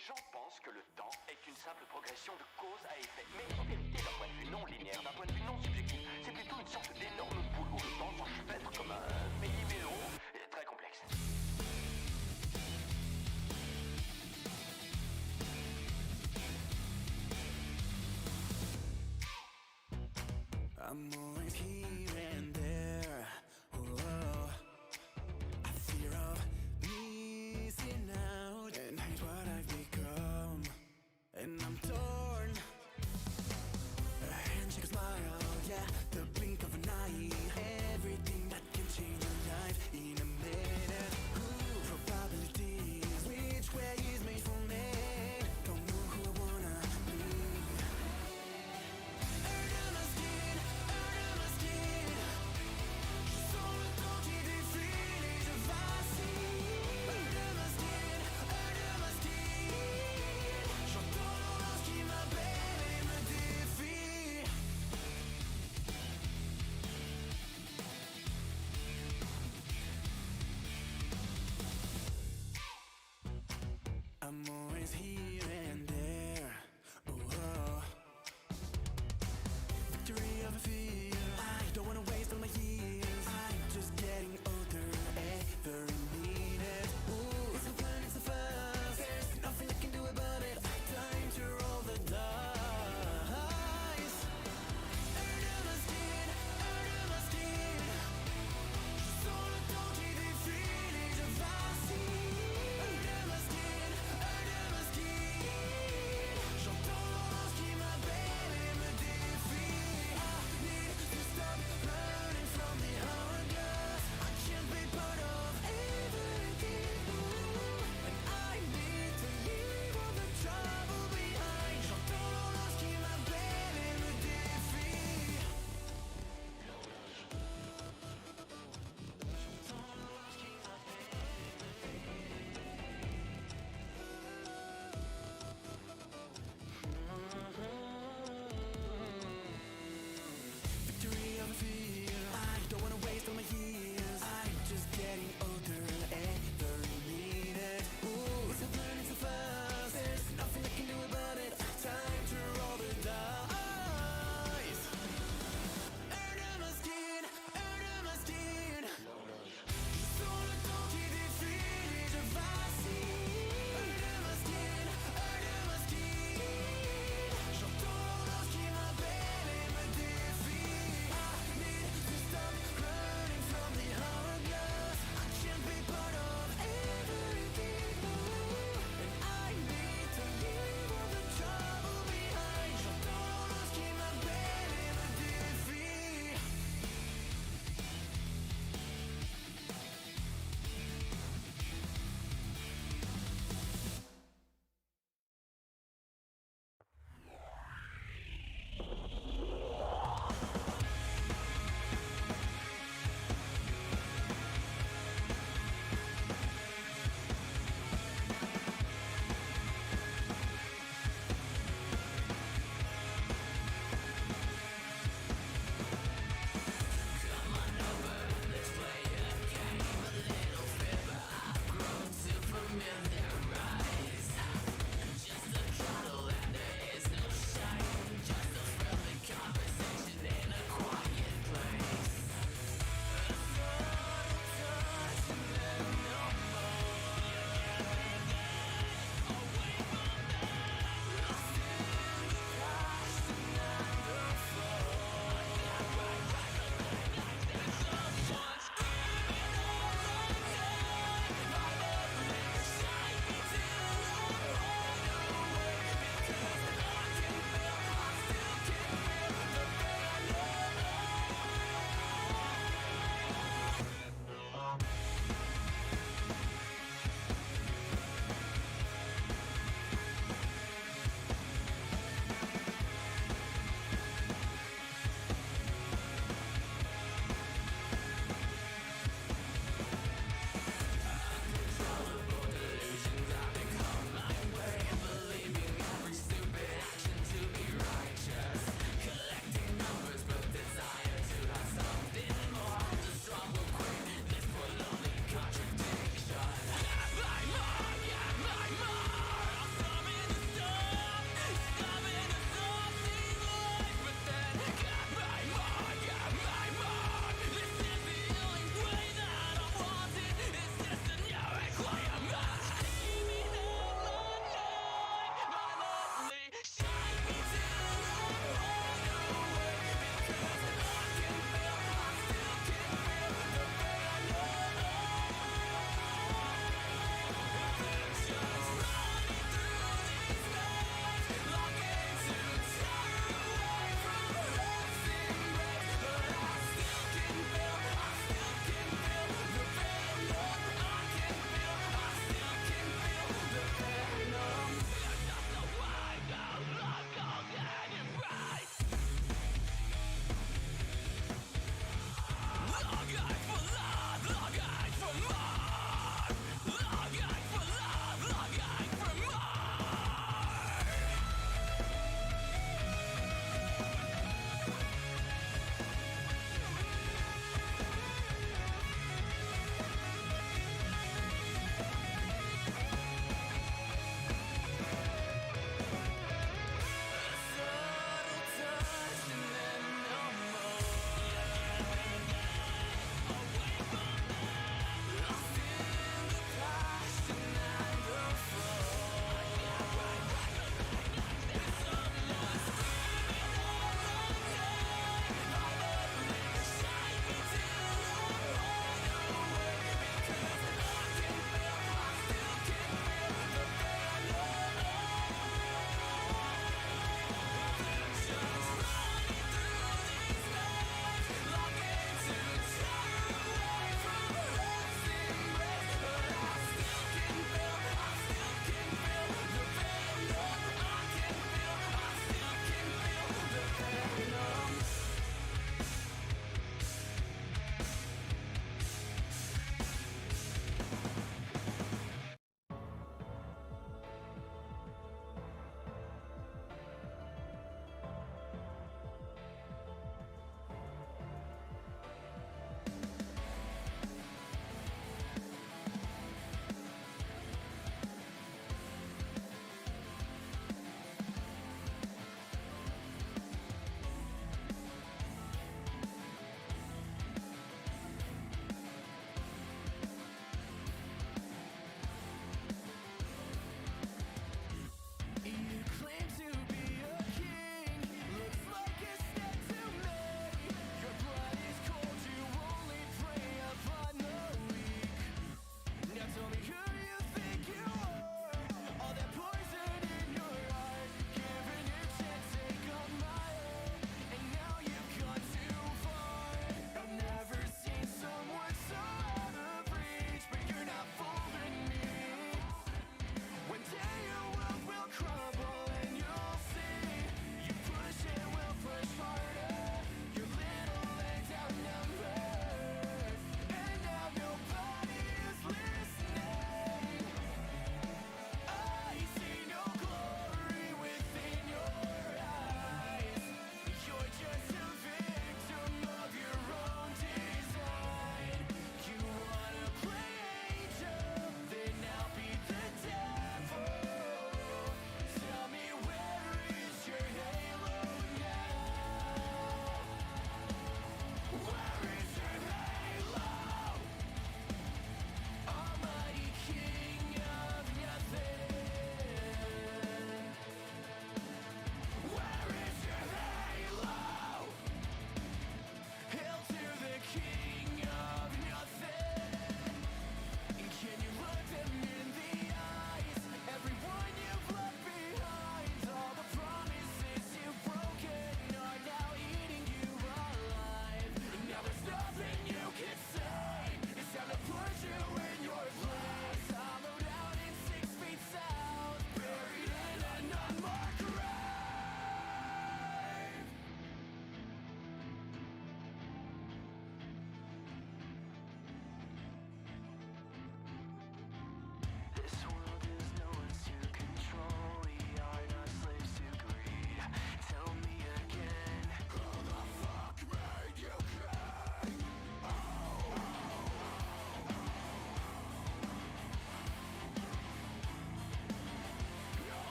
Les gens pensent que le temps est une simple progression de cause à effet. Mais en vérité, d'un point de vue non linéaire, d'un point de vue non subjectif, c'est plutôt une sorte d'énorme boule où le temps s'enchevêtre comme un méli-mélo très complexe. I'm always here and there. Oh, I fear of missing out and hate what I've become. And I'm torn. A handshake, a smile, yeah, the blink of an eye. Everything that can change your life.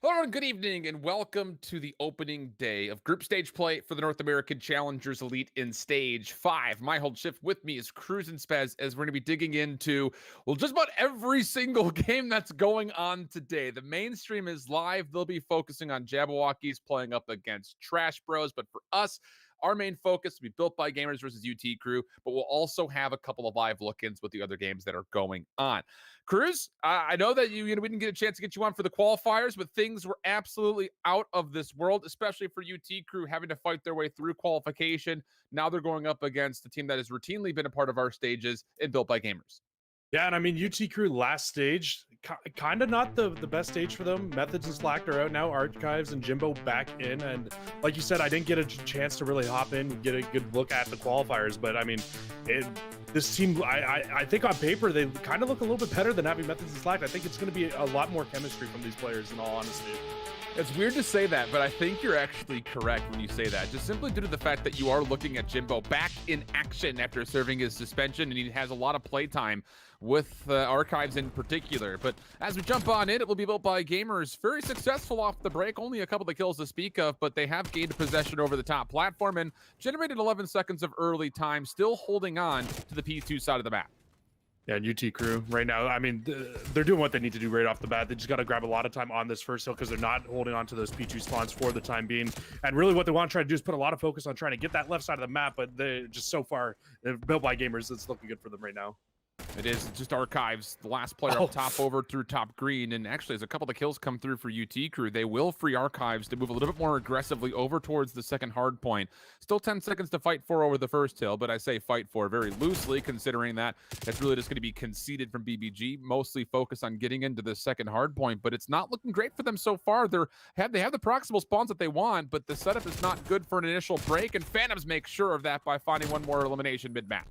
Hello, everyone. Good evening, and welcome to the opening day of group stage play for the North American Challengers Elite in Stage 5. My hold shift with me is Cruz and Spez, as we're going to be digging into, well, just about every single game that's going on today. The mainstream is live. They'll be focusing on Jabbawockeez playing up against Trash Bros, but for us, our main focus will be Built by Gamers versus UT Crew, but we'll also have a couple of live look-ins with the other games that are going on. Cruz, I know that we didn't get a chance to get you on for the qualifiers, but things were absolutely out of this world, especially for UT Crew having to fight their way through qualification. Now they're going up against a team that has routinely been a part of our stages in Built by Gamers. Yeah, and I mean, UT Crew last stage, kind of not the best stage for them. Methods and Slack are out now, Archives and Jimbo back in, and like you said, I didn't get a chance to really hop in and get a good look at the qualifiers, but I mean, this team, I think on paper, they kind of look a little bit better than having Methods and Slack. I think it's going to be a lot more chemistry from these players, in all honesty. It's weird to say that, but I think you're actually correct when you say that, just simply due to the fact that you are looking at Jimbo back in action after serving his suspension, and he has a lot of play time with Archives in particular. But as we jump on in, it will be Built by Gamers. Very successful off the break, only a couple of kills to speak of, but they have gained possession over the top platform and generated 11 seconds of early time, still holding on to the P2 side of the map. Yeah, UT Crew right now, I mean, they're doing what they need to do right off the bat. They just got to grab a lot of time on this first hill because they're not holding on to those P2 spawns for the time being. And really what they want to try to do is put a lot of focus on trying to get that left side of the map, but they just so far, Built by Gamers, it's looking good for them right now. It is just Archives, the last player up top over through top green. And actually, as a couple of kills come through for UT Crew, they will free Archives to move a little bit more aggressively over towards the second hard point. Still 10 seconds to fight for over the first hill, but I say fight for very loosely, considering that it's really just going to be conceded from BBG, mostly focused on getting into the second hard point. But it's not looking great for them so far. They have the proximal spawns that they want, but the setup is not good for an initial break, and Phantoms make sure of that by finding one more elimination mid-map.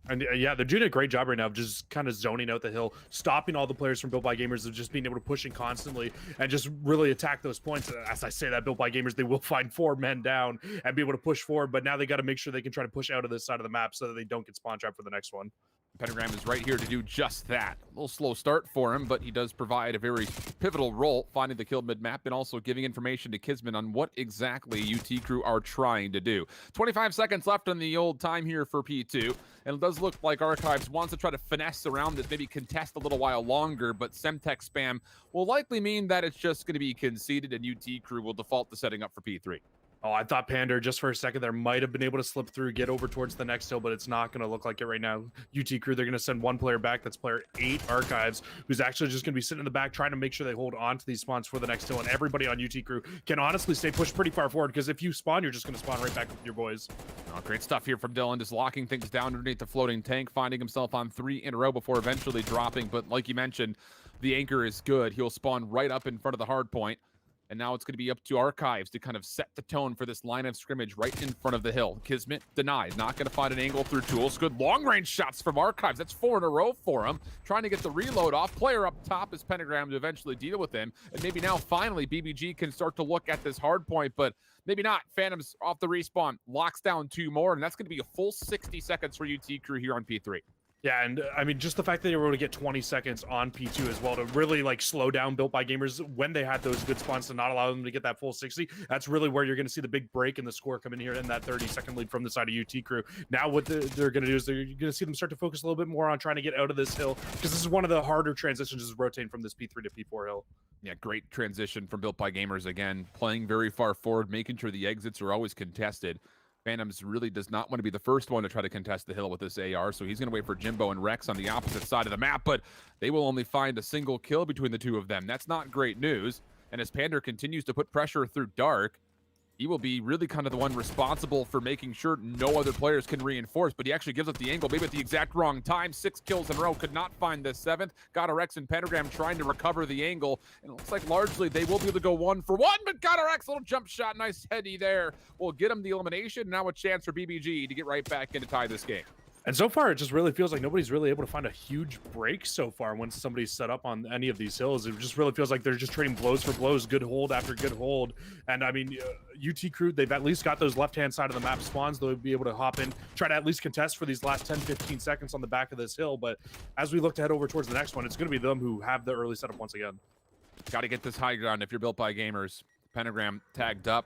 And yeah, they're doing a great job right now of just kind of zoning out the hill, stopping all the players from Built by Gamers, of just being able to push in constantly and just really attack those points. As I say that, Built by Gamers, they will find 4 men down and be able to push forward, but now they got to make sure they can try to push out of this side of the map so that they don't get spawn trapped for the next one. Pentagram is right here to do just that. A little slow start for him, but he does provide a very pivotal role, finding the kill mid-map and also giving information to Kisman on what exactly UT Crew are trying to do. 25 seconds left on the old time here for P2, and it does look like Archives wants to try to finesse around this, maybe contest a little while longer, but Semtech spam will likely mean that it's just going to be conceded, and UT Crew will default to setting up for P3. Oh, I thought Pander, just for a second there, might have been able to slip through, get over towards the next hill, but it's not going to look like it right now. UT Crew, they're going to send one player back. That's player 8, Archives, who's actually just going to be sitting in the back trying to make sure they hold on to these spawns for the next hill. And everybody on UT Crew can honestly stay pushed pretty far forward, because if you spawn, you're just going to spawn right back with your boys. Oh, great stuff here from Dylan, just locking things down underneath the floating tank, finding himself on 3 in a row before eventually dropping. But like you mentioned, the anchor is good. He'll spawn right up in front of the hard point. And now it's going to be up to Archives to kind of set the tone for this line of scrimmage right in front of the hill. Kismet denied, not going to find an angle through tools. Good long-range shots from Archives. That's 4 in a row for him. Trying to get the reload off. Player up top is Pentagram to eventually deal with him. And maybe now, finally, BBG can start to look at this hard point, but maybe not. Phantoms off the respawn, locks down 2 more, and that's going to be a full 60 seconds for UT Crew here on P3. Yeah, and I mean, just the fact that they were able to get 20 seconds on P2 as well to really like slow down Built by Gamers when they had those good spawns to not allow them to get that full 60. That's really where you're going to see the big break in the score come in here in that 30-second lead from the side of UT Crew. Now what they're going to do is they're going to see them start to focus a little bit more on trying to get out of this hill, because this is one of the harder transitions, is rotating from this P3 to P4 hill. Yeah, great transition from Built by Gamers again, playing very far forward, making sure the exits are always contested. Phantoms really does not want to be the first one to try to contest the hill with this AR, so he's going to wait for Jimbo and Rex on the opposite side of the map, but they will only find a single kill between the two of them. That's not great news, and as Pander continues to put pressure through Dark, he will be really kind of the one responsible for making sure no other players can reinforce, but he actually gives up the angle, maybe at the exact wrong time. 6 kills in a row, could not find the 7th. Got a Rex and Pentagram trying to recover the angle, and it looks like largely they will be able to go 1 for 1, but got a Rex, little jump shot, nice heady there. Will get him the elimination, now a chance for BBG to get right back in to tie this game. And so far, it just really feels like nobody's really able to find a huge break so far when somebody's set up on any of these hills. It just really feels like they're just trading blows for blows, good hold after good hold. And I mean, UT Crew, they've at least got those left-hand side of the map spawns. They'll be able to hop in, try to at least contest for these last 10, 15 seconds on the back of this hill. But as we look to head over towards the next one, it's going to be them who have the early setup once again. Got to get this high ground if you're built by gamers. Pentagram tagged up,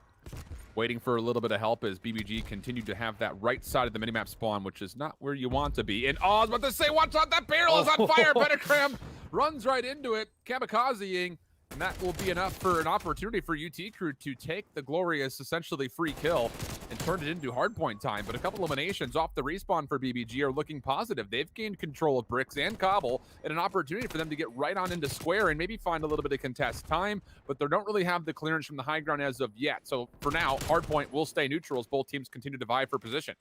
waiting for a little bit of help as BBG continued to have that right side of the minimap spawn, which is not where you want to be. And I was about to say, watch out, that barrel is on fire. Pentagram runs right into it, kamikazeing, and that will be enough for an opportunity for UT Crew to take the glorious, essentially free kill and turn it into hardpoint time. But a couple eliminations off the respawn for BBG are looking positive. They've gained control of bricks and cobble, and an opportunity for them to get right on into square and maybe find a little bit of contest time, but they don't really have the clearance from the high ground as of yet. So for now, hardpoint will stay neutral as both teams continue to vie for position.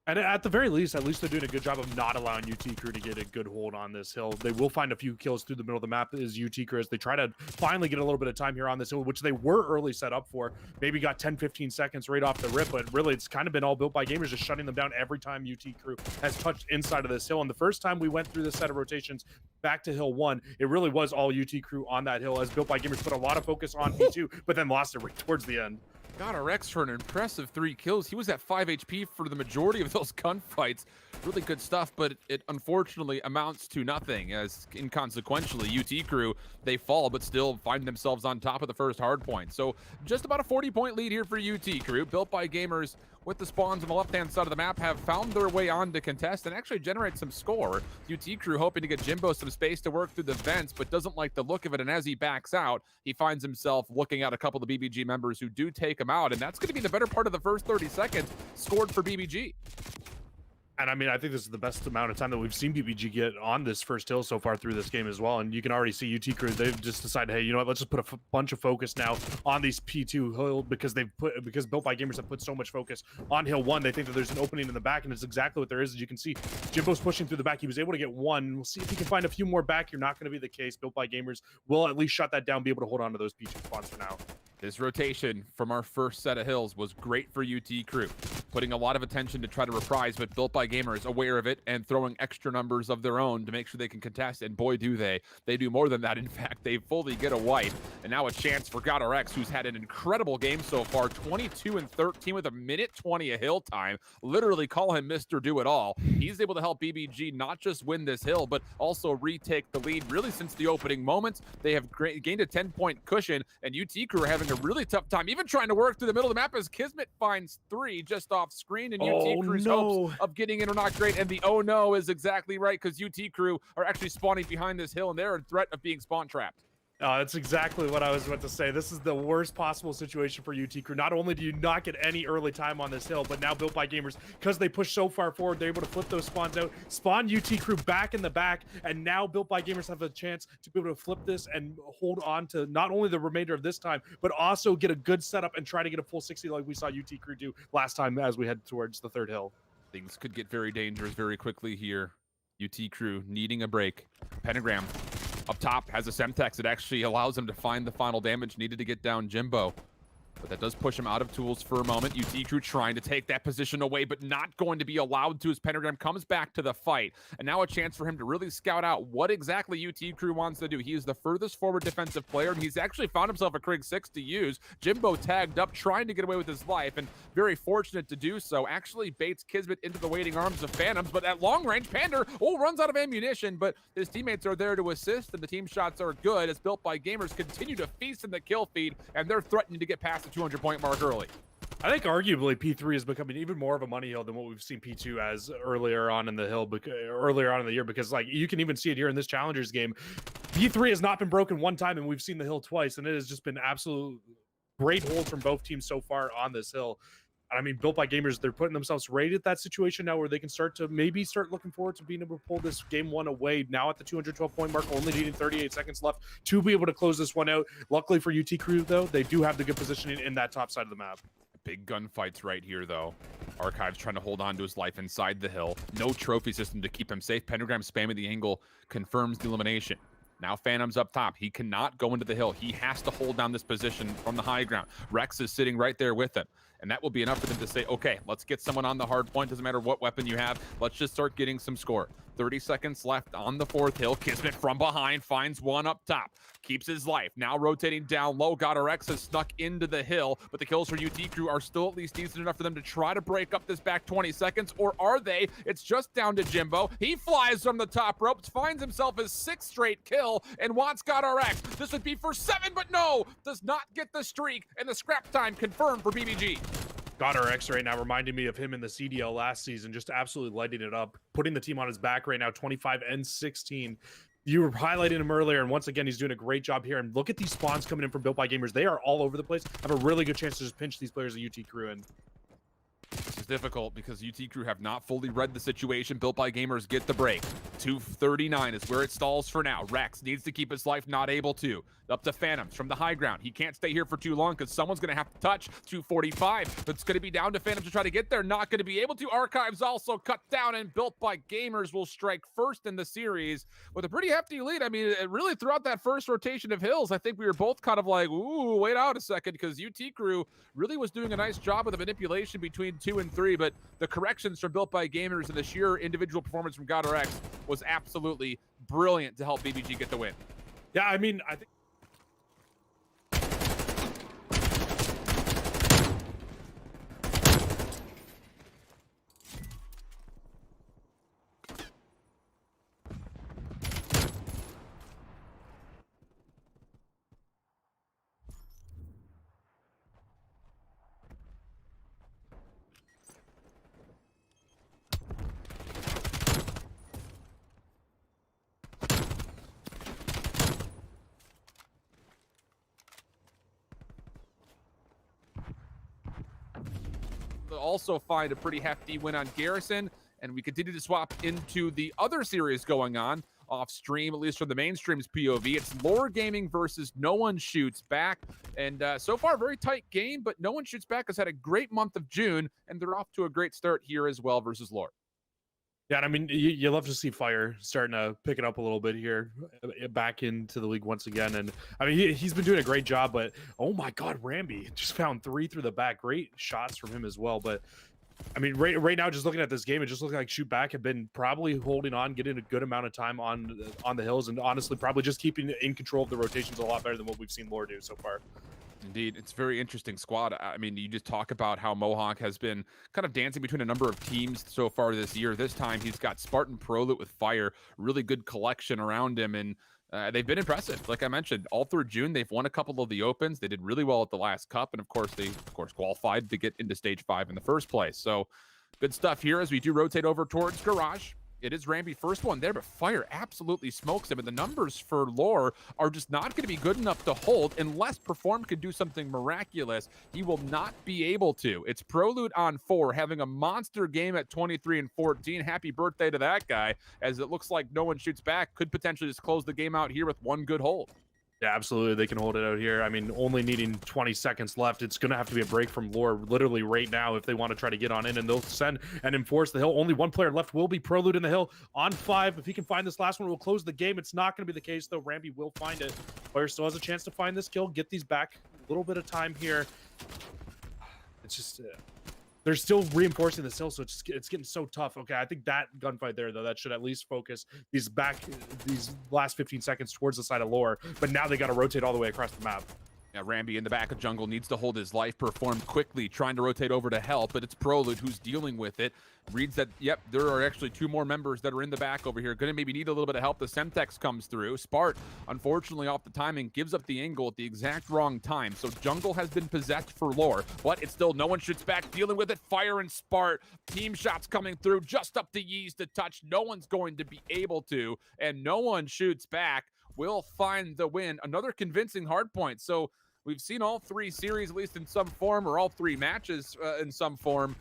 And at the very least, at least they're doing a good job of not allowing UT Crew to get a good hold on this hill. They will find a few kills through the middle of the map as UT Crew as they try to finally get a little bit of time here on this hill, which they were early set up for. Maybe got 10-15 seconds right off the rip, but really it's kind of been all built by gamers, just shutting them down every time UT Crew has touched inside of this hill. And the first time we went through this set of rotations back to hill 1, it really was all UT Crew on that hill as built by gamers put a lot of focus on P2, but then lost it right towards the end. Rex for an impressive 3 kills. He was at 5 HP for the majority of those gunfights. Really good stuff, but it unfortunately amounts to nothing as inconsequentially UT Crew, they fall but still find themselves on top of the first hard point. So just about a 40-point lead here for UT Crew, built by gamers with the spawns on the left-hand side of the map, have found their way on to contest and actually generate some score. UT Crew hoping to get Jimbo some space to work through the vents, but doesn't like the look of it, and as he backs out, he finds himself looking at a couple of BBG members who do take him out, and that's going to be the better part of the first 30 seconds scored for BBG. And I mean, I think this is the best amount of time that we've seen BBG get on this first hill so far through this game as well. And you can already see UT Crew, they've just decided, hey, you know what, let's just put a bunch of focus now on these P2 hill because Built by Gamers have put so much focus on hill 1. They think that there's an opening in the back, and it's exactly what there is. As you can see, Jimbo's pushing through the back. He was able to get 1. We'll see if he can find a few more back. You're not going to be the case. Built by Gamers will at least shut that down, be able to hold on to those P2 spawns for now. This rotation from our first set of hills was great for UT Crew, putting a lot of attention to try to reprise, but Built by Gamers aware of it and throwing extra numbers of their own to make sure they can contest, and boy do they. They do more than that. In fact, they fully get a wipe, and now a chance for Rex, who's had an incredible game so far, 22 and 13 with a minute 20 of hill time. Literally call him Mr. Do-It-All. He's able to help BBG not just win this hill, but also retake the lead really since the opening moments. They have gained a 10-point cushion, and UT Crew are having a really tough time even trying to work through the middle of the map as Kismet finds 3 just off screen, and UT Crew's hopes of getting in are not great. And the oh no is exactly right, because UT Crew are actually spawning behind this hill and they're in threat of being spawn trapped. That's exactly what I was about to say. This is the worst possible situation for UT Crew. Not only do you not get any early time on this hill, but now Built by Gamers, because they push so far forward, they're able to flip those spawns out, spawn UT Crew back in the back, and now Built by Gamers have a chance to be able to flip this and hold on to not only the remainder of this time, but also get a good setup and try to get a full 60 like we saw UT Crew do last time as we head towards the third hill. Things could get very dangerous very quickly here. UT Crew needing a break. Pentagram up top has a Semtex that actually allows him to find the final damage needed to get down Jimbo. But that does push him out of tools for a moment. UT Crew trying to take that position away, but not going to be allowed to as Pentagram comes back to the fight. And now a chance for him to really scout out what exactly UT Crew wants to do. He is the furthest forward defensive player, and he's actually found himself a Krig 6 to use. Jimbo tagged up, trying to get away with his life, and very fortunate to do so. Actually baits Kismet into the waiting arms of Phantoms, but at long range, Pander runs out of ammunition, but his teammates are there to assist, and the team shots are good as Built by Gamers continue to feast in the kill feed, and they're threatening to get past the 200-point mark early. I think arguably P3 is becoming even more of a money hill than what we've seen P2 as earlier on in the hill, earlier on in the year, because like you can even see it here in this Challengers game. P3 has not been broken one time, and we've seen the hill twice, and it has just been absolute great holds from both teams so far on this hill. I mean, Built by Gamers, they're putting themselves right at that situation now where they can start looking forward to being able to pull this game 1 away now at the 212-point mark, only needing 38 seconds left to be able to close this one out. Luckily for UT Crew, though, they do have the good positioning in that top side of the map. Big gunfights right here, though. Archives trying to hold on to his life inside the hill. No trophy system to keep him safe. Pentagram spamming the angle confirms the elimination. Now Phantom's up top. He cannot go into the hill. He has to hold down this position from the high ground. Rex is sitting right there with him. and that will be enough for them to say, okay, let's get someone on the hard point. Doesn't matter what weapon you have. Let's just start getting some score. 30 seconds left on the fourth hill. Kismet from behind finds one up top. Keeps his life. Now rotating down low. GodRx has snuck into the hill, but the kills for UT Crew are still at least decent enough for them to try to break up this back 20 seconds, or are they? It's just down to Jimbo. He flies from the top ropes, finds himself his 6th straight kill, and wants GodRx. This would be for 7, but no! Does not get the streak, and the scrap time confirmed for BBG. GodRx right now reminding me of him in the CDL last season, just absolutely lighting it up, putting the team on his back right now, 25 and 16. You were highlighting him earlier, and once again, he's doing a great job here. And look at these spawns coming in from Built by Gamers. They are all over the place. Have a really good chance to just pinch these players at UT Crew. And this is difficult because UT Crew have not fully read the situation. Built by Gamers get the break. 2:39 is where it stalls for now. Rex needs to keep his life, not able to. Up to Phantoms from the high ground. He can't stay here for too long because someone's going to have to touch. 2:45. It's going to be down to Phantoms to try to get there. Not going to be able to. Archives also cut down, and Built by Gamers will strike first in the series with a pretty hefty lead. I mean, really throughout that first rotation of hills, I think we were both kind of like, ooh, wait out a second, because UT Crew really was doing a nice job with the manipulation between 2 and 3, but the corrections from Built by Gamers and the sheer individual performance from GodRx was absolutely brilliant to help BBG get the win. yeah, I mean, I think They'll also find a pretty hefty win on Garrison, and we continue to swap into the other series going on off stream, at least from the mainstream's POV. It's Lore Gaming versus No One Shoots Back, and so far very tight game, but No One Shoots Back has had a great month of June, and they're off to a great start here as well versus Lore. Yeah, and I mean, you love to see Fire starting to pick it up a little bit here, back into the league once again. And I mean, he's been doing a great job, but oh my God, Ramby just found 3 through the back. Great shots from him as well. But I mean, right now, just looking at this game, it just looks like Shoot Back have been probably holding on, getting a good amount of time on the hills, and honestly, probably just keeping in control of the rotations a lot better than what we've seen Lore do so far. Indeed, it's a very interesting squad. I mean, you just talk about how Mohawk has been kind of dancing between a number of teams so far this year. This time, he's got Spartan Prolute with Fire, really good collection around him, and they've been impressive. Like I mentioned, all through June, they've won a couple of the opens. They did really well at the last cup, and of course, they qualified to get into stage 5 in the first place. So good stuff here as we do rotate over towards Garage. It is Ramby first one there, but Fire absolutely smokes him, and the numbers for Lore are just not going to be good enough to hold unless Perform can do something miraculous. He will not be able to. It's Prolute on 4, having a monster game at 23 and 14. Happy birthday to that guy, as it looks like No One Shoots Back could potentially just close the game out here with one good hold. Yeah, absolutely. They can hold it out here. I mean, only needing 20 seconds left. It's going to have to be a break from Lore literally right now if they want to try to get on in, and they'll send and enforce the hill. Only one player left will be Prolute in the hill on 5. If he can find this last one, we'll close the game. It's not going to be the case, though. Ramby will find it. Player still has a chance to find this kill, get these back. A little bit of time here. It's just... they're still reinforcing the hill, so it's getting so tough. Okay, I think that gunfight there, though, that should at least focus these last 15 seconds towards the side of Lore. But now they got to rotate all the way across the map. Yeah, Ramby in the back of jungle needs to hold his life, Perform quickly, trying to rotate over to help, but it's Prolute who's dealing with it. Reads that, yep, there are actually 2 more members that are in the back over here. Gonna maybe need a little bit of help. The Semtex comes through. Spart, unfortunately, off the timing, gives up the angle at the exact wrong time. So jungle has been possessed for Lore, but it's still No One Shoots Back, dealing with it. Fire and Spart, team shots coming through, just up to Yeez to touch. No one's going to be able to, and No One Shoots Back will find the win. Another convincing hard point. So we've seen all 3 series, at least in some form, or all 3 matches in some form.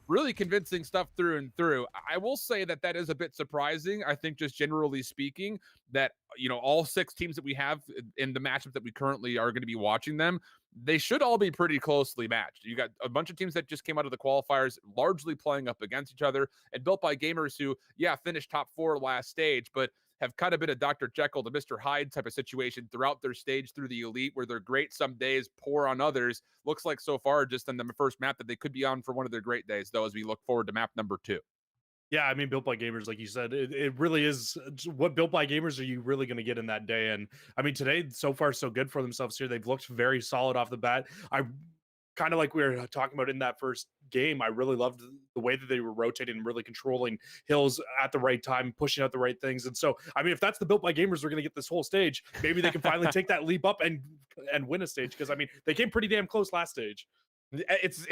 Really convincing stuff through and through. I will say that is a bit surprising. I think just generally speaking that, you know, all 6 teams that we have in the matchup that we currently are going to be watching them, they should all be pretty closely matched. You got a bunch of teams that just came out of the qualifiers largely playing up against each other, and Built by Gamers who, yeah, finished top 4 last stage, but have kind of been a Dr. Jekyll to Mr. Hyde type of situation throughout their stage through the Elite, where they're great some days, poor on others. Looks like so far, just in the first map, that they could be on for one of their great days, though, as we look forward to map number 2. Yeah, I mean, Built by Gamers, like you said, it really is. What Built by Gamers are you really going to get in that day? And I mean, today, so far, so good for themselves here. They've looked very solid off the bat. I kind of like we were talking about in that first game, I really loved the way that they were rotating and really controlling hills at the right time, pushing out the right things. And so, I mean, if that's the Built by Gamers are going to get this whole stage, maybe they can finally take that leap up and win a stage. Because I mean, they came pretty damn close last stage. It's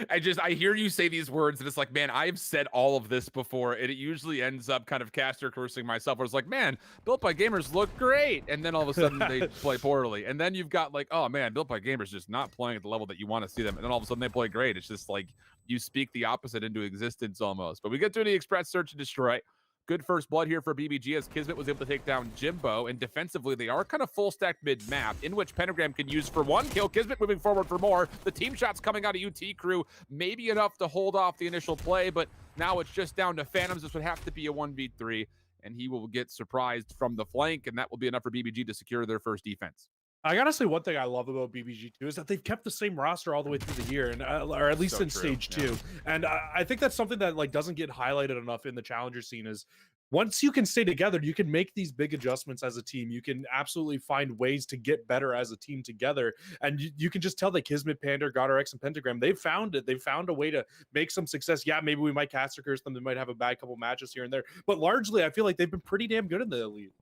I hear you say these words and it's like, man, I've said all of this before, and it usually ends up kind of caster cursing myself, where it's like, man, Built by Gamers look great, and then all of a sudden they play poorly, and then you've got like, oh man, Built by Gamers just not playing at the level that you want to see them, and then all of a sudden they play great. It's just like you speak the opposite into existence almost. But we get to the Express Search and Destroy. Good first blood here for BBG, as Kismet was able to take down Jimbo, and defensively they are kind of full stack mid-map, in which Pentagram can use for 1 kill. Kismet moving forward for more. The team shots coming out of UT Crew, maybe enough to hold off the initial play, but now it's just down to Phantoms. This would have to be a 1v3, and he will get surprised from the flank, and that will be enough for BBG to secure their first defense. I gotta say, one thing I love about BBG too is that they've kept the same roster all the way through the year, and or at least So in true, stage 2. And I think that's something that like doesn't get highlighted enough in the challenger scene. Is once you can stay together, you can make these big adjustments as a team. You can absolutely find ways to get better as a team together, and you can just tell that Kismet, Pander, GodRx, and Pentagram, they've found it. They've found a way to make some success. Yeah, maybe we might caster curse them. They might have a bad couple matches here and there, but largely, I feel like they've been pretty damn good in the Elite.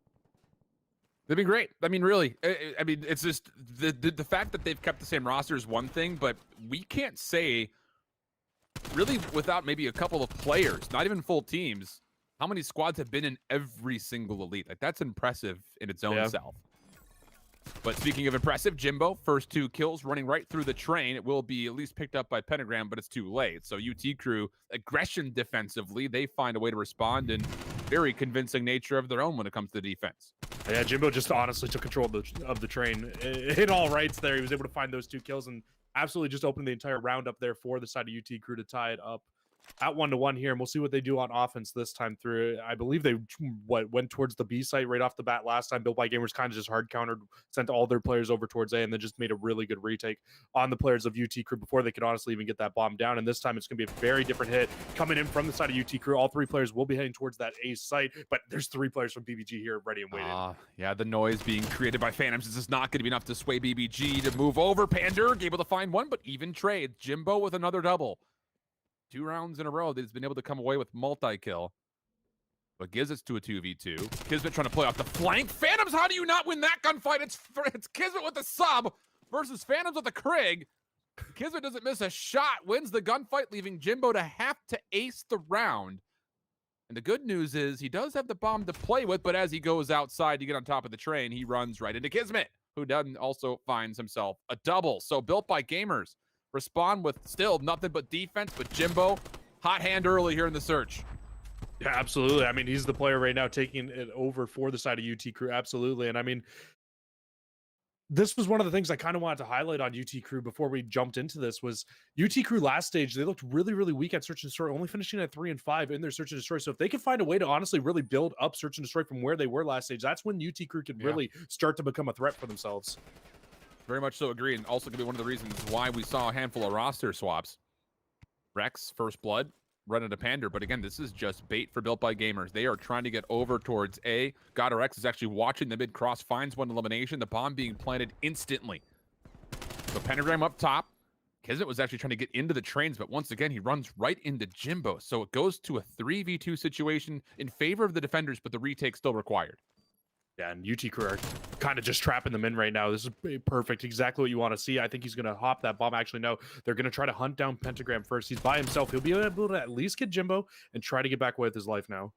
They've been great. I mean, really, I mean, it's just the fact that they've kept the same roster is one thing, but we can't say, really, without maybe a couple of players, not even full teams, how many squads have been in every single Elite. Like, that's impressive in its own self. But speaking of impressive, Jimbo, first 2 kills, running right through the train. It will be at least picked up by Pentagram, but it's too late. So UT Crew, aggression defensively, they find a way to respond, and very convincing nature of their own when it comes to defense. Yeah, Jimbo just honestly took control of the train in all rights there. He was able to find those 2 kills and absolutely just opened the entire round up there for the side of UT Crew to tie it up at 1-1 here, and we'll see what they do on offense this time through. I believe they went towards the B site right off the bat last time. Built by Gamers kind of just hard countered, sent all their players over towards A, and then just made a really good retake on the players of UT Crew before they could honestly even get that bomb down. And this time it's going to be a very different hit coming in from the side of UT Crew. All 3 players will be heading towards that A site, but there's 3 players from BBG here ready and waiting. Yeah, the noise being created by Phantoms. This is not going to be enough to sway BBG to move over. Pander able to find 1, but even trade. Jimbo with another double. 2 rounds in a row that he's been able to come away with multi-kill, but gives it to a 2v2. Kismet trying to play off the flank. Phantoms, how do you not win that gunfight? It's Kismet with the sub versus Phantoms with the Krig. Kismet doesn't miss a shot, wins the gunfight, leaving Jimbo to have to ace the round. And the good news is he does have the bomb to play with, but as he goes outside to get on top of the train, he runs right into Kismet, who then also finds himself a double. So Built by Gamers respond with still nothing but defense, but Jimbo, hot hand early here in the search. Yeah, absolutely. I mean, he's the player right now taking it over for the side of UT Crew. Absolutely. And I mean, this was one of the things I kind of wanted to highlight on UT Crew before we jumped into this was UT Crew last stage. They looked really, really weak at Search and Destroy, only finishing at 3 and 5 in their Search and Destroy. So if they can find a way to honestly really build up Search and Destroy from where they were last stage, that's when UT Crew can really start to become a threat for themselves. Very much so agree, and also could be one of the reasons why we saw a handful of roster swaps. Rex, first blood, run into Pander, but again, this is just bait for Built by Gamers. They are trying to get over towards A. GodRx is actually watching the mid-cross, finds 1 elimination, the bomb being planted instantly. So Pentagram up top. Kismet was actually trying to get into the trains, but once again, he runs right into Jimbo. So it goes to a 3v2 situation in favor of the defenders, but the retake still required. Yeah, and UT Crew are kind of just trapping them in right now. This is perfect, exactly what you want to see. I think he's going to hop that bomb. Actually, no, they're going to try to hunt down Pentagram first. He's by himself. He'll be able to at least get Jimbo and try to get back away with his life now.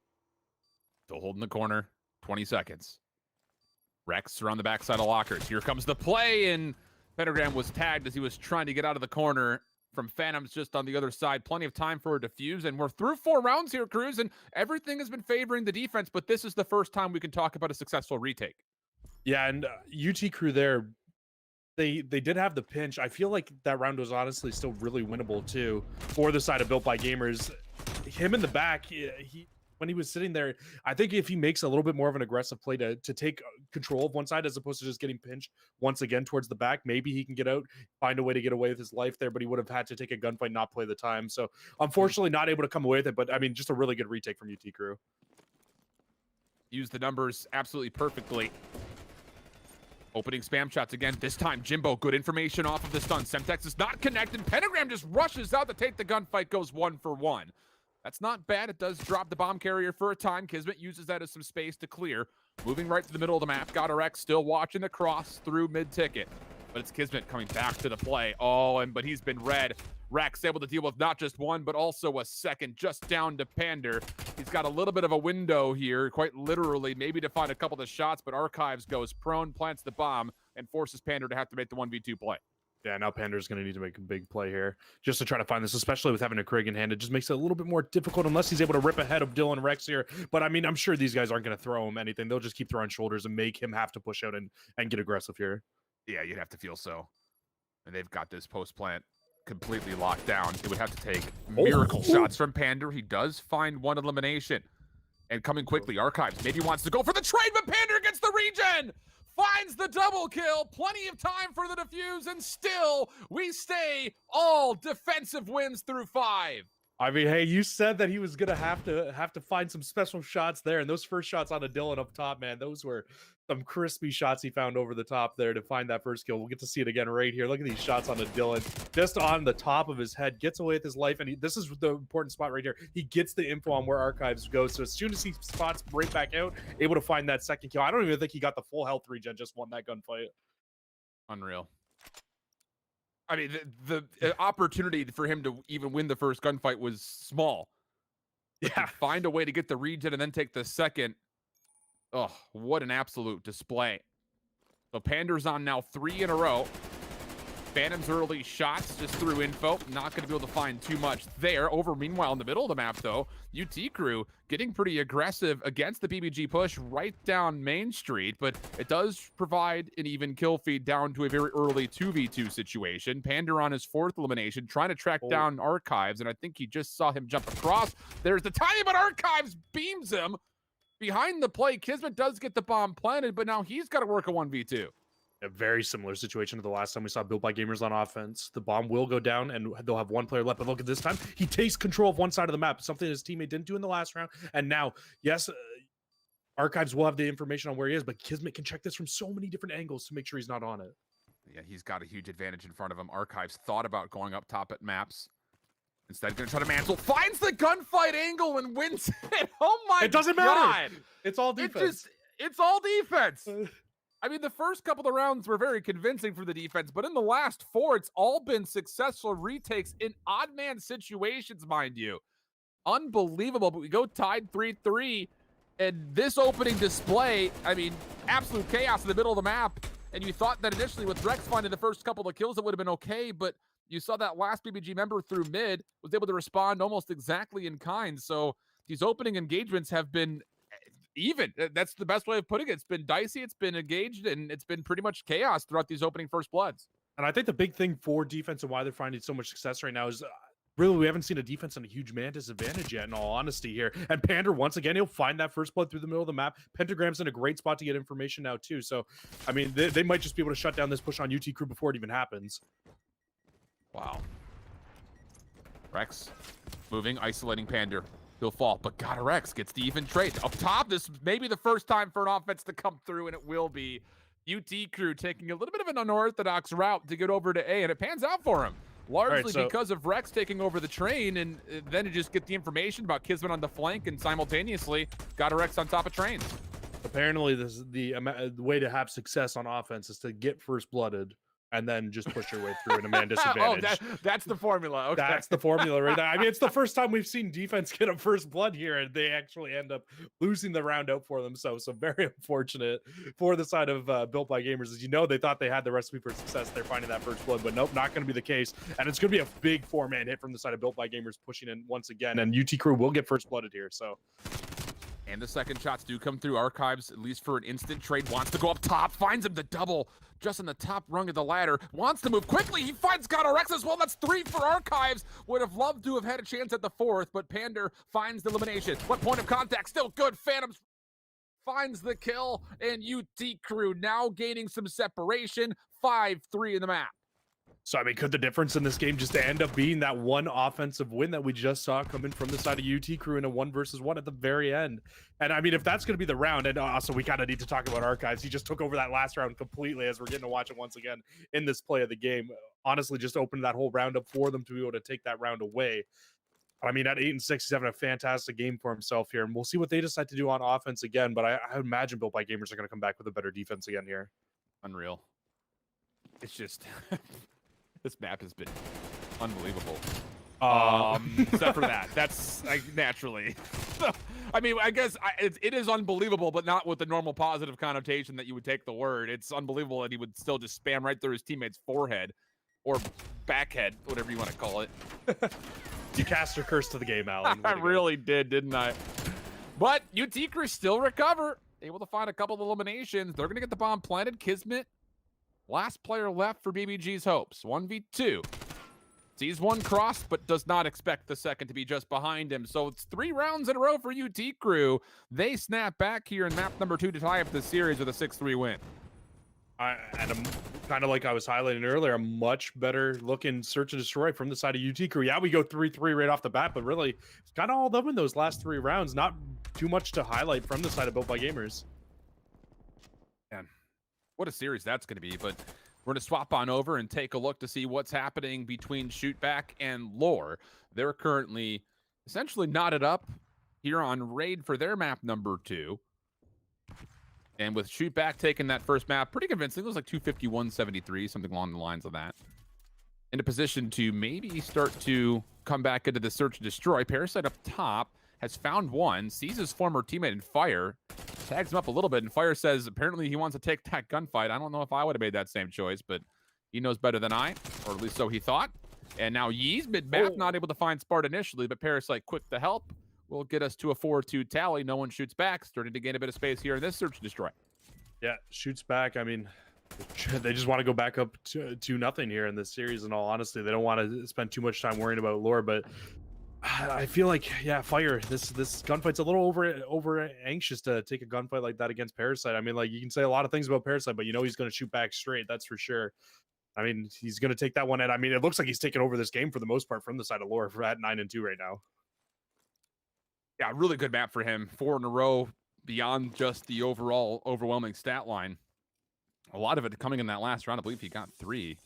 Still holding the corner, 20 seconds. Rex around the backside of lockers. Here comes the play, and Pentagram was tagged as he was trying to get out of the corner from Phantoms just on the other side. Plenty of time for a defuse, and we're through 4 rounds here, Cruz, and everything has been favoring the defense, but this is the first time we can talk about a successful retake. Yeah, and UT Crew there, they did have the pinch. I feel like that round was honestly still really winnable too for the side of Built by Gamers. Him in the back, when he was sitting there, I think if he makes a little bit more of an aggressive play to take control of one side as opposed to just getting pinched once again towards the back, maybe he can get out, find a way to get away with his life there, but he would have had to take a gunfight, not play the time. So unfortunately not able to come away with it, but I mean, just a really good retake from UT Crew. Use the numbers absolutely perfectly. Opening spam shots again. This time, Jimbo, good information off of the stun. Semtex is not connected. Pentagram just rushes out to take the gunfight, goes 1-for-1. That's not bad. It does drop the bomb carrier for a time. Kismet uses that as some space to clear. Moving right to the middle of the map. GodRx still watching the cross through mid-ticket. But it's Kismet coming back to the play. Oh, but he's been red. Rex able to deal with not just one, but also a second, just down to Pander. He's got a little bit of a window here, quite literally, maybe to find a couple of shots, but Archives goes prone, plants the bomb, and forces Pander to have to make the 1v2 play. Yeah, now Pander's going to need to make a big play here just to try to find this, especially with having a Krig in hand. It just makes it a little bit more difficult unless he's able to rip ahead of Dylan Rex here. But I mean, I'm sure these guys aren't going to throw him anything. They'll just keep throwing shoulders and make him have to push out and get aggressive here. Yeah, you'd have to feel so. And they've got this post plant completely locked down. It would have to take miracle shots from Pander. He does find one elimination. And coming quickly, Archives maybe wants to go for the trade, but Pander gets the regen! Finds the double kill, plenty of time for the defuse, and still we stay all defensive wins through 5. I mean, hey, you said that he was gonna have to find some special shots there, and those first shots on a Dylan up top, man, those were some crispy shots he found over the top there to find that first kill. We'll get to see it again right here. Look at these shots on a Dylan, just on the top of his head, gets away with his life, and this is the important spot right here. He gets the info on where Archives goes, so as soon as he spots right back out, able to find that second kill. I don't even think he got the full health regen, just won that gunfight. Unreal. I mean, the opportunity for him to even win the first gunfight was small. Yeah. Find a way to get the regen and then take the second. Oh, what an absolute display. So Pander's on now 3 in a row. Phantom's early shots just through info. Not going to be able to find too much there. Over, meanwhile, in the middle of the map, though, UT Crew getting pretty aggressive against the BBG push right down Main Street, but it does provide an even kill feed down to a very early 2v2 situation. Pander on his 4th elimination, trying to track down Archives, and I think he just saw him jump across. There's the timing, but Archives beams him. Behind the play, Kismet does get the bomb planted, but now he's got to work a 1v2. A very similar situation to the last time we saw Built by Gamers on offense. The bomb will go down and they'll have one player left, but look at this time. He takes control of one side of the map, something his teammate didn't do in the last round. And now, yes, Archives will have the information on where he is, but Kismet can check this from so many different angles to make sure he's not on it. Yeah, he's got a huge advantage in front of him. Archives thought about going up top at maps. Instead, going to try to mantle. Finds the gunfight angle and wins it. Oh my God. It doesn't matter. It's all defense. It's all defense. I mean, the first couple of rounds were very convincing for the defense, but in the last 4, it's all been successful retakes in odd man situations, mind you. Unbelievable, but we go tied 3-3, and this opening display, I mean, absolute chaos in the middle of the map, and you thought that initially with Rex finding the first couple of kills, it would have been okay, but you saw that last BBG member through mid was able to respond almost exactly in kind, so these opening engagements have been even. That's the best way of putting it. It's been dicey, it's been engaged, and it's been pretty much chaos throughout these opening first bloods. And I think the big thing for defense and why they're finding so much success right now is really we haven't seen a defense on a huge man disadvantage yet, in all honesty here. And Pander, once again, he'll find that first blood through the middle of the map. Pentagram's in a great spot to get information now, too. So, I mean, they might just be able to shut down this push on UT Crew before it even happens. Wow. Rex moving, isolating Pander. He'll fall, but GodRx gets the even trade. Up top, this may be the first time for an offense to come through, and it will be. UT Crew taking a little bit of an unorthodox route to get over to A, and it pans out for him. Largely because of Rex taking over the train, and then to just get the information about Kismet on the flank, and simultaneously GodRx on top of trains. Apparently, this is the way to have success on offense is to get first blooded and then just push your way through in a man disadvantage. That's the formula. Okay. That's the formula right there. I mean, it's the first time we've seen defense get a first blood here, and they actually end up losing the round out for themselves. So very unfortunate for the side of Built by Gamers. As you know, they thought they had the recipe for success. They're finding that first blood, but nope, not going to be the case. And it's going to be a big 4-man hit from the side of Built by Gamers pushing in once again. And UT Crew will get first blooded here. So. And the second shots do come through. Archives, at least for an instant trade, wants to go up top, finds him the double just on the top rung of the ladder, wants to move quickly. He finds GodRx as well. That's 3 for Archives. Would have loved to have had a chance at the 4th, but Pander finds the elimination. What point of contact? Still good. Phantoms finds the kill, and UT Crew now gaining some separation. 5-3 in the map. So, I mean, could the difference in this game just end up being that one offensive win that we just saw coming from the side of UT Crew in a 1-versus-1 at the very end? And I mean, if that's going to be the round, and also we kind of need to talk about Archives. He just took over that last round completely as we're getting to watch it once again in this play of the game. Honestly, just opened that whole round up for them to be able to take that round away. I mean, at 8-6, he's having a fantastic game for himself here, and we'll see what they decide to do on offense again. But I imagine Built by Gamers are going to come back with a better defense again here. Unreal. It's just... This map has been unbelievable. Except for that. That's naturally. I mean, I guess it is unbelievable, but not with the normal positive connotation that you would take the word. It's unbelievable that he would still just spam right through his teammate's forehead or backhead, whatever you want to call it. You cast your curse to the game, Alan. I really did, didn't I? But UT Crew still recover. Able to find a couple of eliminations. They're going to get the bomb planted. Kismet. Last player left for BBG's hopes. 1v2. Sees one cross, but does not expect the second to be just behind him. So it's 3 rounds in a row for UT Crew. They snap back here in map number 2 to tie up the series with a 6-3 win. And kind of like I was highlighting earlier, a much better looking search and destroy from the side of UT Crew. Yeah, we go 3-3 right off the bat, but really, it's kind of all them in those last 3 rounds. Not too much to highlight from the side of Built by Gamers. Man, what a series that's going to be. But we're going to swap on over and take a look to see what's happening between Shootback and Lore. They're currently essentially knotted up here on raid for their map number 2. And with Shootback taking that first map pretty convincing, it was like 251-73, something along the lines of that. In a position to maybe start to come back into the search and destroy. Parasite up top has found one, sees his former teammate in Fire, tags him up a little bit, and Fire says apparently he wants to take that gunfight. I don't know if I would have made that same choice, but he knows better than I, or at least so he thought. And now Yee's mid-map, not able to find Spart initially, but Parasite quick to help will get us to a 4-2 tally. No one shoots back, starting to gain a bit of space here in this search and destroy. Yeah, shoots back. I mean, they just want to go back up to nothing here in this series. In all honesty, they don't want to spend too much time worrying about Lore, but I feel like, yeah, Fire, this gunfight's a little over anxious to take a gunfight like that against Parasite. I mean, like, you can say a lot of things about Parasite, but you know he's going to shoot back straight, that's for sure. I mean, he's going to take that one, and I mean, it looks like he's taking over this game for the most part from the side of Lore at 9-2 right now. Yeah, really good map for him. 4 in a row beyond just the overall overwhelming stat line. A lot of it coming in that last round. I believe he got 3.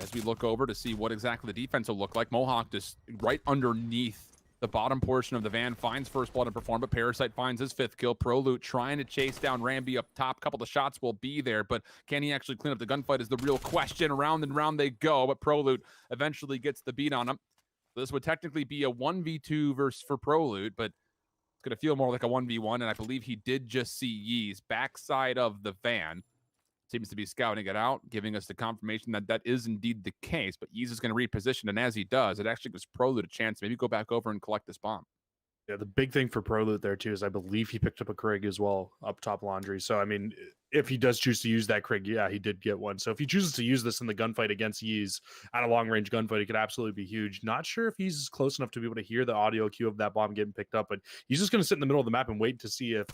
As we look over to see what exactly the defense will look like, Mohawk just right underneath the bottom portion of the van finds first blood and perform, but Parasite finds his 5th kill. Proloot trying to chase down Ramby up top. Couple of shots will be there, but can he actually clean up the gunfight is the real question. Round and round they go, but Proloot eventually gets the beat on him. This would technically be a 1v2 versus for Proloot, but it's going to feel more like a 1v1, and I believe he did just see Yee's backside of the van. Seems to be scouting it out, giving us the confirmation that that is indeed the case, but Yee's is going to reposition, and as he does, it actually gives Proloot a chance to maybe go back over and collect this bomb. Yeah, the big thing for Proloot there, too, is I believe he picked up a Krig as well up top laundry. So, I mean, if he does choose to use that Krig, yeah, he did get one. So, if he chooses to use this in the gunfight against Yee's at a long-range gunfight, it could absolutely be huge. Not sure if he's close enough to be able to hear the audio cue of that bomb getting picked up, but he's just going to sit in the middle of the map and wait to see if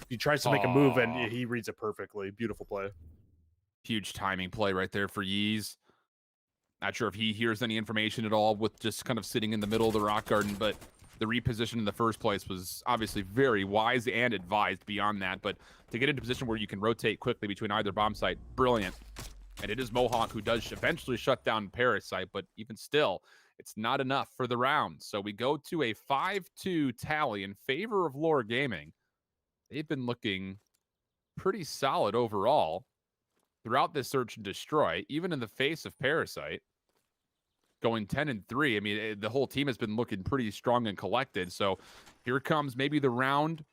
he tries to make a move, and he reads it perfectly. Beautiful play. Huge timing play right there for Yee's. Not sure if he hears any information at all with just kind of sitting in the middle of the rock garden, but the reposition in the first place was obviously very wise and advised beyond that. But to get into a position where you can rotate quickly between either bomb site, brilliant. And it is Mohawk who does eventually shut down Parasite, but even still, it's not enough for the round. So we go to a 5-2 tally in favor of Lore Gaming. They've been looking pretty solid overall throughout this search and destroy, even in the face of Parasite. Going 10-3. I mean, the whole team has been looking pretty strong and collected. So here comes maybe the round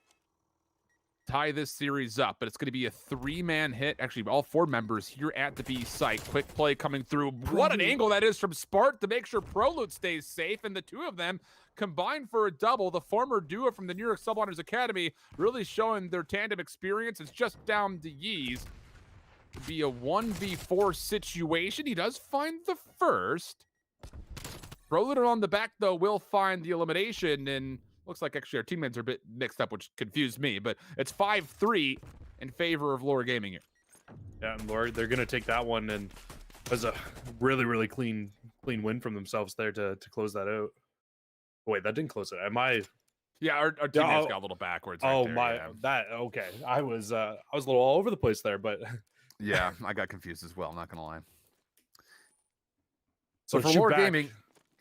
tie this series up, but it's going to be a 3-man hit. Actually, all 4 members here at the B site. Quick play coming through. What an angle that is from Spart to make sure Proloot stays safe, and the 2 of them combined for a double. The former duo from the New York Subliners Academy really showing their tandem experience. It's just down to Yeez. To be a 1v4 situation. He does find the first. Proloot on the back, though, will find the elimination, and looks like actually our teammates are a bit mixed up, which confused me, but it's 5-3 in favor of Lore Gaming here. Yeah, and Lore, they're going to take that one, and as a really, really clean win from themselves there to close that out. Wait, that didn't close it. Am I? Yeah, our teammates got a little backwards. Right there, my, yeah. that, okay. I was a little all over the place there, but. Yeah, I got confused as well, I'm not going to lie. So for Lore Gaming,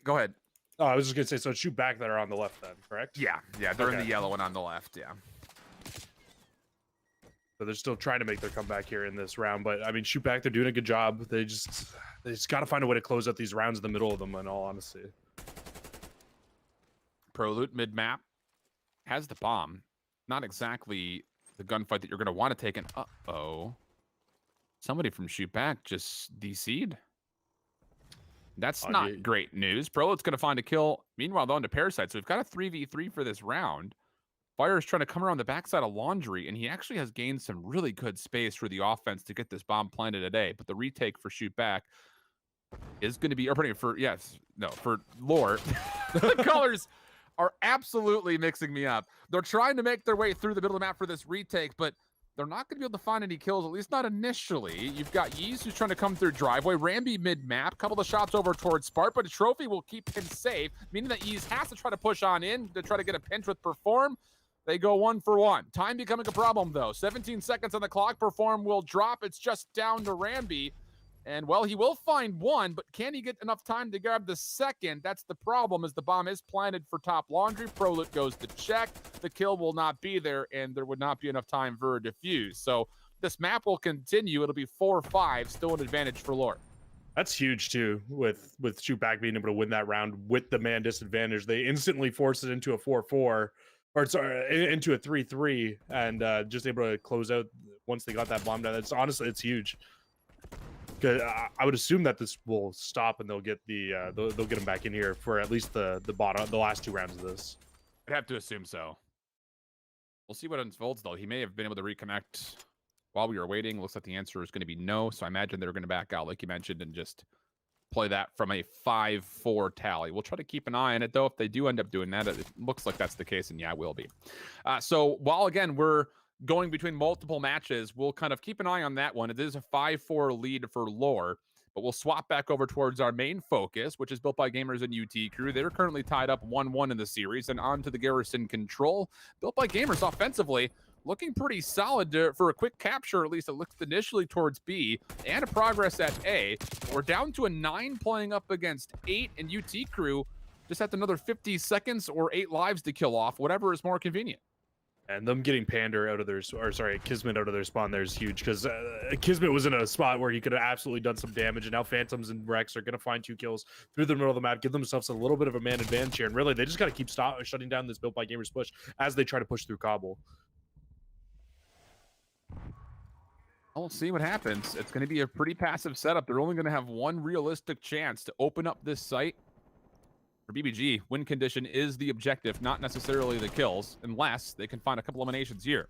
go ahead. Oh, I was just gonna say, so shoot back that are on the left then, correct? Yeah, they're in the yellow and on the left, yeah. So they're still trying to make their comeback here in this round, but I mean, shoot back, they're doing a good job. They just got to find a way to close out these rounds in the middle of them, in all honesty. Proloot mid-map has the bomb. Not exactly the gunfight that you're going to want to take, and uh-oh. Somebody from shoot back just DC'd. That's not great news. Proloot's going to find a kill. Meanwhile, though, into Parasite. So we've got a 3v3 for this round. Fire is trying to come around the backside of Laundry, and he actually has gained some really good space for the offense to get this bomb planted today. But the retake for shoot back is going to be, for Lore. The colors are absolutely mixing me up. They're trying to make their way through the middle of the map for this retake, but they're not going to be able to find any kills, at least not initially. You've got Yeez who's trying to come through driveway. Ramby mid-map. Couple of shots over towards Spart, but a trophy will keep him safe, meaning that Yeez has to try to push on in to try to get a pinch with Perform. They go 1 for 1. Time becoming a problem, though. 17 seconds on the clock. Perform will drop. It's just down to Ramby. And, well, he will find 1, but can he get enough time to grab the second? That's the problem, as the bomb is planted for top Laundry. Proloot goes to check. The kill will not be there, and there would not be enough time for a defuse. So this map will continue. It'll be 4-5, still an advantage for Lore. That's huge, too, with shoot back being able to win that round with the man disadvantage. They instantly force it into a 4-4, or sorry, into a 3-3, and just able to close out once they got that bomb down. It's huge. I would assume that this will stop and they'll get they'll get them back in here for at least the last 2 rounds of this. I'd have to assume so. We'll see what unfolds, though. He may have been able to reconnect while we were waiting. Looks like the answer is going to be no, so I imagine they're going to back out, like you mentioned, and just play that from a 5-4 tally. We'll try to keep an eye on it, though. If they do end up doing that, it looks like that's the case, and yeah, it will be. So while, again, we're going between multiple matches, we'll kind of keep an eye on that one. It is a 5-4 lead for Lore, but we'll swap back over towards our main focus, which is Built by Gamers and UT Crew. They're currently tied up 1-1 in the series, and on to the Garrison Control. Built by Gamers offensively looking pretty solid for a quick capture, at least it looks initially towards B, and a progress at A. We're down to a 9 playing up against 8, and UT Crew just had another 50 seconds or 8 lives to kill off, whatever is more convenient. And them getting Kismet out of their spawn there is huge, because Kismet was in a spot where he could have absolutely done some damage, and now Phantoms and Rex are going to find 2 kills through the middle of the map, give themselves a little bit of a man advantage here, and really, they just got to keep shutting down this Built by Gamers push as they try to push through Cobble. We'll see what happens. It's going to be a pretty passive setup. They're only going to have 1 realistic chance to open up this site. For BBG, win condition is the objective, not necessarily the kills, unless they can find a couple eliminations here.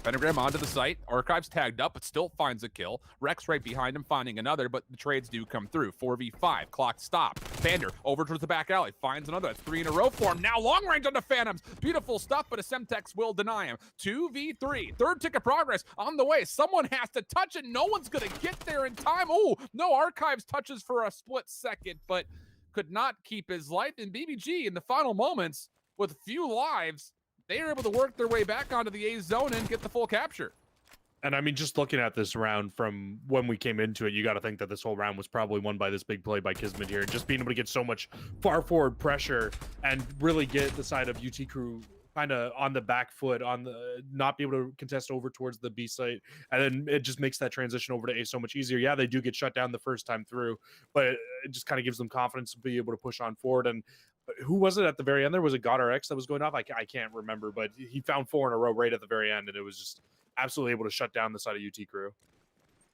Pentagram onto the site. Archives tagged up, but still finds a kill. Rex right behind him, finding another, but the trades do come through. 4v5, clock stop. Vander over towards the back alley, finds another. That's 3 in a row for him. Now long range on the Phantoms. Beautiful stuff, but a Semtex will deny him. 2v3, third tick of progress on the way. Someone has to touch it. No one's going to get there in time. Oh, no, Archives touches for a split second, but could not keep his life. In BBG, in the final moments, with few lives, they are able to work their way back onto the A zone and get the full capture. And I mean, just looking at this round from when we came into it, you got to think that this whole round was probably won by this big play by Kismet here. Just being able to get so much far forward pressure and really get the side of UT Crew kind of on the back foot, on the not be able to contest over towards the B site, and then it just makes that transition over to A so much easier. Yeah, they do get shut down the first time through, but it just kind of gives them confidence to be able to push on forward. And who was it at the very end there? Was it GodRX that was going off? I can't remember, but he found 4 in a row right at the very end, and it was just absolutely able to shut down the side of UT Crew.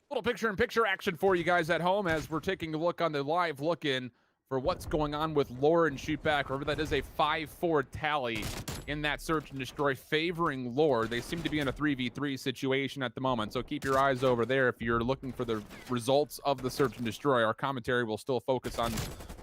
Little picture-in-picture action for you guys at home as we're taking a look on the live look-in for what's going on with Lore and Shootback. Remember, that is a 5-4 tally in that search and destroy favoring Lore. They seem to be in a 3v3 situation at the moment, so keep your eyes over there if you're looking for the results of the search and destroy. Our commentary will still focus on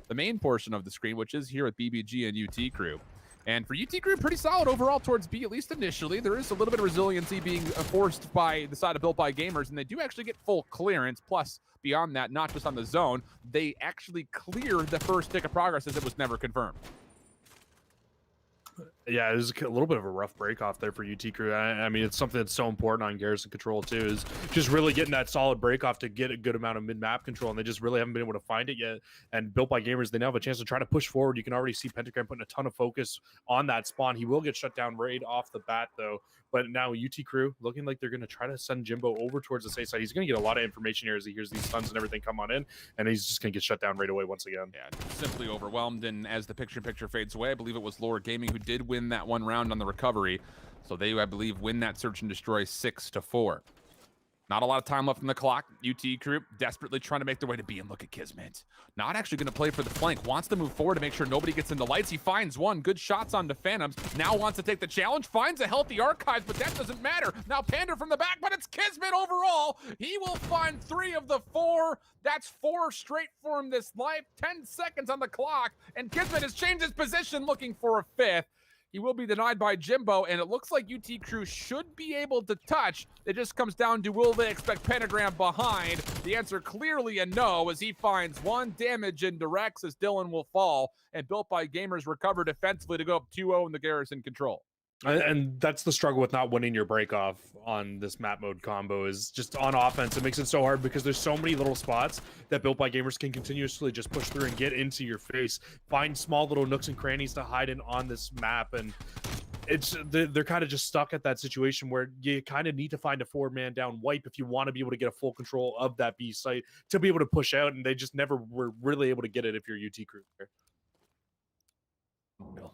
the main portion of the screen, which is here at BBG and UT Crew. And for UT Crew, pretty solid overall towards B, at least initially. There is a little bit of resiliency being forced by the side of Built by Gamers, and they do actually get full clearance. Plus, beyond that, not just on the zone, they actually clear the first tick of progress as it was never confirmed. Yeah, it was a little bit of a rough break off there for UT Crew. I mean, it's something that's so important on Garrison Control too, is just really getting that solid break off to get a good amount of mid-map control, and they just really haven't been able to find it yet. And Built by Gamers, they now have a chance to try to push forward. You can already see Pentagram putting a ton of focus on that spawn. He will get shut down right off the bat though. But now UT Crew looking like they're going to try to send Jimbo over towards the safe side. He's going to get a lot of information here as he hears these stuns and everything come on in, and he's just going to get shut down right away once again. Yeah, simply overwhelmed. And as the picture fades away, I believe it was Lore Gaming who did win that one round on the recovery. So they, I believe, win that search and destroy 6-4. Not a lot of time left on the clock. UT Crew desperately trying to make their way to B, and look at Kismet. Not actually going to play for the flank. Wants to move forward to make sure nobody gets into lights. He finds one. Good shots on the Phantoms. Now wants to take the challenge. Finds a healthy Archives, but that doesn't matter. Now Pander from the back, but it's Kismet overall. He will find 3 of the 4. That's 4 straight for him this life. 10 seconds on the clock, and Kismet has changed his position looking for a 5th. He will be denied by Jimbo, and it looks like UT Crew should be able to touch. It just comes down to, will they expect Pentagram behind? The answer clearly a no, as he finds 1 damage in directs as Dylan will fall, and Built by Gamers recover defensively to go up 2-0 in the Garrison Control. And that's the struggle with not winning your break off on this map mode combo, is just on offense. It makes it so hard because there's so many little spots that Built by Gamers can continuously just push through and get into your face, find small little nooks and crannies to hide in on this map. And they're kind of just stuck at that situation where you kind of need to find a 4-man down wipe if you want to be able to get a full control of that B site to be able to push out. And they just never were really able to get it if you're UT Crew. No.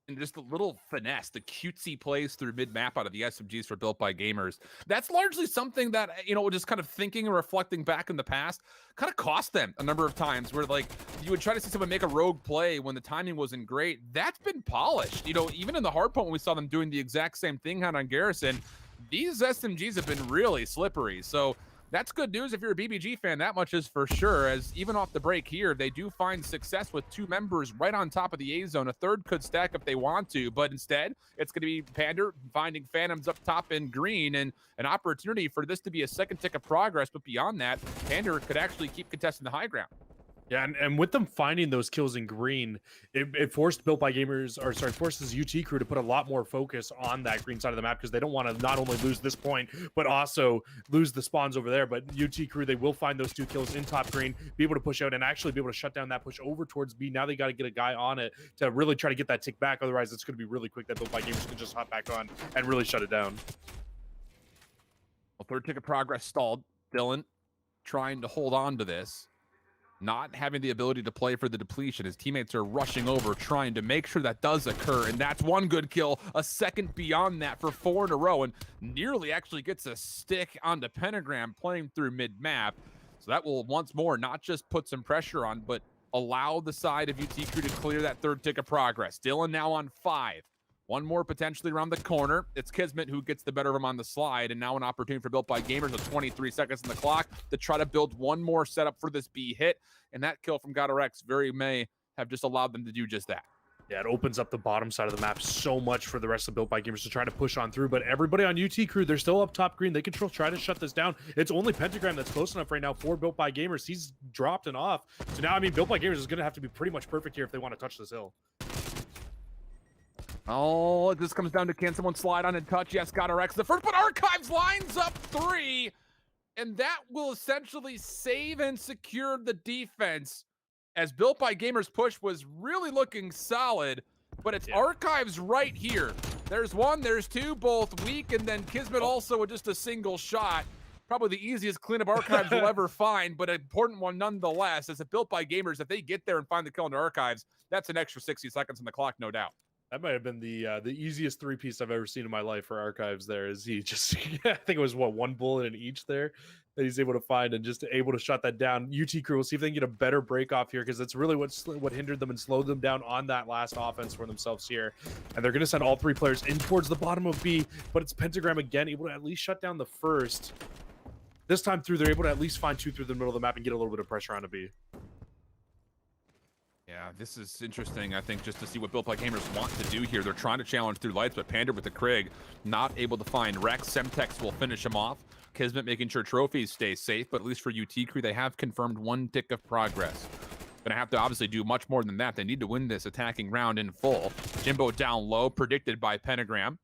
And just a little finesse, the cutesy plays through mid-map out of the SMGs for Built by Gamers. That's largely something that, you know, just kind of thinking and reflecting back in the past, kind of cost them a number of times where, like, you would try to see someone make a rogue play when the timing wasn't great. That's been polished. You know, even in the hardpoint when we saw them doing the exact same thing on Garrison, these SMGs have been really slippery. So that's good news if you're a BBG fan, that much is for sure, as even off the break here, they do find success with 2 members right on top of the A zone. A 3rd could stack if they want to, but instead, it's going to be Pander finding Phantoms up top in green, and an opportunity for this to be a 2nd tick of progress, but beyond that, Pander could actually keep contesting the high ground. Yeah, and with them finding those kills in green, it forced Built by Gamers, or sorry, forces UT Crew to put a lot more focus on that green side of the map, because they don't want to not only lose this point, but also lose the spawns over there. But UT Crew, they will find those 2 kills in top green, be able to push out and actually be able to shut down that push over towards B. Now they got to get a guy on it to really try to get that tick back. Otherwise, it's going to be really quick that Built by Gamers can just hop back on and really shut it down. Well, 3rd tick of progress stalled. Dylan trying to hold on to this, not having the ability to play for the depletion. His teammates are rushing over, trying to make sure that does occur, and that's 1 good kill, a 2nd beyond that for 4 in a row, and nearly actually gets a stick onto Pentagram playing through mid-map. So that will once more not just put some pressure on, but allow the side of UT Crew to clear that 3rd tick of progress. Dylan now on 5. 1 more potentially around the corner. It's Kismet who gets the better of him on the slide, and now an opportunity for Built by Gamers with 23 seconds on the clock to try to build 1 more setup for this B hit, and that kill from GodRX very may have just allowed them to do just that. Yeah, it opens up the bottom side of the map so much for the rest of Built by Gamers to try to push on through, but everybody on UT Crew, they're still up top green. They can try to shut this down. It's only Pentagram that's close enough right now for Built by Gamers. He's dropped and off. So now, I mean, Built by Gamers is going to have to be pretty much perfect here if they want to touch this hill. Oh, this comes down to, can someone slide on and touch? Yes, GodRX the first, but Archives lines up 3, and that will essentially save and secure the defense, as Built by Gamers push was really looking solid, but it's Archives right here. There's 1, there's 2, both weak, and then Kismet also with just a single shot. Probably the easiest cleanup Archives will ever find, but an important one nonetheless. As a Built by Gamers, if they get there and find the kill into Archives, that's an extra 60 seconds on the clock, no doubt. That might have been the easiest three-piece I've ever seen in my life for Archives there. Is he just, I think it was, what, one bullet in each there that he's able to find and just able to shut that down. UT Crew will see if they can get a better break off here, because that's really what hindered them and slowed them down on that last offense for themselves here. And they're going to send all three players in towards the bottom of B, but it's Pentagram again, able to at least shut down the first. This time through, they're able to at least find two through the middle of the map and get a little bit of pressure on a B. Yeah, this is interesting, I think, just to see what Built by Gamers want to do here. They're trying to challenge through lights, but Panda with the Krig not able to find Rex. Semtex will finish him off. Kismet making sure trophies stay safe, but at least for UT Crew, they have confirmed 1 tick of progress. Gonna have to obviously do much more than that. They need to win this attacking round in full. Jimbo down low, predicted by Pentagram.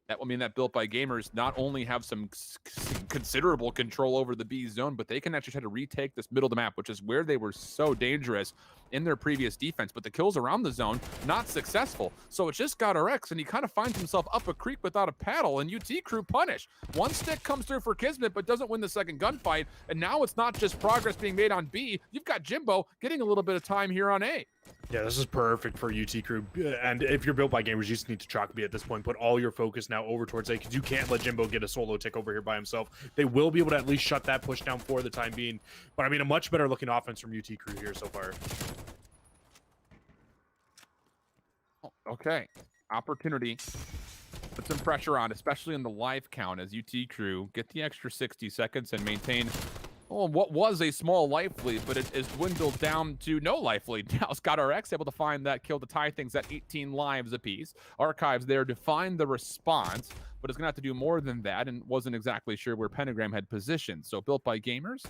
That will mean that Built by Gamers not only have some considerable control over the B zone, but they can actually try to retake this middle of the map, which is where they were so dangerous in their previous defense. But the kills around the zone, not successful. So it's just got RX, and he kind of finds himself up a creek without a paddle, and UT Crew punish. 1 stick comes through for Kismet, but doesn't win the second gunfight. And now it's not just progress being made on B. You've got Jimbo getting a little bit of time here on A. Yeah, this is perfect for UT Crew. And if you're Built by Gamers, you just need to chalk B at this point. Put all your focus now over towards A, because you can't let Jimbo get a solo tick over here by himself. They will be able to at least shut that push down for the time being. But I mean, a much better looking offense from UT Crew here so far. Okay, opportunity. Put some pressure on, especially in the live count, as UT Crew get the extra 60 seconds and maintain what was a small life lead, but it is dwindled down to no life lead. Now Scott RX able to find that kill to tie things at 18 lives apiece. Archives there to find the response, but it's gonna have to do more than that, and wasn't exactly sure where Pentagram had positioned. So Built by Gamers,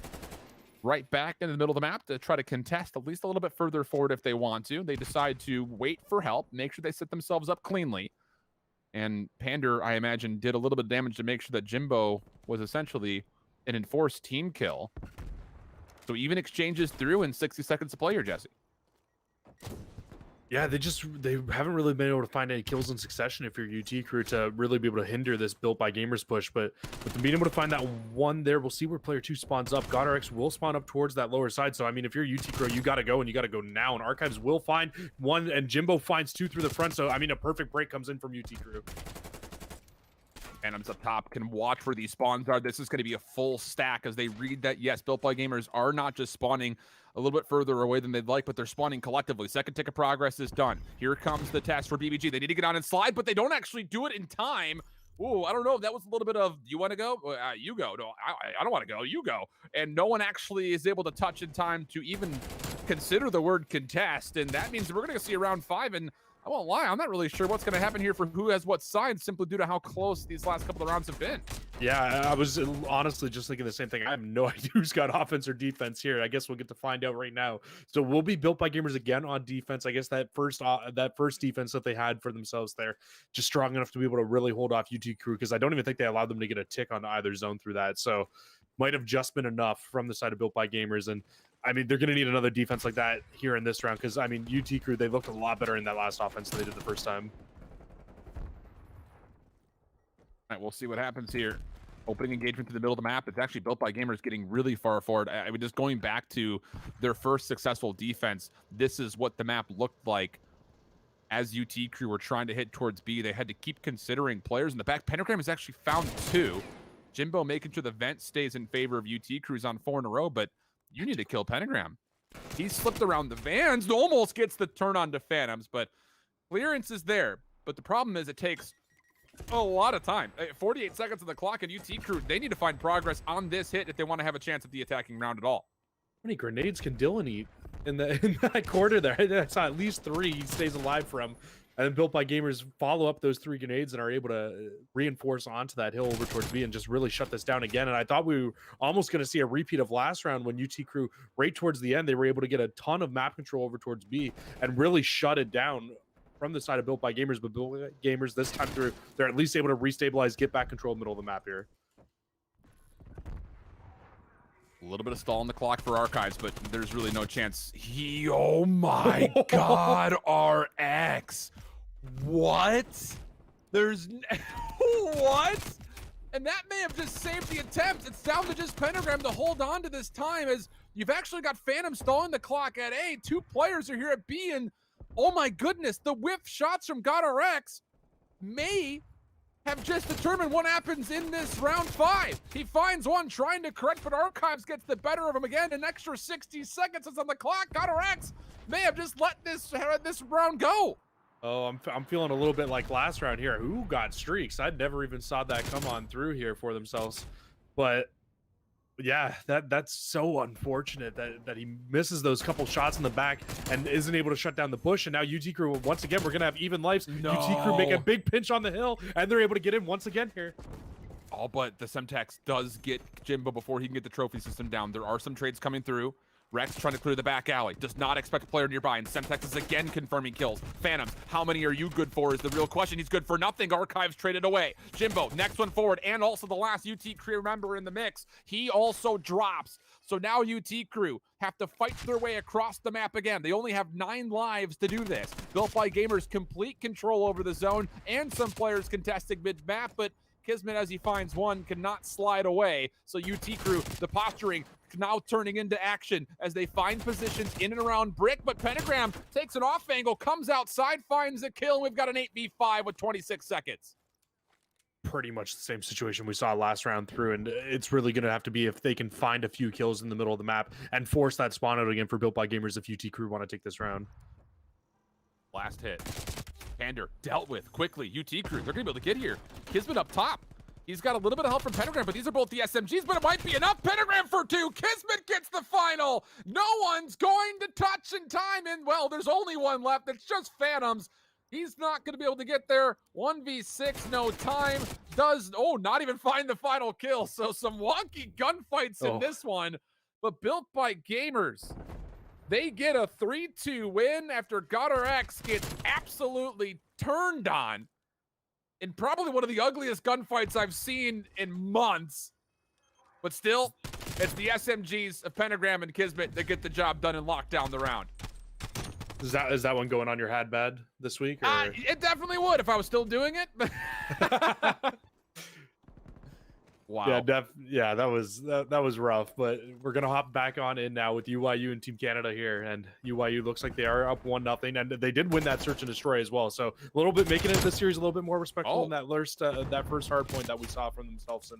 right back in the middle of the map to try to contest at least a little bit further forward if they want to. They decide to wait for help, make sure they set themselves up cleanly. And Pander, I imagine, did a little bit of damage to make sure that Jimbo was essentially an enforced team kill. So even exchanges through in 60 seconds to play here, Jesse. Yeah, they haven't really been able to find any kills in succession if you're UT Crew to really be able to hinder this Built by Gamers push. But with them being able to find that one there, we'll see where player 2 spawns up. GodRX will spawn up towards that lower side. So I mean, if you're UT Crew, you gotta go, and you gotta go now. And Archives will find one, and Jimbo finds 2 through the front. So I mean, a perfect break comes in from UT Crew. Phantoms up top can watch where these spawns are. This is going to be a full stack as they read that, yes, Built by Gamers are not just spawning a little bit further away than they'd like, but they're spawning collectively. Second tick of progress is done. Here comes the test for BBG. They need to get on and slide, but they don't actually do it in time. Ooh, I don't know. That was a little bit of, you want to go? You go. No, I don't want to go. You go. And no one actually is able to touch in time to even consider the word contest. And that means we're going to see around 5, and I won't lie, I'm not really sure what's going to happen here for who has what side, simply due to how close these last couple of rounds have been. Yeah, I was honestly just thinking the same thing. I have no idea who's got offense or defense here. I guess we'll get to find out right now. So we'll be Built by Gamers again on defense. I guess that first defense that they had for themselves there, just strong enough to be able to really hold off UT Crew, because I don't even think they allowed them to get a tick on either zone through that. So might have just been enough from the side of Built by Gamers. And I mean, they're going to need another defense like that here in this round, because, I mean, UT Crew, they looked a lot better in that last offense than they did the first time. All right, we'll see what happens here. Opening engagement to the middle of the map. It's actually Built by Gamers getting really far forward. I mean, just going back to their first successful defense, this is what the map looked like as UT Crew were trying to hit towards B. They had to keep considering players in the back. Pentagram has actually found 2. Jimbo making sure the vent stays in favor of UT Crew's on 4 in a row, but you need to kill Pentagram. He slipped around the vans, almost gets the turn on to Phantoms, but clearance is there. But the problem is it takes a lot of time. 48 seconds on the clock, and UT Crew, they need to find progress on this hit if they want to have a chance at the attacking round at all. How many grenades can Dylan eat in that quarter there? That's at least 3 he stays alive from. And then Built by Gamers follow up those 3 grenades and are able to reinforce onto that hill over towards B and just really shut this down again. And I thought we were almost going to see a repeat of last round when UT Crew, right towards the end, they were able to get a ton of map control over towards B and really shut it down from the side of Built by Gamers. But Built by Gamers this time through, they're at least able to restabilize, get back control in the middle of the map here. A little bit of stall on the clock for Archives, but there's really no chance. Oh my God, RX. What? There's what? And that may have just saved the attempt. It's down to just Pentagram to hold on to this time, as you've actually got Phantom stalling the clock at A. 2 players are here at B, and oh my goodness, the whiff shots from GodRx may have just determined what happens in this round 5. He finds one trying to correct, but Archives gets the better of him again. An extra 60 seconds is on the clock. GodRx may have just let this round go. Oh, I'm feeling a little bit like last round here. Who got streaks? I never even saw that come on through here for themselves. But yeah, that's so unfortunate that he misses those couple shots in the back and isn't able to shut down the push. And now UT Crew, once again, we're gonna have even lives. No. UT Crew make a big pinch on the hill, and they're able to get in once again here. Oh, but the Semtex does get Jimbo before he can get the trophy system down. There are some trades coming through. Rex trying to clear the back alley. Does not expect a player nearby, and Semtex is again confirming kills. Phantoms, how many are you good for is the real question. He's good for nothing. Archives traded away. Jimbo, next one forward, and also the last UT Crew member in the mix. He also drops. So now UT Crew have to fight their way across the map again. They only have 9 lives to do this. Built by Gamers, complete control over the zone, and some players contesting mid-map, but Kismet, as he finds one, cannot slide away. So UT Crew, the posturing, now turning into action as they find positions in and around Brick, but Pentagram takes an off angle, comes outside, finds a kill. We've got an 8v5 with 26 seconds. Pretty much the same situation we saw last round through, and it's really going to have to be if they can find a few kills in the middle of the map and force that spawn out again for Built by Gamers if UT Crew want to take this round. Last hit. Pander dealt with quickly. UT Crew, they're going to be able to get here. Kismet up top. He's got a little bit of help from Pentagram, but these are both the SMGs, but it might be enough. Pentagram for 2. Kismet gets the final. No one's going to touch in time, and well, there's only one left. It's just Phantoms. He's not going to be able to get there. 1v6, no time. Not even find the final kill. So some wonky gunfights in this one, but Built by Gamers. They get a 3-2 win after GodRx gets absolutely turned on in probably one of the ugliest gunfights I've seen in months. But still, it's the SMGs of Pentagram and Kismet that get the job done and lock down the round. Is that one going on your had bad this week? Or? It definitely would if I was still doing it. Wow. Yeah, that was rough. But we're gonna hop back on in now with UYU and Team Canada here, and UYU looks like they are up 1-0, and they did win that search and destroy as well. So a little bit making it this series a little bit more respectful in that first hard point that we saw from themselves.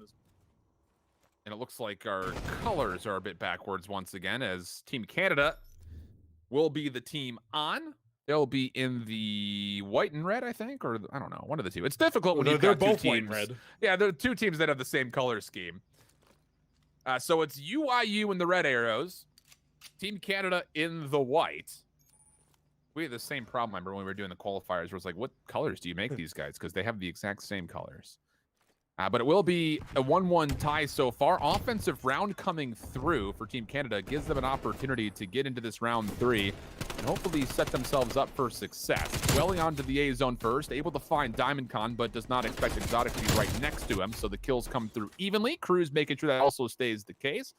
And it looks like our colors are a bit backwards once again, as Team Canada will be the team on. They'll be in the white and red, I think, or I don't know, one of the two. It's difficult when you've got both two white teams. and red. Yeah, they're 2 teams that have the same color scheme. So it's UIU in the red arrows, Team Canada in the white. We had the same problem, I remember, when we were doing the qualifiers, where it's like, what colors do you make these guys? Because they have the exact same colors. But it will be a 1-1 tie so far. Offensive round coming through for Team Canada gives them an opportunity to get into this round 3 and hopefully set themselves up for success. Welling onto the A zone first, able to find Diamond Con, but does not expect Exotic to be right next to him, so the kills come through evenly. Cruz making sure that also stays the case.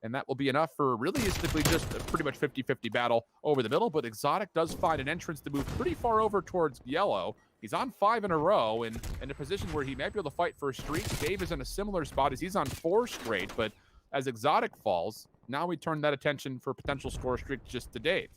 And that will be enough for realistically just a pretty much 50-50 battle over the middle. But Exotic does find an entrance to move pretty far over towards yellow. He's on 5 in a row and in a position where he might be able to fight for a streak. Dave is in a similar spot as he's on 4 straight. But as Exotic falls, now we turn that attention for potential score streak just to Dave.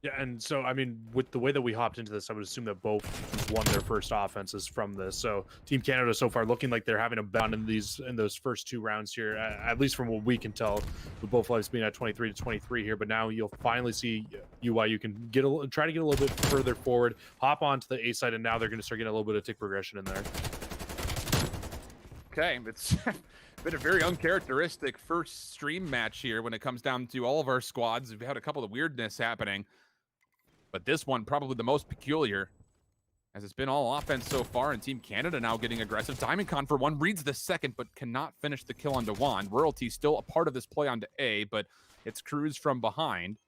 Yeah, and so, I mean, with the way that we hopped into this, I would assume that both won their first offenses from this. So Team Canada so far looking like they're having a bound in those first 2 rounds here, at least from what we can tell, with both lives being at 23-23 here. But now you'll finally see UYU can try to get a little bit further forward, hop onto the A side, and now they're going to start getting a little bit of tick progression in there. Okay, it's been a very uncharacteristic first stream match here when it comes down to all of our squads. We've had a couple of weirdness happening. But this one probably the most peculiar, as it's been all offense so far, and Team Canada now getting aggressive. Diamond Con for 1 reads the second, but cannot finish the kill onto Juan. Royalty still a part of this play onto A, but it's Cruz from behind.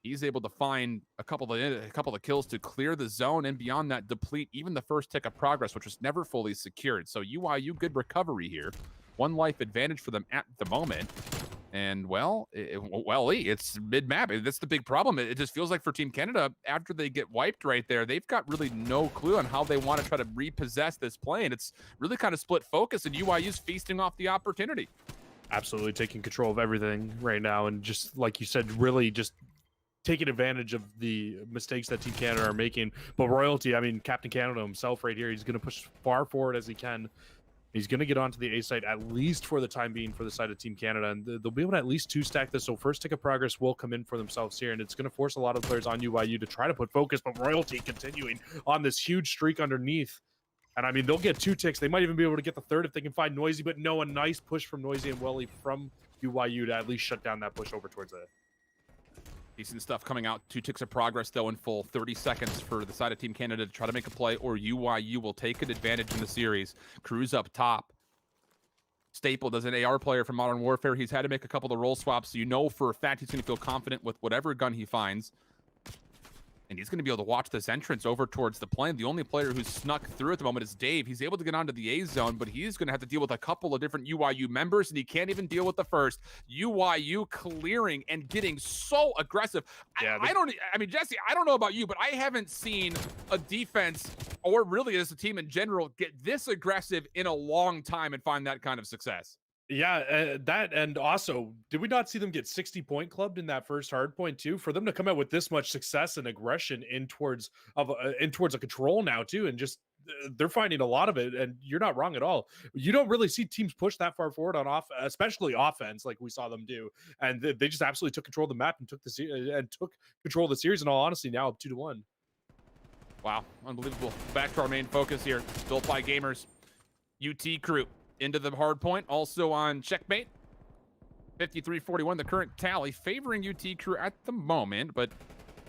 He's able to find a couple of kills to clear the zone, and beyond that, deplete even the first tick of progress, which was never fully secured. So UIU, good recovery here. 1 life advantage for them at the moment. And well, Lee, it's mid-map. That's the big problem. It just feels like for Team Canada, after they get wiped right there, they've got really no clue on how they want to try to repossess this play. And it's really kind of split focus, and UIU's feasting off the opportunity. Absolutely taking control of everything right now. And just like you said, really just taking advantage of the mistakes that Team Canada are making. But Royalty, I mean, Captain Canada himself right here, he's going to push far forward as he can. He's going to get onto the A site, at least for the time being, for the side of Team Canada. And they'll be able to at least two-stack this. So first tick of progress will come in for themselves here. And it's going to force a lot of players on UIU to try to put focus. But Royalty continuing on this huge streak underneath. And, I mean, they'll get 2 ticks. They might even be able to get the 3rd if they can find Noisy. But no, a nice push from Noisy and Welly from UIU to at least shut down that push over towards it. Decent stuff coming out. 2 ticks of progress, though, in full. 30 seconds for the side of Team Canada to try to make a play, or UIU will take an advantage in the series. Cruz up top. Stapled as an AR player from Modern Warfare. He's had to make a couple of roll swaps, so you know for a fact he's going to feel confident with whatever gun he finds. And he's going to be able to watch this entrance over towards the plane. The only player who's snuck through at the moment is Dave. He's able to get onto the A zone, but he's going to have to deal with a couple of different UIU members, and he can't even deal with the first. UIU clearing and getting so aggressive. Yeah, I mean, Jesse, I don't know about you, but I haven't seen a defense, or really as a team in general, get this aggressive in a long time and find that kind of success. Yeah, that, and also, did we not see them get 60-point clubbed in that first hard point too? For them to come out with this much success and aggression in towards a control now too, and just they're finding a lot of it. And you're not wrong at all. You don't really see teams push that far forward on especially offense, like we saw them do. And they just absolutely took control of the map and took control of the series. In all honesty, now up 2-1. Wow, unbelievable. Back to our main focus here. Built by Gamers. UT Crew into the hard point, also on checkmate. 53-41, the current tally, favoring UT Crew at the moment, but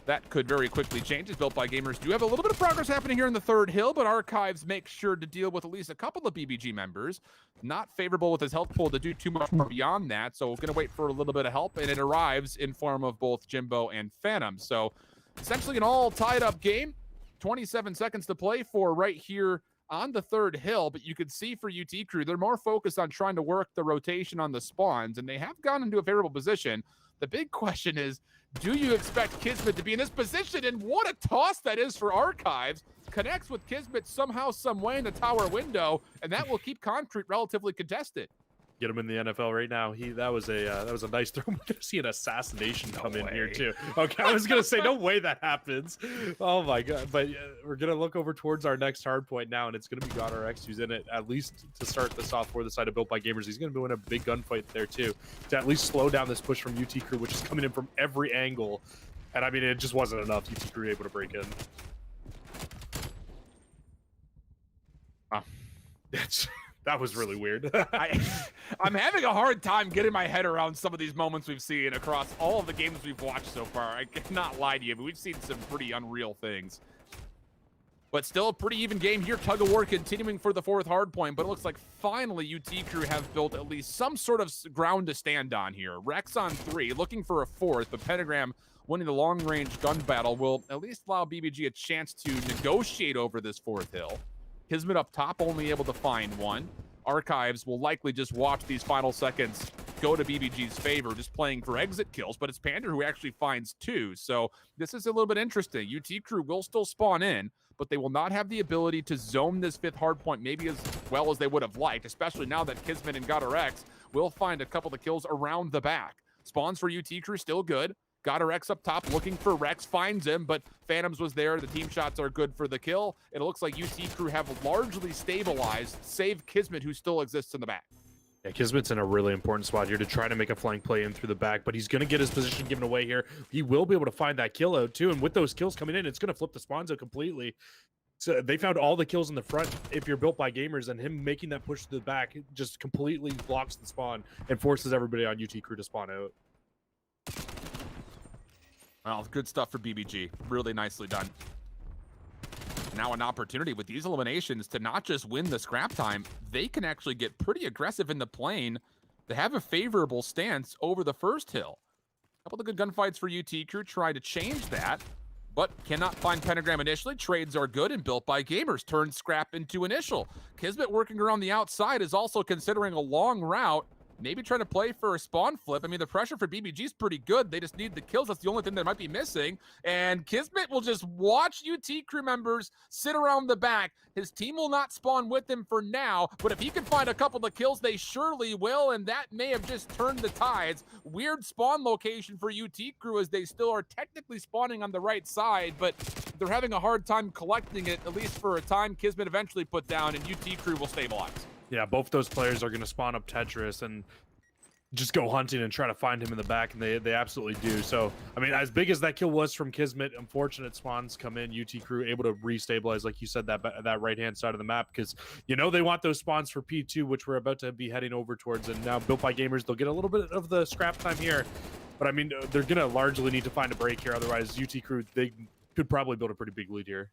that could very quickly change. As Built by Gamers do have a little bit of progress happening here in the third hill, but Archives make sure to deal with at least a couple of BBG members. Not favorable with his health pool to do too much more beyond that, so we're going to wait for a little bit of help, and it arrives in form of both Jimbo and Phantom. So essentially an all tied up game. 27 seconds to play for right here on the third hill, but you could see for UT Crew, they're more focused on trying to work the rotation on the spawns, and they have gone into a favorable position. The big question is, do you expect Kismet to be in this position? And what a toss that is for Archives. Connects with Kismet somehow, some way in the tower window, and that will keep Concrete relatively contested. Get him in the NFL right now. That was a nice throw. We're gonna see an assassination come in here too. Okay, I was gonna say no way that happens. Oh my god! But we're gonna look over towards our next hard point now, and it's gonna be GodRx who's in it at least to start this off for the side of Built by Gamers. He's gonna be in a big gunfight there too to at least slow down this push from UT Crew, which is coming in from every angle. And I mean, it just wasn't enough. UT Crew able to break in. Wow. That was really weird. I'm having a hard time getting my head around some of these moments we've seen across all of the games we've watched so far. I cannot lie to you, but we've seen some pretty unreal things. But still a pretty even game here. Tug of War continuing for the fourth hard point, but it looks like finally UT Crew have built at least some sort of ground to stand on here. Rex on 3, looking for a 4th, but Pentagram winning the long-range gun battle will at least allow BBG a chance to negotiate over this 4th hill. Kismet up top, only able to find 1. Archives will likely just watch these final seconds go to BBG's favor, just playing for exit kills, but it's Pander who actually finds 2. So this is a little bit interesting. UT Crew will still spawn in, but they will not have the ability to zone this 5th hardpoint maybe as well as they would have liked, especially now that Kismet and GodRx will find a couple of kills around the back. Spawns for UT Crew still good. GodRx up top looking for Rex, finds him, but Phantoms was there. The team shots are good for the kill. It looks like UT Crew have largely stabilized, save Kismet, who still exists in the back. Yeah, Kismet's in a really important spot here to try to make a flank play in through the back, but he's going to get his position given away here. He will be able to find that kill out too, and with those kills coming in, it's going to flip the spawns out completely. So they found all the kills in the front if you're Built by Gamers, and him making that push to the back just completely blocks the spawn and forces everybody on UT Crew to spawn out. Well, good stuff for BBG. Really nicely done. Now an opportunity with these eliminations to not just win the scrap time, they can actually get pretty aggressive in the plane to have a favorable stance over the first hill. A couple of good gunfights for UT Crew, try to change that, but cannot find Pentagram initially. Trades are good, and Built by Gamers turns scrap into initial. Kismet working around the outside is also considering a long route maybe trying to play for a spawn flip. I mean, the pressure for BBG is pretty good. They just need the kills. That's the only thing that might be missing. And Kismet will just watch UT crew members sit around the back. His team will not spawn with him for now, but if he can find a couple of kills, they surely will, and that may have just turned the tides. Weird spawn location for UT crew as they still are technically spawning on the right side, but they're having a hard time collecting it, at least for a time. Kismet eventually put down, and UT crew will stabilize. Yeah, both those players are going to spawn up Tetris and just go hunting and try to find him in the back, and they absolutely do. So, I mean, as big as that kill was from Kismet, unfortunate spawns come in. UT crew able to restabilize, like you said, that right-hand side of the map, because, you know, they want those spawns for P2, which we're about to be heading over towards. And now Built by Gamers, they'll get a little bit of the scrap time here. But, I mean, they're going to largely need to find a break here. Otherwise, UT crew, they could probably build a pretty big lead here.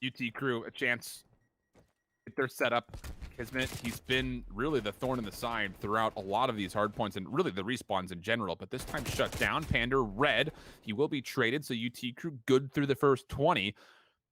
UT crew a chance get their setup. Kismet, he's been really the thorn in the side throughout a lot of these hard points and really the respawns in general, but this time shut down. Pander red, he will be traded, so UT crew good through the first 20.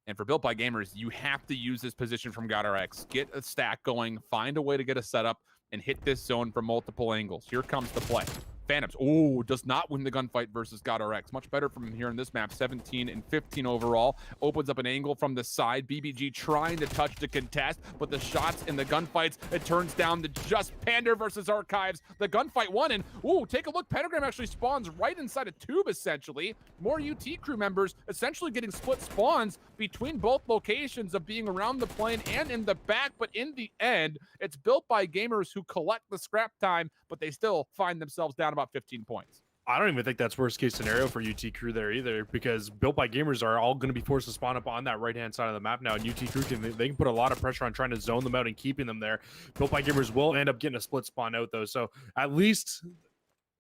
And for Built by Gamers, you have to use this position from GodRx. Get a stack going, find a way to get a setup, and hit this zone from multiple angles. Here comes the play. Phantoms, oh, does not win the gunfight versus GodRx. Much better from here in this map, 17 and 15 overall. Opens up an angle from the side. BBG trying to touch to contest, but the shots in the gunfights, it turns down to just Pander versus Archives. The gunfight won, and ooh, take a look. Pentagram actually spawns right inside a tube, essentially. More UT crew members essentially getting split spawns between both locations of being around the plane and in the back, but in the end, it's Built by Gamers who collect the scrap time, but they still find themselves down about 15 points. I don't even think that's worst case scenario for UT crew there either, because Built by Gamers are all going to be forced to spawn up on that right hand side of the map now, and UT crew they can put a lot of pressure on trying to zone them out and keeping them there. Built by Gamers will end up getting a split spawn out though, so at least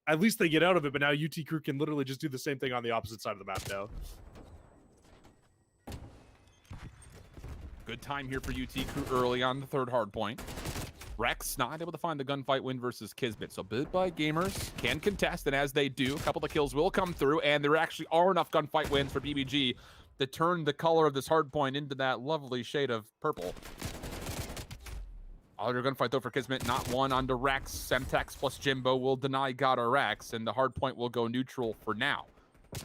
they get out of it. But now UT crew can literally just do the same thing on the opposite side of the map now. Good time here for UT crew early on the third hard point. Rex not able to find the gunfight win versus Kismet. So Built by Gamers can contest, and as they do, a couple of kills will come through, and there actually are enough gunfight wins for BBG to turn the color of this hard point into that lovely shade of purple. Other gunfight though for Kismet, not one onto Rex. Semtex plus Jimbo will deny GodRx, and the hard point will go neutral for now.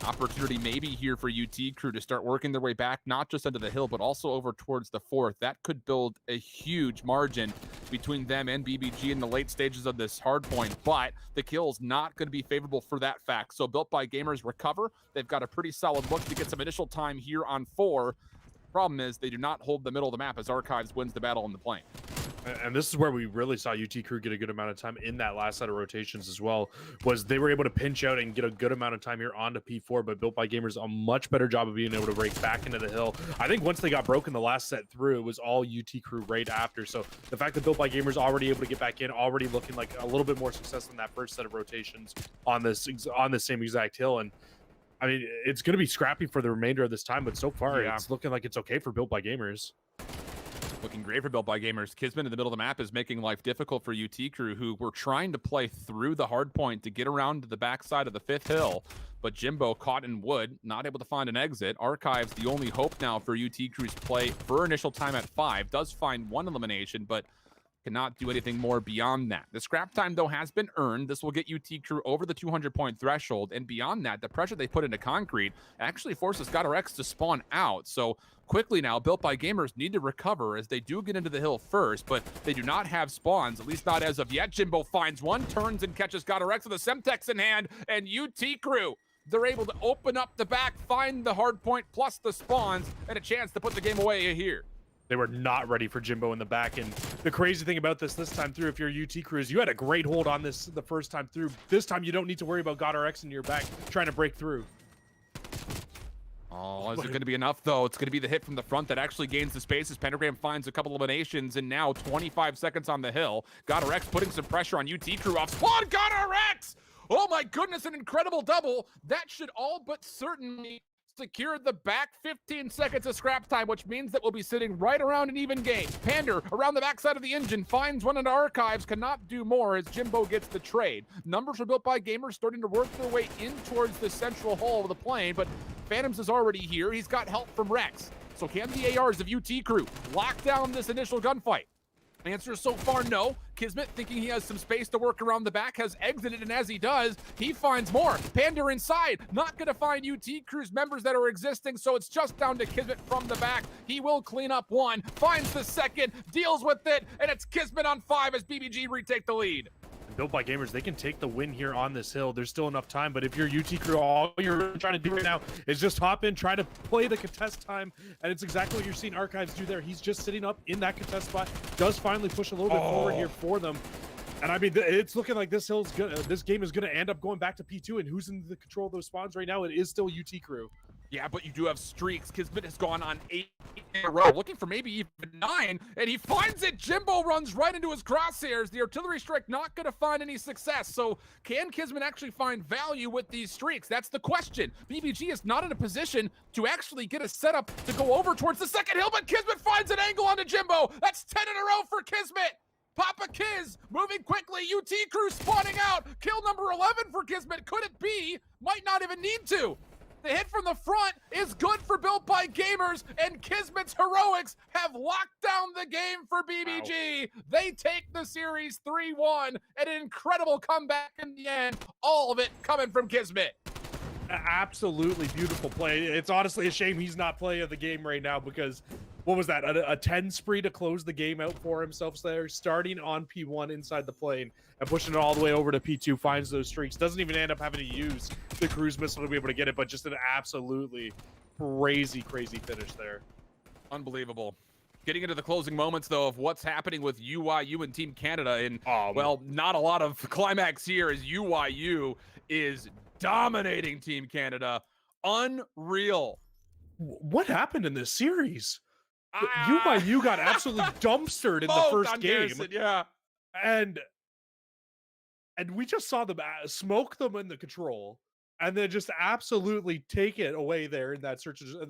Opportunity maybe here for UT crew to start working their way back, not just under the hill, but also over towards the fourth. That could build a huge margin between them and BBG in the late stages of this hard point, but the kill's not going to be favorable for that fact. So Built by Gamers recover. They've got a pretty solid look to get some initial time here on 4. Problem is they do not hold the middle of the map as Archives wins the battle in the plane. And this is where we really saw UT crew get a good amount of time in that last set of rotations as well, was they were able to pinch out and get a good amount of time here onto P4, but Built by Gamers a much better job of being able to break back into the hill. I think once they got broken the last set through, it was all UT crew right after. So the fact that Built by Gamers already able to get back in, already looking like a little bit more success than that first set of rotations on this same exact hill. And I mean, it's going to be scrappy for the remainder of this time, but so far it's looking like it's okay for Built by Gamers. Looking great for Built by Gamers. Kismet in the middle of the map is making life difficult for UT crew, who were trying to play through the hard point to get around to the backside of the 5th hill, but Jimbo caught in wood, not able to find an exit. Archives, the only hope now for UT crew's play for initial time at 5, does find 1 elimination, but cannot do anything more beyond that. The scrap time, though, has been earned. This will get UT crew over the 200-point threshold, and beyond that, the pressure they put into concrete actually forces GodRx to spawn out. So quickly now, Built by Gamers need to recover as they do get into the hill first, but they do not have spawns, at least not as of yet. Jimbo finds one, turns and catches GodRx with a Semtex in hand, and UT crew, they're able to open up the back, find the hard point plus the spawns, and a chance to put the game away here. They were not ready for Jimbo in the back. And the crazy thing about this time through, if you're UT crew, is you had a great hold on this the first time through. This time you don't need to worry about GodRx in your back trying to break through. Oh, is it going to be enough, though? It's going to be the hit from the front that actually gains the space as Pentagram finds a couple eliminations, and now 25 seconds on the hill. GodRx putting some pressure on UT crew off spawn. GodRx! Oh my goodness, an incredible double. That should all but certainly secure the back 15 seconds of scrap time, which means that we'll be sitting right around an even game. Pander around the backside of the engine finds one into Archives, cannot do more as Jimbo gets the trade. Numbers are Built by Gamers starting to work their way in towards the central hull of the plane, but Phantoms is already here. He's got help from Rex. So can the ARs of UT Crew lock down this initial gunfight? Answer so far, no. Kismet, thinking he has some space to work around the back, has exited, and as he does, he finds more. Panda inside, not gonna find UT Crew's members that are existing, so it's just down to Kismet from the back. He will clean up one, finds the second, deals with it, and it's Kismet on 5 as BBG retake the lead. Built by Gamers, they can take the win here on this hill. There's still enough time, but if you're UT Crew, all you're trying to do right now is just hop in, try to play the contest time, and it's exactly what you're seeing Archives do there. He's just sitting up in that contest spot, does finally push a little bit forward here for them. And I mean, it's looking like this game is gonna end up going back to P2, and who's in the control of those spawns right now? It is still UT Crew. Yeah, but you do have streaks. Kismet has gone on 8 in a row, looking for maybe even 9, and he finds it. Jimbo runs right into his crosshairs. The artillery strike not going to find any success. So can Kismet actually find value with these streaks? That's the question. BBG is not in a position to actually get a setup to go over towards the second hill, but Kismet finds an angle onto Jimbo. That's 10 in a row for Kismet. Papa Kiz moving quickly. UT Crew spawning out. Kill number 11 for Kismet. Could it be? Might not even need to. The hit from the front is good for Built by Gamers, and Kismet's heroics have locked down the game for BBG. Wow. They take the series 3-1, and an incredible comeback in the end. All of it coming from Kismet. Absolutely beautiful play. It's honestly a shame he's not playing of the game right now, because what was that? A 10 spree to close the game out for himself there, starting on P1 inside the plane and pushing it all the way over to P2, finds those streaks, doesn't even end up having to use the cruise missile to be able to get it, but just an absolutely crazy finish there. Unbelievable. Getting into the closing moments, though, of what's happening with UYU and Team Canada, and, well, not a lot of climax here, as UYU is dominating Team Canada. Unreal. What happened in this series? UYU got absolutely dumpstered in the first game. Garrison, yeah. And we just saw them smoke them in the control, and then just absolutely take it away there in that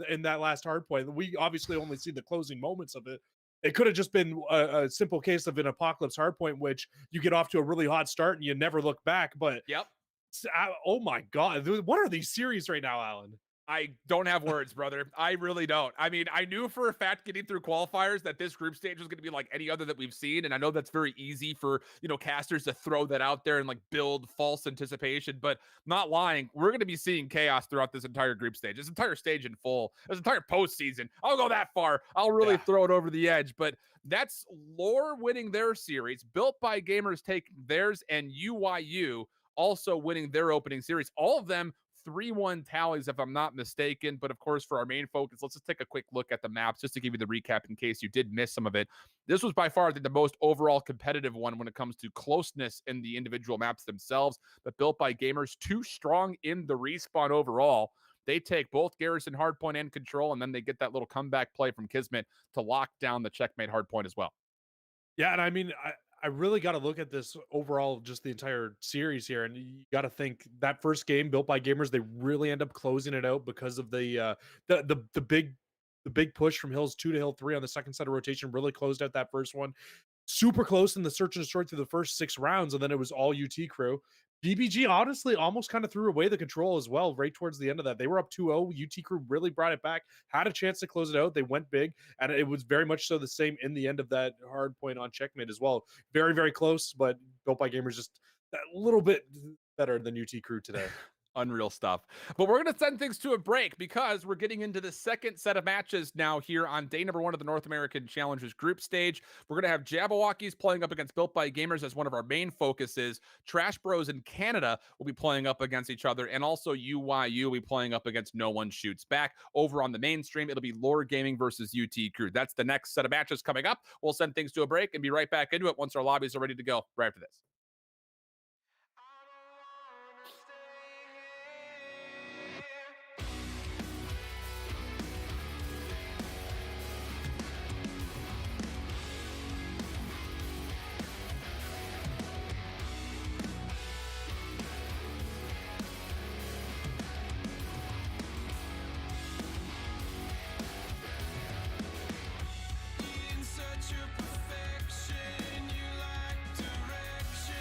in that last hard point. We obviously only see the closing moments of it. It could have just been a simple case of an Apocalypse hard point, which you get off to a really hot start and you never look back. But yep. Oh my God, what are these series right now, Alan? I don't have words, brother. I really don't. I mean, I knew for a fact getting through qualifiers that this group stage was going to be like any other that we've seen. And I know that's very easy for, casters to throw that out there and like build false anticipation, but not lying. We're going to be seeing chaos throughout this entire group stage, this entire stage in full, this entire postseason. I'll go that far. I'll really throw it over the edge, but that's Lore winning their series, Built by Gamers taking theirs, and UYU also winning their opening series. All of them 3-1 tallies, if I'm not mistaken. But of course, for our main focus, let's just take a quick look at the maps just to give you the recap in case you did miss some of it. This was by far the most overall competitive one when it comes to closeness in the individual maps themselves. But Built by Gamers, too strong in the respawn overall. They take both Garrison hardpoint and control, and then they get that little comeback play from Kismet to lock down the checkmate hardpoint as well. Yeah, and I mean, I really got to look at this overall, just the entire series here, and you got to think that first game, Built by Gamers, they really end up closing it out because of the big push from Hills 2 to Hill 3 on the second set of rotation. Really closed out that first one. Super close in the search and destroy through the first 6 rounds, and then it was all UT Crew. BBG honestly almost kind of threw away the control as well right towards the end of that. They were up 2-0. UT Crew really brought it back, had a chance to close it out. They went big, and it was very much so the same in the end of that hard point on checkmate as well. Very, very close, but Built by Gamers just a little bit better than UT Crew today. Unreal stuff. But we're going to send things to a break because we're getting into the second set of matches now here on day number 1 of the North American Challengers group stage. We're going to have Jabbawockeez playing up against Built by Gamers as one of our main focuses. Trash Bros in Canada will be playing up against each other, and also UYU will be playing up against No One Shoots Back. Over on the mainstream, it'll be Lore Gaming versus UT Crew. That's the next set of matches coming up. We'll send things to a break and be right back into it once our lobbies are ready to go right after this. In search of perfection, you lack direction.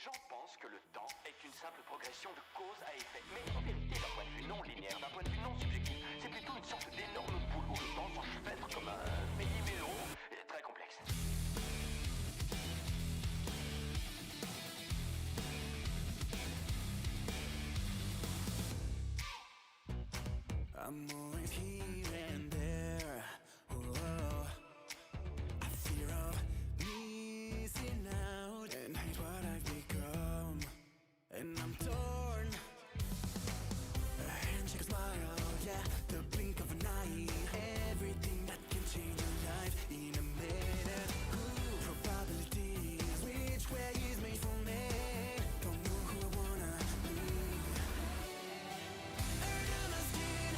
gens pensent que le temps est une simple progression de cause à effet. Mais en vérité, d'un point de vue non linéaire, d'un point de vue non subjectif, c'est plutôt une sorte d'énorme boule où le temps s'enchevêtre comme un mini-mélo très complexe. I'm always here and there. Whoa. I fear of missing out and hate what I've become. And I'm torn. A handshake, a smile, yeah, the blink of an eye. Everything that can change your life in a minute. Ooh, probabilities, which way is made for me? Don't know who I wanna be. Under my skin,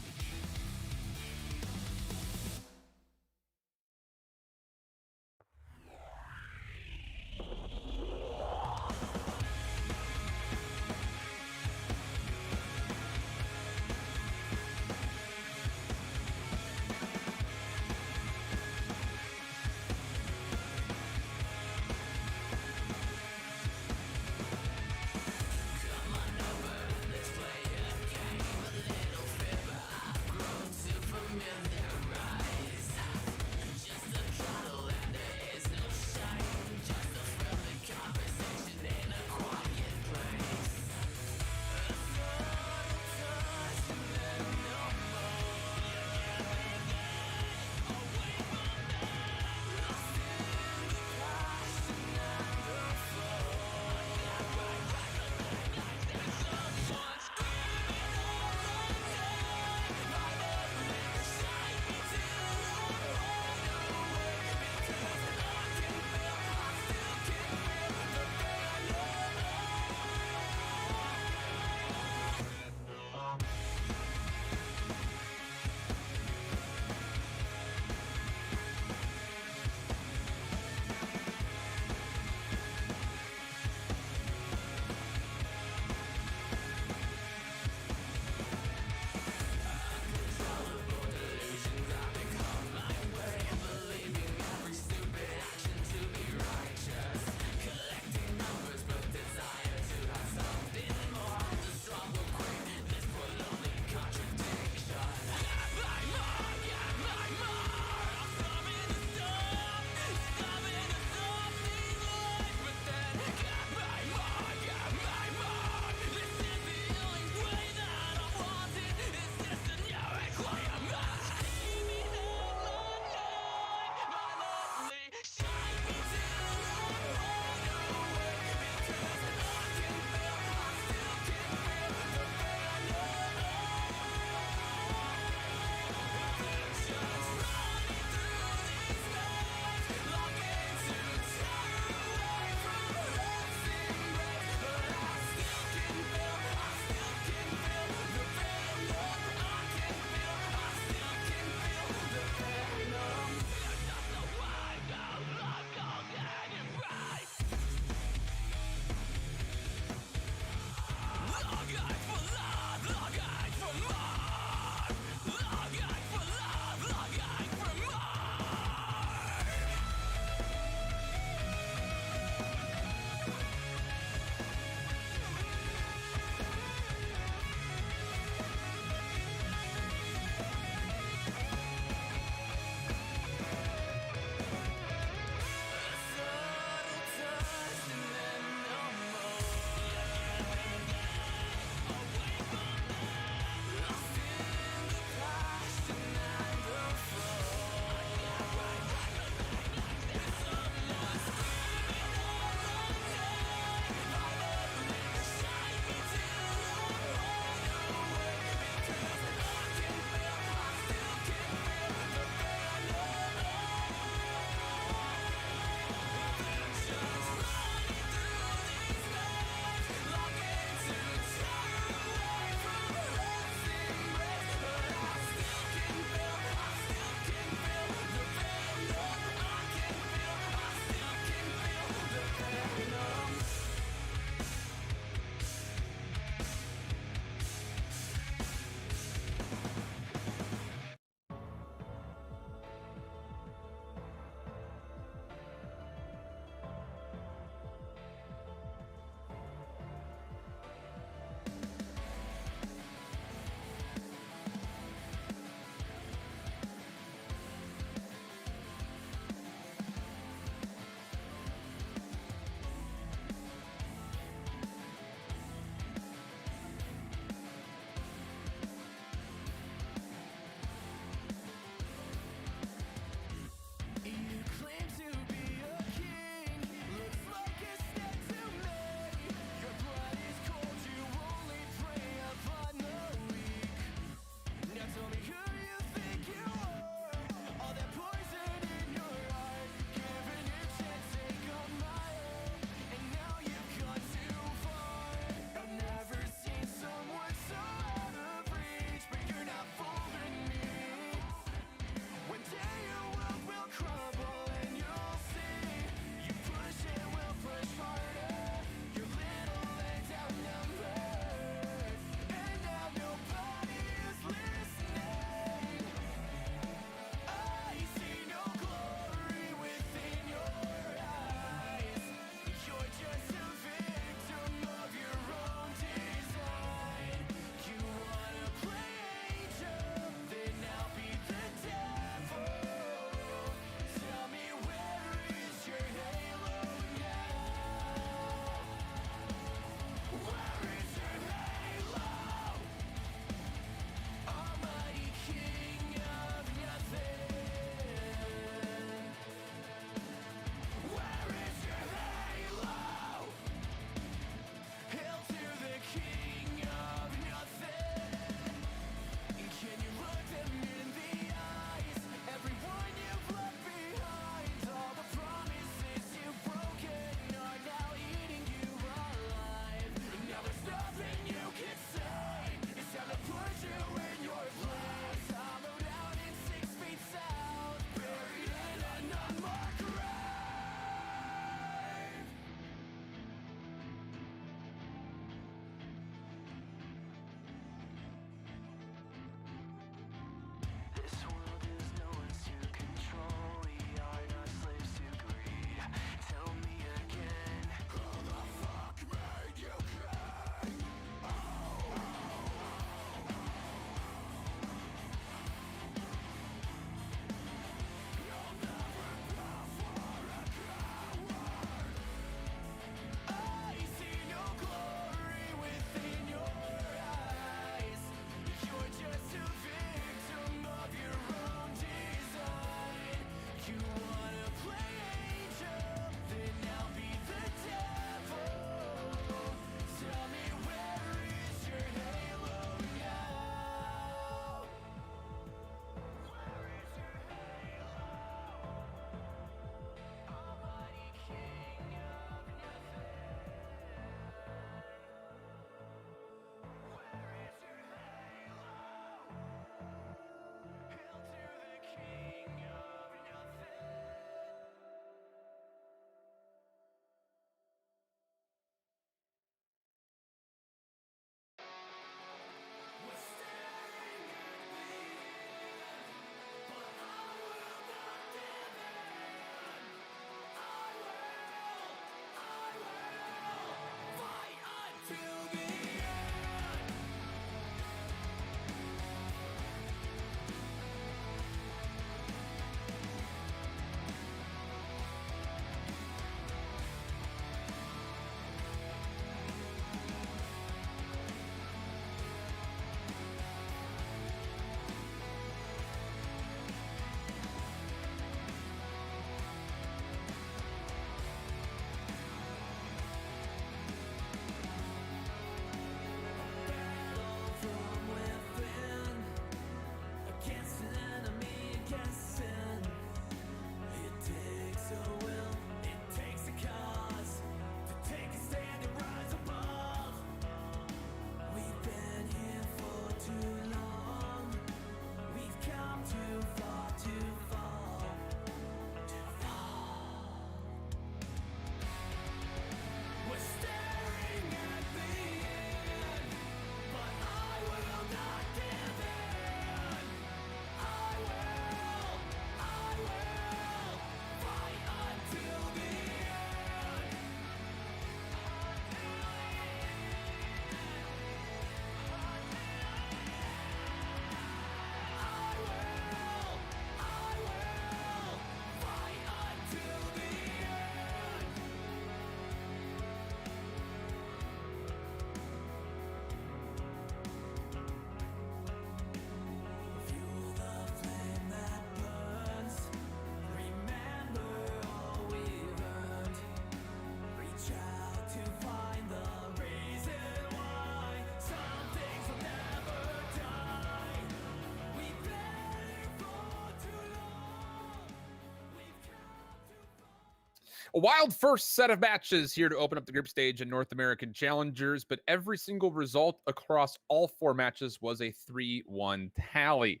A wild first set of matches here to open up the group stage in North American Challengers, but every single result across all 4 matches was a 3-1 tally.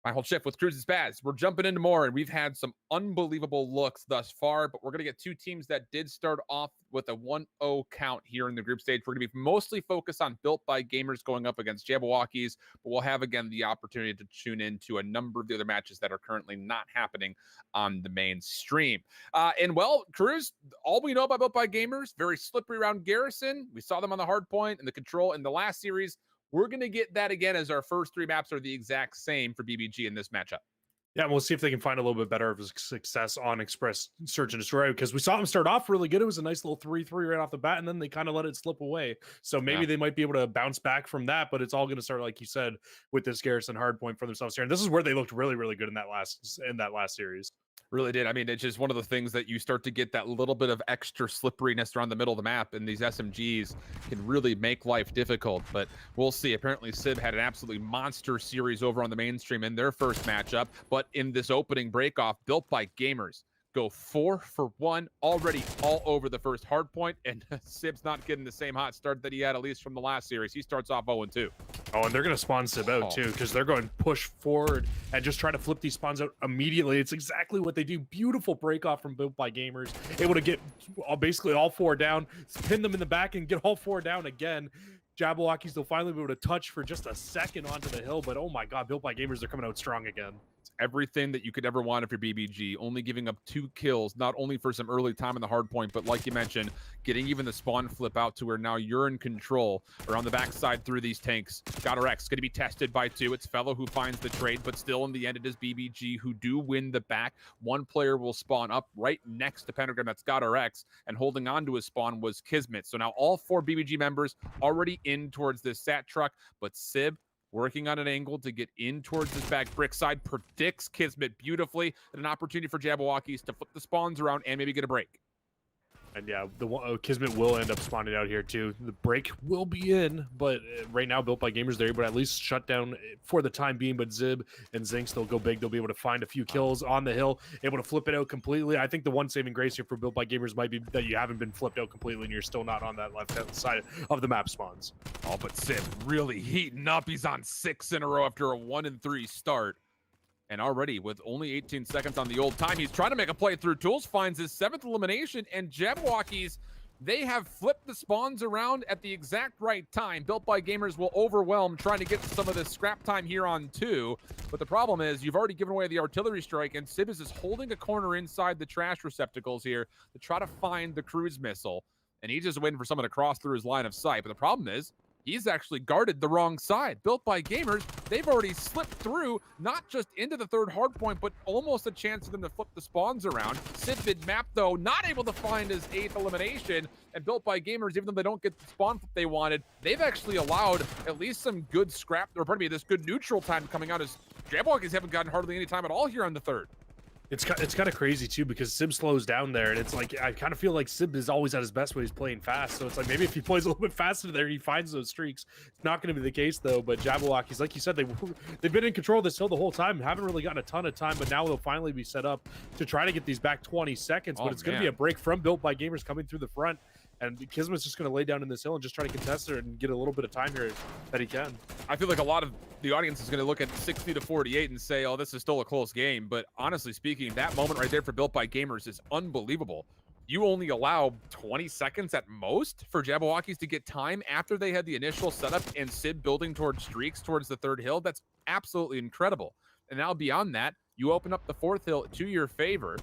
My whole shift with Cruz and Spaz. We're jumping into more, and we've had some unbelievable looks thus far, but we're going to get 2 teams that did start off with a 1-0 count here in the group stage. We're going to be mostly focused on Built by Gamers going up against Jabbawockeez, but we'll have, again, the opportunity to tune into a number of the other matches that are currently not happening on the main stream. Well, Cruz, all we know about Built by Gamers, very slippery around Garrison. We saw them on the hard point and the control in the last series. We're going to get that again as our first 3 maps are the exact same for BBG in this matchup. Yeah, and we'll see if they can find a little bit better of a success on Express Search and Destroy, because we saw them start off really good. It was a nice little 3-3 right off the bat, and then they kind of let it slip away. So maybe they might be able to bounce back from that, but it's all going to start, like you said, with this Garrison hardpoint for themselves here. And this is where they looked really, really good in that last series. Really did. I mean, it's just one of the things that you start to get that little bit of extra slipperiness around the middle of the map, and these SMGs can really make life difficult, but we'll see. Apparently, Sib had an absolutely monster series over on the mainstream in their first matchup, but in this opening breakoff, Built by Gamers go 4 for 1 already all over the first hard point, and Sib's not getting the same hot start that he had, at least from the last series. He starts off 0-2. Oh, and they're going to spawn Sib out too, because they're going to push forward and just try to flip these spawns out immediately. It's exactly what they do. Beautiful break off from Built by Gamers, able to get basically all 4 down, pin them in the back, and get all 4 down again. Jabbawockeez, they'll finally be able to touch for just a second onto the hill, but oh my god, Built by Gamers, they're coming out strong again. Everything that you could ever want if you're BBG, only giving up 2 kills, not only for some early time in the hard point, but like you mentioned, getting even the spawn flip out to where now you're in control or on the backside through these tanks. GodderX going to be tested by 2. It's Fellow who finds the trade, but still in the end it is BBG who do win the back. 1 player will spawn up right next to Pentagram, that's GodderX, and holding on to his spawn was Kismet. So now all 4 BBG members already in towards this sat truck, but Sib working on an angle to get in towards this back brick side, predicts Kismet beautifully, and an opportunity for Jabbawockeez to flip the spawns around and maybe get a break. And yeah, Kismet will end up spawning out here too. The break will be in, but right now, Built by Gamers, they're able to at least shut down for the time being. But Zib and Zinx, they'll go big. They'll be able to find a few kills on the hill, able to flip it out completely. I think the one saving grace here for Built by Gamers might be that you haven't been flipped out completely and you're still not on that left-hand side of the map spawns. Oh, but Zib really heating up. He's on 6 in a row after a 1-3 start. And already with only 18 seconds on the old time, he's trying to make a play through tools, finds his 7th elimination, and Jabbawockeez, they have flipped the spawns around at the exact right time. Built by Gamers will overwhelm, trying to get some of this scrap time here on 2. But the problem is you've already given away the artillery strike, and Sib is holding a corner inside the trash receptacles here to try to find the cruise missile. And he's just waiting for someone to cross through his line of sight. But the problem is, he's actually guarded the wrong side. Built by Gamers, they've already slipped through, not just into the 3rd hard point, but almost a chance for them to flip the spawns around. Sid mid-map, though, not able to find his 8th elimination. And Built by Gamers, even though they don't get the spawn flip they wanted, they've actually allowed at least some good scrap, or pardon me, this good neutral time coming out, as Jabbawockeez haven't gotten hardly any time at all here on the 3rd. It's kind of crazy too, because Sib slows down there, and it's like I kind of feel like Sib is always at his best when he's playing fast. So it's like maybe if he plays a little bit faster there, he finds those streaks. It's not going to be the case though. But Jabbawockeez, like you said, they've been in control of this hill the whole time, haven't really gotten a ton of time, but now they'll finally be set up to try to get these back 20 seconds. But it's going to be a break from Built by Gamers coming through the front. And Kismet's just going to lay down in this hill and just try to contest her and get a little bit of time here that he can. I feel like a lot of the audience is going to look at 60-48 and say, oh, this is still a close game. But honestly speaking, that moment right there for Built by Gamers is unbelievable. You only allow 20 seconds at most for Jabbawockeez to get time after they had the initial setup and Sid building towards streaks towards the 3rd hill. That's absolutely incredible. And now beyond that, you open up the 4th hill to your favor.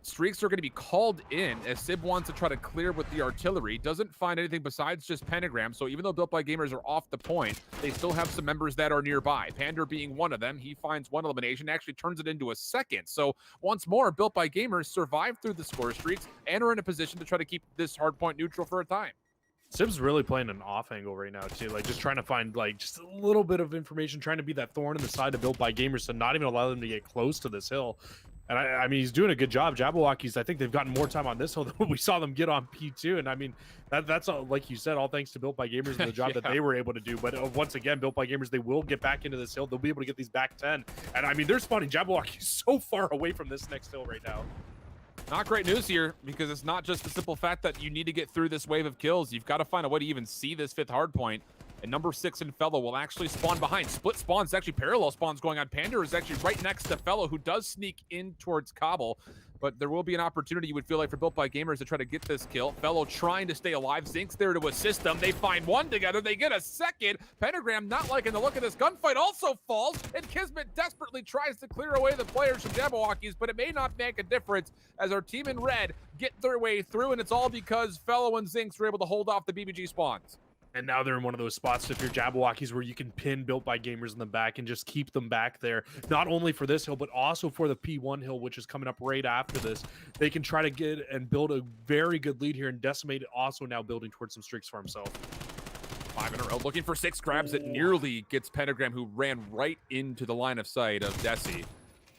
Streaks are going to be called in as Sib wants to try to clear with the artillery. Doesn't find anything besides just Pentagram. So even though Built by Gamers are off the point, they still have some members that are nearby. Pander being one of them. He finds 1 elimination, actually turns it into a 2nd. So once more, Built by Gamers survive through the score streaks and are in a position to try to keep this hard point neutral for a time. Sib's really playing an off angle right now too, like just trying to find like just a little bit of information, trying to be that thorn in the side of Built by Gamers to not even allow them to get close to this hill. And I mean, he's doing a good job. Jabbawockeez, I think they've gotten more time on this hill than what we saw them get on P2. And I mean, that's all, like you said, all thanks to Built by Gamers and the job that they were able to do. But once again, Built by Gamers, they will get back into this hill. They'll be able to get these back 10. And I mean, they're spawning Jabbawockeez so far away from this next hill right now. Not great news here, because it's not just the simple fact that you need to get through this wave of kills. You've got to find a way to even see this 5th hard point. And number 6 in Fellow will actually spawn behind. Split spawns, actually parallel spawns going on. Panda is actually right next to Fellow, who does sneak in towards Cobble. But there will be an opportunity, you would feel like, for Built by Gamers to try to get this kill. Fellow trying to stay alive. Zink's there to assist them. They find one together. They get a second. Pentagram, not liking the look of this gunfight, also falls. And Kismet desperately tries to clear away the players from Jabbawockeez, but it may not make a difference as our team in red get their way through. And it's all because Fellow and Zinks were able to hold off the BBG spawns. And now they're in one of those spots, if you're Jabbawockeez, where you can pin Built by Gamers in the back and just keep them back there, not only for this hill, but also for the P1 hill, which is coming up right after this. They can try to get and build a very good lead here, and Decimate also now building towards some streaks for himself. 5 in a row, looking for 6, grabs it, nearly gets Pentagram, who ran right into the line of sight of Desi.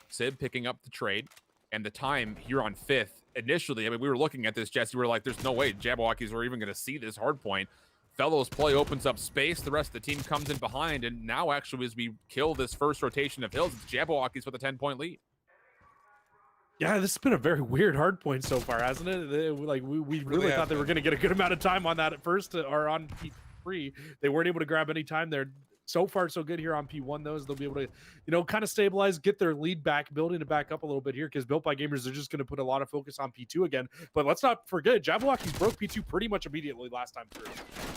Sib picking up the trade, and the time here on 5th. Initially, I mean, we were looking at this, Jesse, we were like, there's no way Jabbawockeez were even going to see this hard point. Fellow's play opens up space. The rest of the team comes in behind. And now, actually, as we kill this first rotation of hills, it's Jabbawockeez with a 10-point lead. Yeah, this has been a very weird hard point so far, hasn't it? We really thought they were going to get a good amount of time on that at first, or on P3. They weren't able to grab any time there. So far, so good here on P1, though, is they'll be able to, kind of stabilize, get their lead back, building it back up a little bit here, because Built by Gamers are just going to put a lot of focus on P2 again. But let's not forget, Jabbawockeez broke P2 pretty much immediately last time through.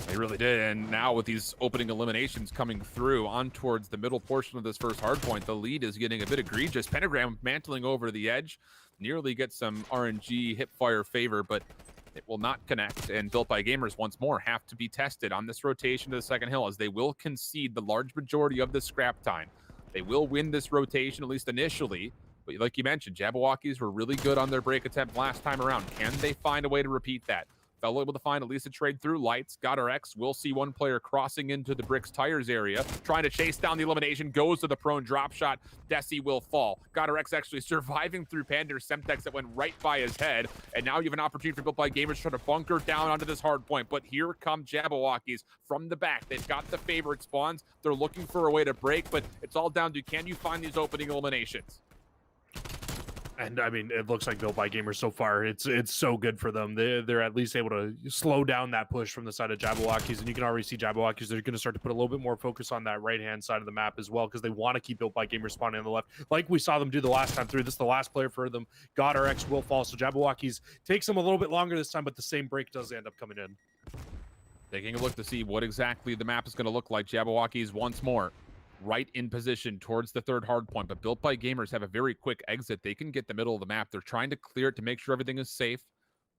They really did, and now with these opening eliminations coming through on towards the middle portion of this first hard point, the lead is getting a bit egregious. Pentagram mantling over the edge, nearly gets some RNG hipfire favor, but it will not connect, and Built by Gamers once more have to be tested on this rotation to the second hill, as they will concede the large majority of the scrap time. They will win this rotation, at least initially, but like you mentioned, Jabbawockeez were really good on their break attempt last time around. Can they find a way to repeat that? Fellow able to find at least a trade through lights. Got our X. We'll see one player crossing into the bricks tires area, trying to chase down the elimination, goes to the prone drop shot. Desi will fall. Got our X actually surviving through Pander's Semtex that went right by his head. And now you have an opportunity for Built by Gamers to try to bunker down onto this hard point. But here come Jabbawockeez from the back. They've got the favorite spawns. They're looking for a way to break, but it's all down to, can you find these opening eliminations? And I mean, it looks like Built by Gamers so far, it's so good for them. They're at least able to slow down that push from the side of Jabbawockeez, and you can already see Jabbawockeez, they're going to start to put a little bit more focus on that right-hand side of the map as well, because they want to keep Built by Gamers spawning on the left, like we saw them do the last time through. This is the last player for them. God or X will fall, so Jabbawockeez takes them a little bit longer this time, but the same break does end up coming in. Taking a look to see what exactly the map is going to look like. Jabbawockeez once more right in position towards the third hard point, but Built by Gamers have a very quick exit. They can get the middle of the map. They're trying to clear it to make sure everything is safe,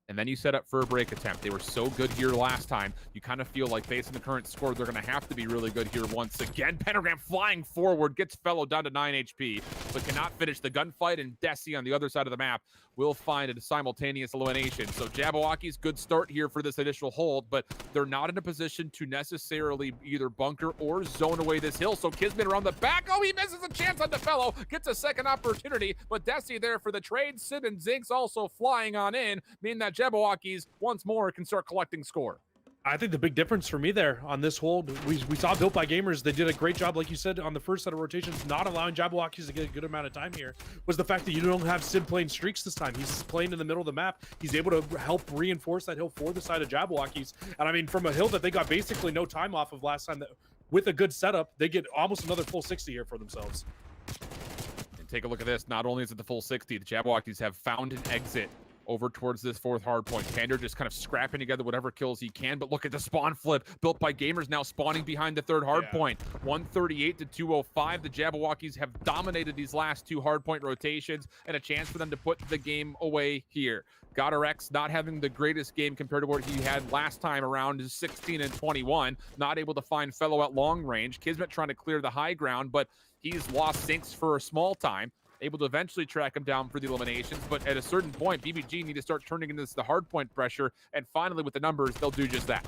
and then you set up for a break attempt. They were so good here last time. You kind of feel like, based on the current score, they're going to have to be really good here once again. Pentagram flying forward, gets Fellow down to 9 HP, but cannot finish the gunfight, and Desi on the other side of the map will find a simultaneous elimination. So Jabbawockeez, good start here for this initial hold, but they're not in a position to necessarily either bunker or zone away this hill. So Kismet around the back. Oh, he misses a chance on the Fellow, gets a second opportunity, but Desi there for the trade. Sid and Zinks also flying on in, meaning that Jabbawockeez once more can start collecting score. I think the big difference for me there on this hold, we saw Built by Gamers, they did a great job, like you said, on the first set of rotations, not allowing Jabbawockeez to get a good amount of time here, was the fact that you don't have Sid playing streaks this time. He's playing in the middle of the map. He's able to help reinforce that hill for the side of Jabbawockeez. And I mean, from a hill that they got basically no time off of last time, that with a good setup, they get almost another full 60 here for themselves. And take a look at this. Not only is it the full 60, the Jabbawockeez have found an exit over towards this fourth hard point. Pander just kind of scrapping together whatever kills he can, but look at the spawn flip. Built by Gamers now spawning behind the third hard point. 138 to 205. The Jabbawockeez have dominated these last two hard point rotations, and a chance for them to put the game away here. Goddard X not having the greatest game compared to what he had last time around, is 16 and 21. Not able to find Fellow at long range. Kismet trying to clear the high ground, but he's lost Zinks for a small time. Able to eventually track him down for the eliminations, but at a certain point, BBG need to start turning into the hard point pressure, and finally with the numbers, they'll do just that.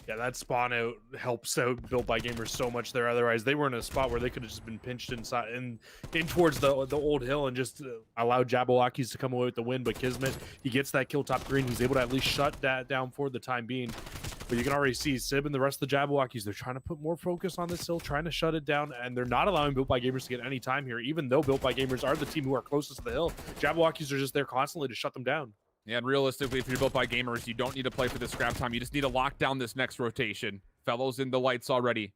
Yeah, that spawn out helps out Built by Gamers so much there. Otherwise, they were in a spot where they could have just been pinched inside and in towards the old hill and just allowed Jabbawockeez to come away with the win. But Kismet, he gets that kill top green. He's able to at least shut that down for the time being. But you can already see Sib and the rest of the Jabbawockeez, they're trying to put more focus on this hill, trying to shut it down, and they're not allowing Built by Gamers to get any time here, even though Built by Gamers are the team who are closest to the hill. Jabbawockeez are just there constantly to shut them down. Yeah, and realistically, if you're Built by Gamers, you don't need to play for this scrap time. You just need to lock down this next rotation. Fellows in the lights already.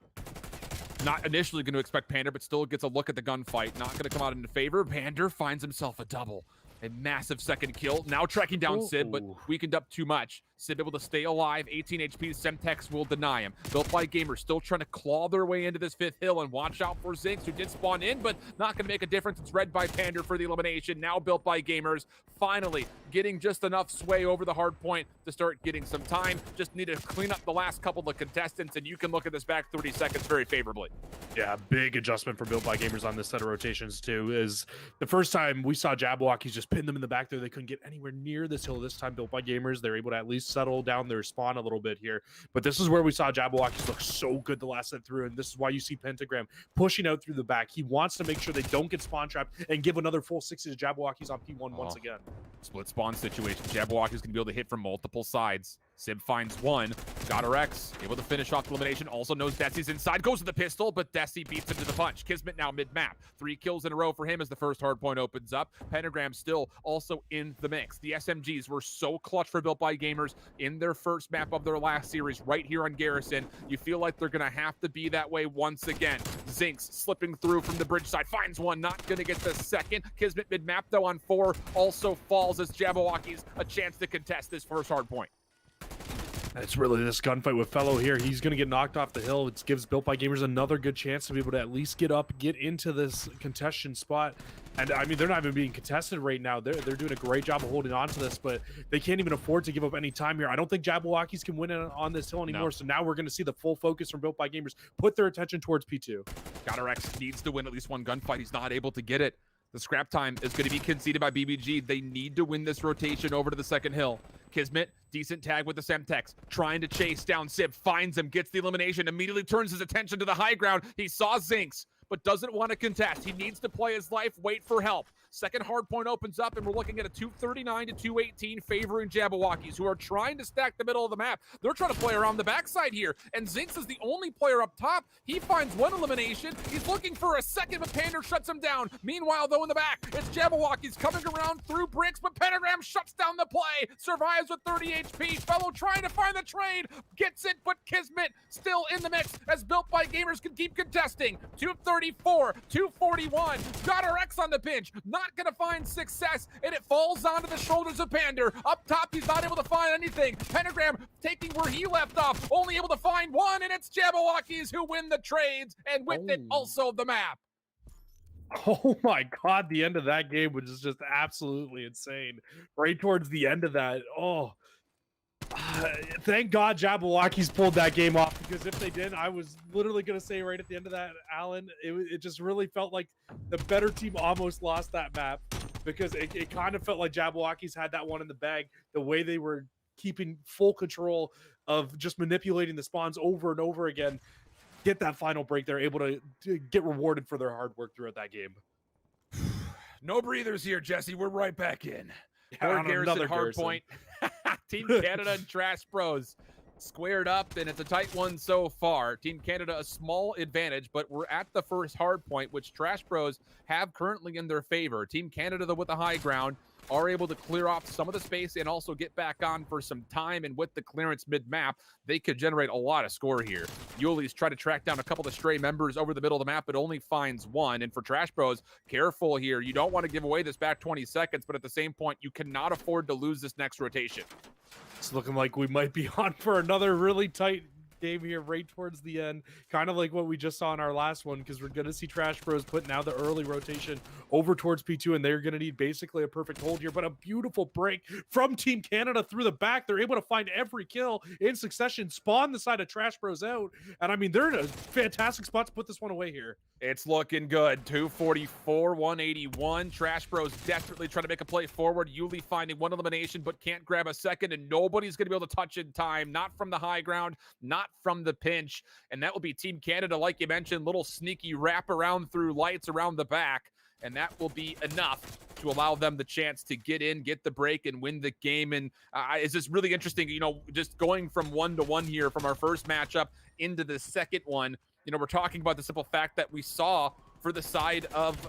Not initially going to expect Pander, but still gets a look at the gunfight. Not going to come out into favor. Pander finds himself a double. A massive second kill. Now tracking down Sid, but weakened up too much. Sid able to stay alive. 18 HP. Semtex will deny him. Built by Gamers still trying to claw their way into this fifth hill, and watch out for Zinx, who did spawn in, but not going to make a difference. It's red by Pander for the elimination. Now Built by Gamers finally getting just enough sway over the hard point to start getting some time. Just need to clean up the last couple of contestants, and you can look at this back 30 seconds very favorably. Yeah, big adjustment for Built by Gamers on this set of rotations too. Is the first time we saw Jabbawockeez just pin them in the back there. They couldn't get anywhere near this hill. This time Built by Gamers, they're able to at least settle down their spawn a little bit here. But this is where we saw Jabbawockeez look so good the last set through, and this is why you see Pentagram pushing out through the back. He wants to make sure they don't get spawn trapped and give another full 60 to Jabbawockeez on P1 once again. Split spawn situation. Jabbawockeez can be able to hit from multiple sides. Sib finds one. Got her X. Able to finish off the elimination. Also knows Desi's inside. Goes to the pistol, but Desi beats him to the punch. Kismet now mid-map. 3 kills in a row for him as the first hard point opens up. Pentagram still also in the mix. The SMGs were so clutch for Built by Gamers in their first map of their last series right here on Garrison. You feel like they're going to have to be that way once again. Zinx slipping through from the bridge side. Finds one. Not going to get the second. Kismet mid-map though on 4. Also falls as Jabbawockeez a chance to contest this first hard point. It's really this gunfight with Fellow here. He's going to get knocked off the hill. It gives Built by Gamers another good chance to be able to at least get up, get into this contestation spot. And I mean, they're not even being contested right now. They're doing a great job of holding on to this, but they can't even afford to give up any time here. I don't think Jabbawockeez can win on this hill anymore. No. So now we're going to see the full focus from Built by Gamers put their attention towards P2. Gotter-X needs to win at least one gunfight. He's not able to get it. The scrap time is going to be conceded by BBG. They need to win this rotation over to the second hill. Kismet, decent tag with the Semtex, trying to chase down Sib, finds him, gets the elimination, immediately turns his attention to the high ground. He saw Zinx, but doesn't want to contest. He needs to play his life, wait for help. Second hard point opens up, and we're looking at a 239 to 218 favoring Jabbawockeez, who are trying to stack the middle of the map. They're trying to play around the backside here, and Zinx is the only player up top. He finds one elimination. He's looking for a second, but Pander shuts him down. Meanwhile, though, in the back, it's Jabbawockeez coming around through bricks, but Pentagram shuts down the play, survives with 30 HP. Fellow trying to find the trade, gets it, but Kismet still in the mix as Built by Gamers can keep contesting. 234, 241, got her X on the pinch, not gonna find success, and it falls onto the shoulders of Pander. Up top, he's not able to find anything. Pentagram taking where he left off, only able to find one, and it's Jabbawockeez who win the trades, and with it also the map. Oh my god, the end of that game was just absolutely insane. Right towards the end of that, thank God Jabbawockeez pulled that game off, because if they didn't, I was literally going to say right at the end of that, Alan, it just really felt like the better team almost lost that map, because it kind of felt like Jabbawockeez had that one in the bag, the way they were keeping full control of just manipulating the spawns over and over again, get that final break. They're able to get rewarded for their hard work throughout that game. No breathers here, Jesse. We're right back in. More Garrison hard point. Team Canada and Trash Bros squared up, and it's a tight one so far. Team Canada a small advantage, but we're at the first hard point, which Trash Bros have currently in their favor. Team Canada, though, with the high ground, are able to clear off some of the space and also get back on for some time, and with the clearance mid-map, they could generate a lot of score here. Yuli's try to track down a couple of stray members over the middle of the map, but only finds one, and for Trash Bros, careful here. You don't want to give away this back 20 seconds, but at the same point, you cannot afford to lose this next rotation. It's looking like we might be on for another really tight game here right towards the end, kind of like what we just saw in our last one, because we're going to see Trash Bros put now the early rotation over towards P2, and they're going to need basically a perfect hold here, but a beautiful break from Team Canada through the back. They're able to find every kill in succession, spawn the side of Trash Bros out, and I mean, they're in a fantastic spot to put this one away here. It's looking good. 244, 181. Trash Bros desperately trying to make a play forward. Yuli finding one elimination, but can't grab a second, and nobody's going to be able to touch in time. Not from the high ground, not from the pinch. And that will be Team Canada, like you mentioned, little sneaky wrap around through lights around the back. And that will be enough to allow them the chance to get in, get the break, and win the game. And it's just really interesting, you know, just going from 1-1 here from our first matchup into the second one. You know, we're talking about the simple fact that we saw for the side of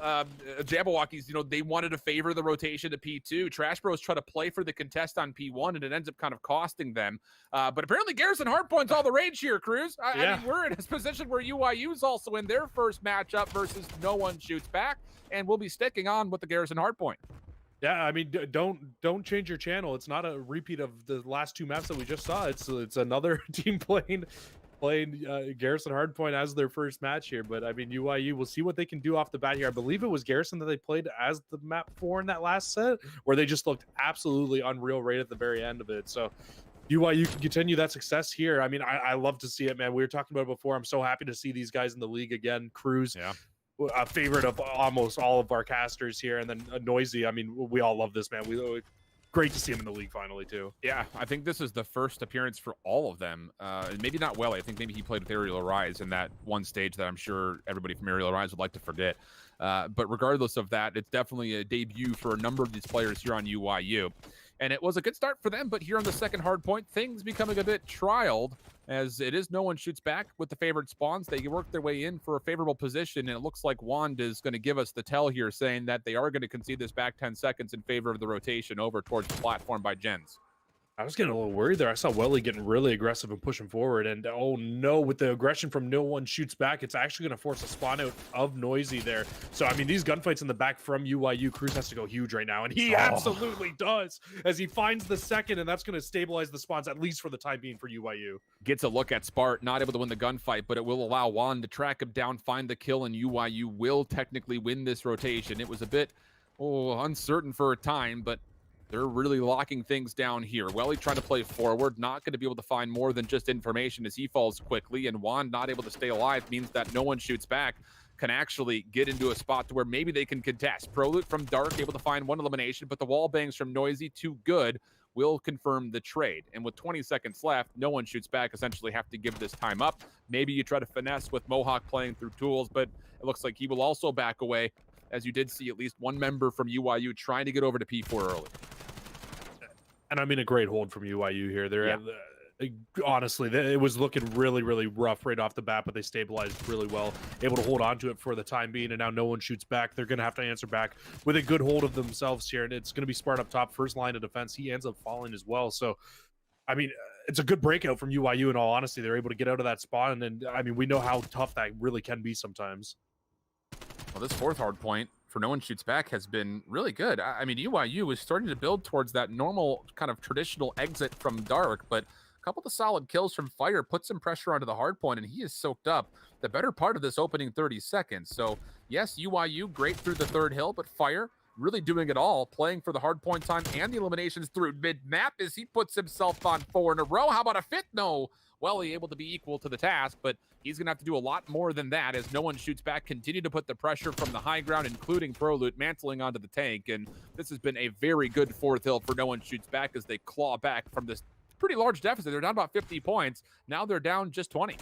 Jabbawockeez, you know, they wanted to favor the rotation to P2. Trash Bros try to play for the contest on P1, and it ends up kind of costing them. But apparently Garrison Hardpoint's all the rage here, Cruz. I mean, we're in a position where UIU's also in their first matchup versus no one shoots back, and we'll be sticking on with the Garrison Hardpoint. Yeah, I mean, don't change your channel. It's not a repeat of the last two maps that we just saw. It's another team playing Garrison Hardpoint as their first match here. But I mean, UIU, we'll see what they can do off the bat here. I believe it was Garrison that they played as the map 4 in that last set, where they just looked absolutely unreal right at the very end of it. So UIU can continue that success here. I mean, I love to see it, man. We were talking about it before. I'm so happy to see these guys in the league again. Cruz, a favorite of almost all of our casters here, and then Noisy. I mean, we all love this, man. Great to see him in the league finally, too. Yeah, I think this is the first appearance for all of them. Maybe not Welly. I think maybe he played with Aerial Rise in that one stage that I'm sure everybody from Aerial Rise would like to forget. But regardless of that, it's definitely a debut for a number of these players here on UIU. And it was a good start for them, but here on the second hard point, things becoming a bit trialed, as it is no one shoots back with the favored spawns. They work their way in for a favorable position, and it looks like Wand is going to give us the tell here, saying that they are going to concede this back 10 seconds in favor of the rotation over towards the platform by Jens. I was getting a little worried there. I saw Welly getting really aggressive and pushing forward, and oh no, with the aggression from no one shoots back, it's actually going to force a spawn out of Noisy there. So I mean, these gunfights in the back from UIU, Cruz has to go huge right now, and he absolutely does, as he finds the second, and that's going to stabilize the spawns, at least for the time being, for UIU. Gets a look at Spart, not able to win the gunfight, but it will allow Juan to track him down, find the kill, and UIU will technically win this rotation. It was a bit uncertain for a time, but they're really locking things down here. Welly trying to play forward, not going to be able to find more than just information as he falls quickly, and Juan not able to stay alive means that no one shoots back can actually get into a spot to where maybe they can contest. Proloot from Dark able to find one elimination, but the wall bangs from Noisy too good will confirm the trade. And with 20 seconds left, no one shoots back, essentially have to give this time up. Maybe you try to finesse with Mohawk playing through tools, but it looks like he will also back away, as you did see at least one member from UIU trying to get over to P4 early. And I mean, a great hold from UIU here. They're honestly, it was looking really, really rough right off the bat, but they stabilized really well, able to hold on to it for the time being, and now no one shoots back. They're going to have to answer back with a good hold of themselves here, and it's going to be Spart up top, first line of defense. He ends up falling as well. So, I mean, it's a good breakout from UIU, in all honesty. They're able to get out of that spawn, and I mean, we know how tough that really can be sometimes. Well, this fourth hard point for no one shoots back has been really good. I mean, UIU is starting to build towards that normal kind of traditional exit from Dark, but a couple of solid kills from Fire put some pressure onto the hard point, and he is soaked up the better part of this opening 30 seconds. So yes, UIU great through the third hill, but Fire really doing it all, playing for the hard point time and the eliminations through mid-map as he puts himself on 4 in a row. How about a fifth? No. Welly able to be equal to the task, but he's going to have to do a lot more than that as no one shoots back, continue to put the pressure from the high ground, including Proloot mantling onto the tank. And this has been a very good fourth hill for no one shoots back as they claw back from this pretty large deficit. They're down about 50 points. Now they're down just 20.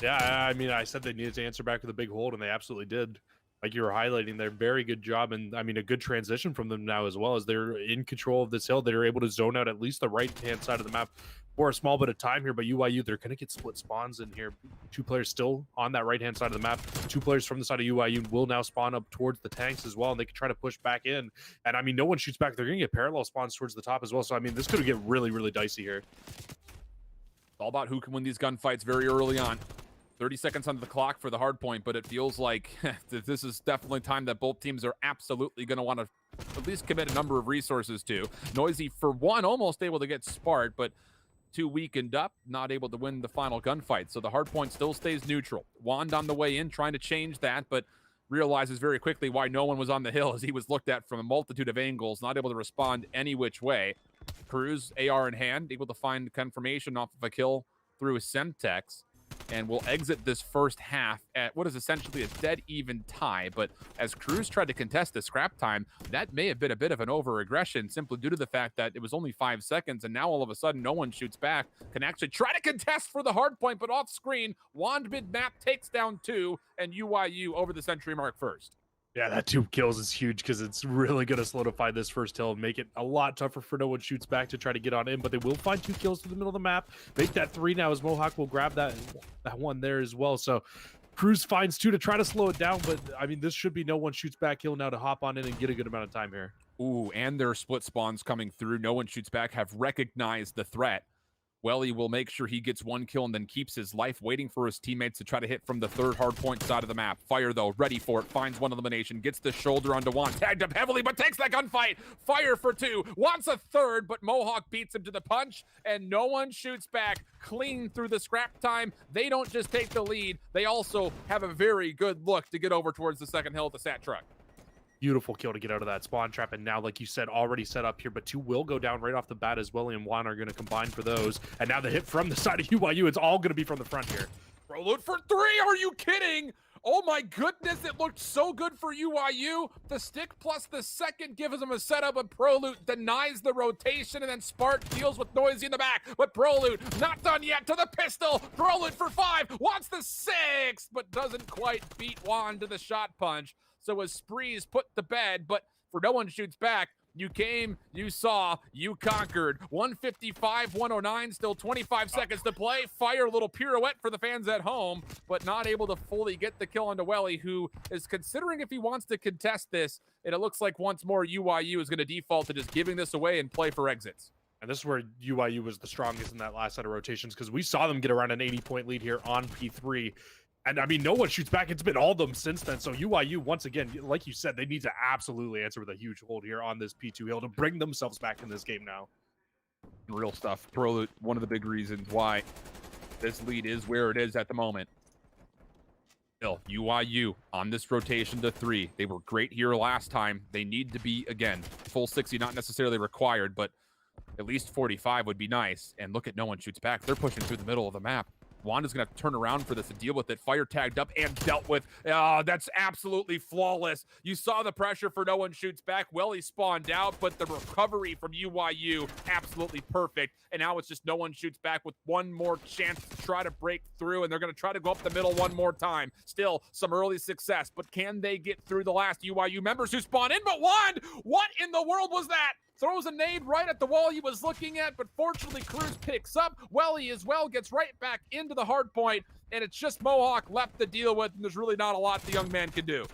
Yeah, I mean, I said they needed to answer back with a big hold, and they absolutely did. Like you were highlighting, they're very good job, and I mean, a good transition from them now as well, as they're in control of this hill. They're able to zone out at least the right-hand side of the map for a small bit of time here, but UIU, they're going to get split spawns in here. 2 players still on that right-hand side of the map. 2 players from the side of UIU will now spawn up towards the tanks as well, and they can try to push back in. And I mean, no one shoots back. They're going to get parallel spawns towards the top as well. So I mean, this could get really, really dicey here. It's all about who can win these gunfights very early on. 30 seconds on the clock for the hard point, but it feels like this is definitely time that both teams are absolutely going to want to at least commit a number of resources to. Noisy, for one, almost able to get Spart, but too weakened up, not able to win the final gunfight. So the hard point still stays neutral. Wand on the way in, trying to change that, but realizes very quickly why no one was on the hill, as he was looked at from a multitude of angles, not able to respond any which way. Cruz, AR in hand, able to find confirmation off of a kill through Semtex, and will exit this first half at what is essentially a dead even tie. But as Cruz tried to contest the scrap time, that may have been a bit of an over-aggression simply due to the fact that it was only 5 seconds, and now all of a sudden no one shoots back, can actually try to contest for the hard point, but off screen, Wand mid-map takes down 2, and UYU over the century mark first. Yeah, that 2 kills is huge because it's really going to solidify this first hill and make it a lot tougher for no one shoots back to try to get on in, but they will find 2 kills to the middle of the map. Make that 3 now as Mohawk will grab that one there as well. So Cruz finds 2 to try to slow it down, but I mean, this should be no one shoots back hill now to hop on in and get a good amount of time here. Ooh, and their split spawns coming through. No one shoots back, have recognized the threat. Welly will make sure he gets 1 kill and then keeps his life, waiting for his teammates to try to hit from the third hardpoint side of the map. Fire, though, ready for it, finds 1 elimination, gets the shoulder onto Wand, tagged up heavily, but takes that gunfight. Fire for 2, wants a third, but Mohawk beats him to the punch, and no one shoots back. Clean through the scrap time. They don't just take the lead, they also have a very good look to get over towards the second hill with the sat truck. Beautiful kill to get out of that spawn trap, and now, like you said, already set up here, but 2 will go down right off the bat as well, and Juan are going to combine for those. And now the hit from the side of UYU, it's all going to be from the front here. Load for 3, are you kidding? Oh my goodness, it looked so good for UYU. The stick plus the second gives them a setup, but Proloot denies the rotation, and then Spark deals with Noisy in the back. But Proloot not done yet to the pistol. Proloot for 5, wants the 6th, but doesn't quite beat Juan to the shot punch. So as Sprees put to bed, but for no one shoots back, you came, you saw, you conquered. 155, 109, still 25 seconds to play. Fire, a little pirouette for the fans at home, but not able to fully get the kill onto Welly, who is considering if he wants to contest this. And it looks like once more UYU is going to default to just giving this away and play for exits. And this is where UYU was the strongest in that last set of rotations, because we saw them get around an 80-point lead here on P3. And I mean, no one shoots back. It's been all of them since then. So UYU, once again, like you said, they need to absolutely answer with a huge hold here on this P2 hill to bring themselves back in this game now. Real stuff. Proloot, one of the big reasons why this lead is where it is at the moment. Still, UYU on this rotation to 3. They were great here last time. They need to be, again, full 60, not necessarily required, but at least 45 would be nice. And look at no one shoots back. They're pushing through the middle of the map. Wanda's going to have to turn around for this to deal with it. Fire tagged up and dealt with. Oh, that's absolutely flawless. You saw the pressure for no one shoots back. Welly spawned out, but the recovery from UYU, absolutely perfect. And now it's just no one shoots back with 1 more chance to try to break through, and they're going to try to go up the middle 1 more time. Still, some early success, but can they get through the last UYU members who spawn in? But Wand, what in the world was that? Throws a nade right at the wall he was looking at, but fortunately Cruz picks up. Welly as well gets right back into the hard point, and it's just Mohawk left to deal with, and there's really not a lot the young man can do.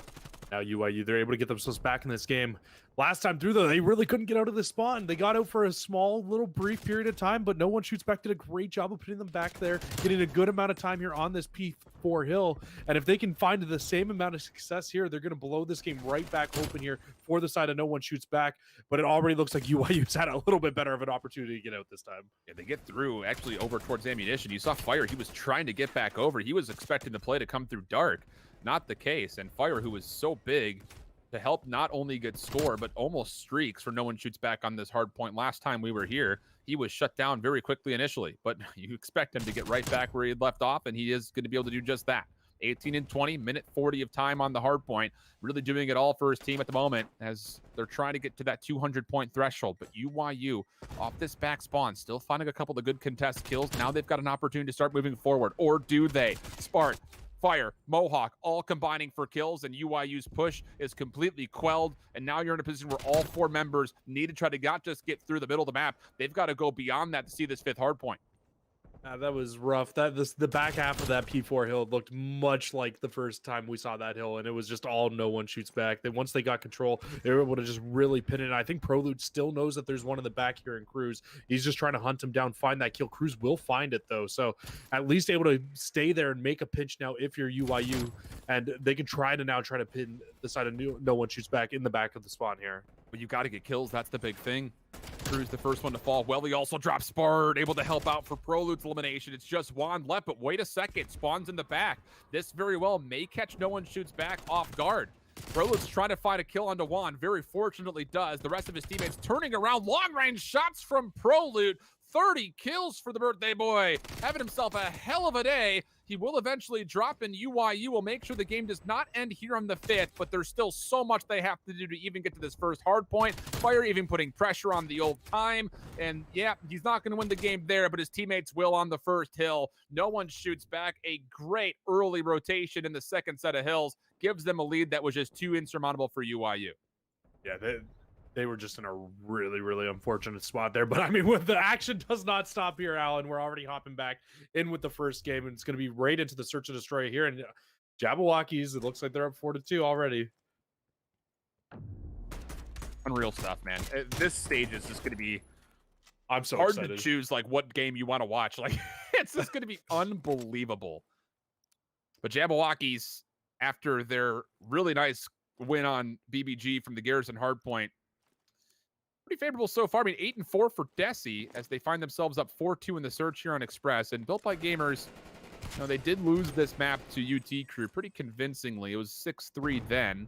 Now UYU, they're able to get themselves back in this game. Last time through, though, they really couldn't get out of the spawn. They got out for a small, little brief period of time, but no one shoots back. Did a great job of putting them back there, getting a good amount of time here on this P4 hill. And if they can find the same amount of success here, they're going to blow this game right back open here for the side of no one shoots back. But it already looks like UYU's had a little bit better of an opportunity to get out this time. Yeah, they get through, actually, over towards ammunition. You saw Fire. He was trying to get back over. He was expecting the play to come through dark. Not the case. And Fire, who was so big to help not only get score, but almost streaks for no one shoots back on this hard point. Last time we were here, he was shut down very quickly initially, but you expect him to get right back where he had left off, and he is going to be able to do just that. 18 and 20, minute 40 of time on the hard point, really doing it all for his team at the moment as they're trying to get to that 200-point threshold. But UYU, off this back spawn, still finding a couple of good contest kills. Now they've got an opportunity to start moving forward, or do they? Spark, Fire, Mohawk, all combining for kills, and UYU's push is completely quelled, and now you're in a position where all 4 members need to try to not just get through the middle of the map, they've got to go beyond that to see this 5th hard point. That was rough. The back half of that P4 hill looked much like the first time we saw that hill, and it was just all no one shoots back. Then once they got control, they were able to just really pin it. I think Proloot still knows that there's one in the back here in Cruz. He's just trying to hunt him down, find that kill. Cruz will find it though, so at least able to stay there and make a pinch now if you're UYU, and they can try to pin the side of no one shoots back in the back of the spawn here. But you got to get kills. That's the big thing. Crew's the first one to fall. Welly also drops Spart, able to help out for Prolude's elimination. It's just Juan left, but wait a second. Spawn's in the back. This very well may catch No One Shoots Back off guard. Prolude's trying to find a kill onto Juan. Very fortunately does. The rest of his teammates turning around. Long-range shots from Prolude. 30 kills for the birthday boy. Having himself a hell of a day. He will eventually drop in UYU. Will make sure the game does not end here on the 5th, but there's still so much they have to do to even get to this first hard point. Fire even putting pressure on the old time. And yeah, he's not going to win the game there, but his teammates will on the first hill. No One Shoots Back. A great early rotation in the second set of hills. Gives them a lead that was just too insurmountable for UYU. Yeah, they were just in a really, really unfortunate spot there. But I mean, with the action does not stop here, Alan. We're already hopping back in with the first game, and it's going to be right into the search and destroy here. And Jabbawockeez, it looks like they're up 4-2 already. Unreal stuff, man. This stage is just going to be I'm so hard excited to choose like what game you want to watch. Like it's just going to be unbelievable. But Jabbawockeez, after their really nice win on BBG from the Garrison Hardpoint, pretty favorable so far. I mean, 8-4 for Desi as they find themselves up 4-2 in the search here on Express. And Built by Gamers, you know, they did lose this map to UT Crew pretty convincingly. It was 6-3 then.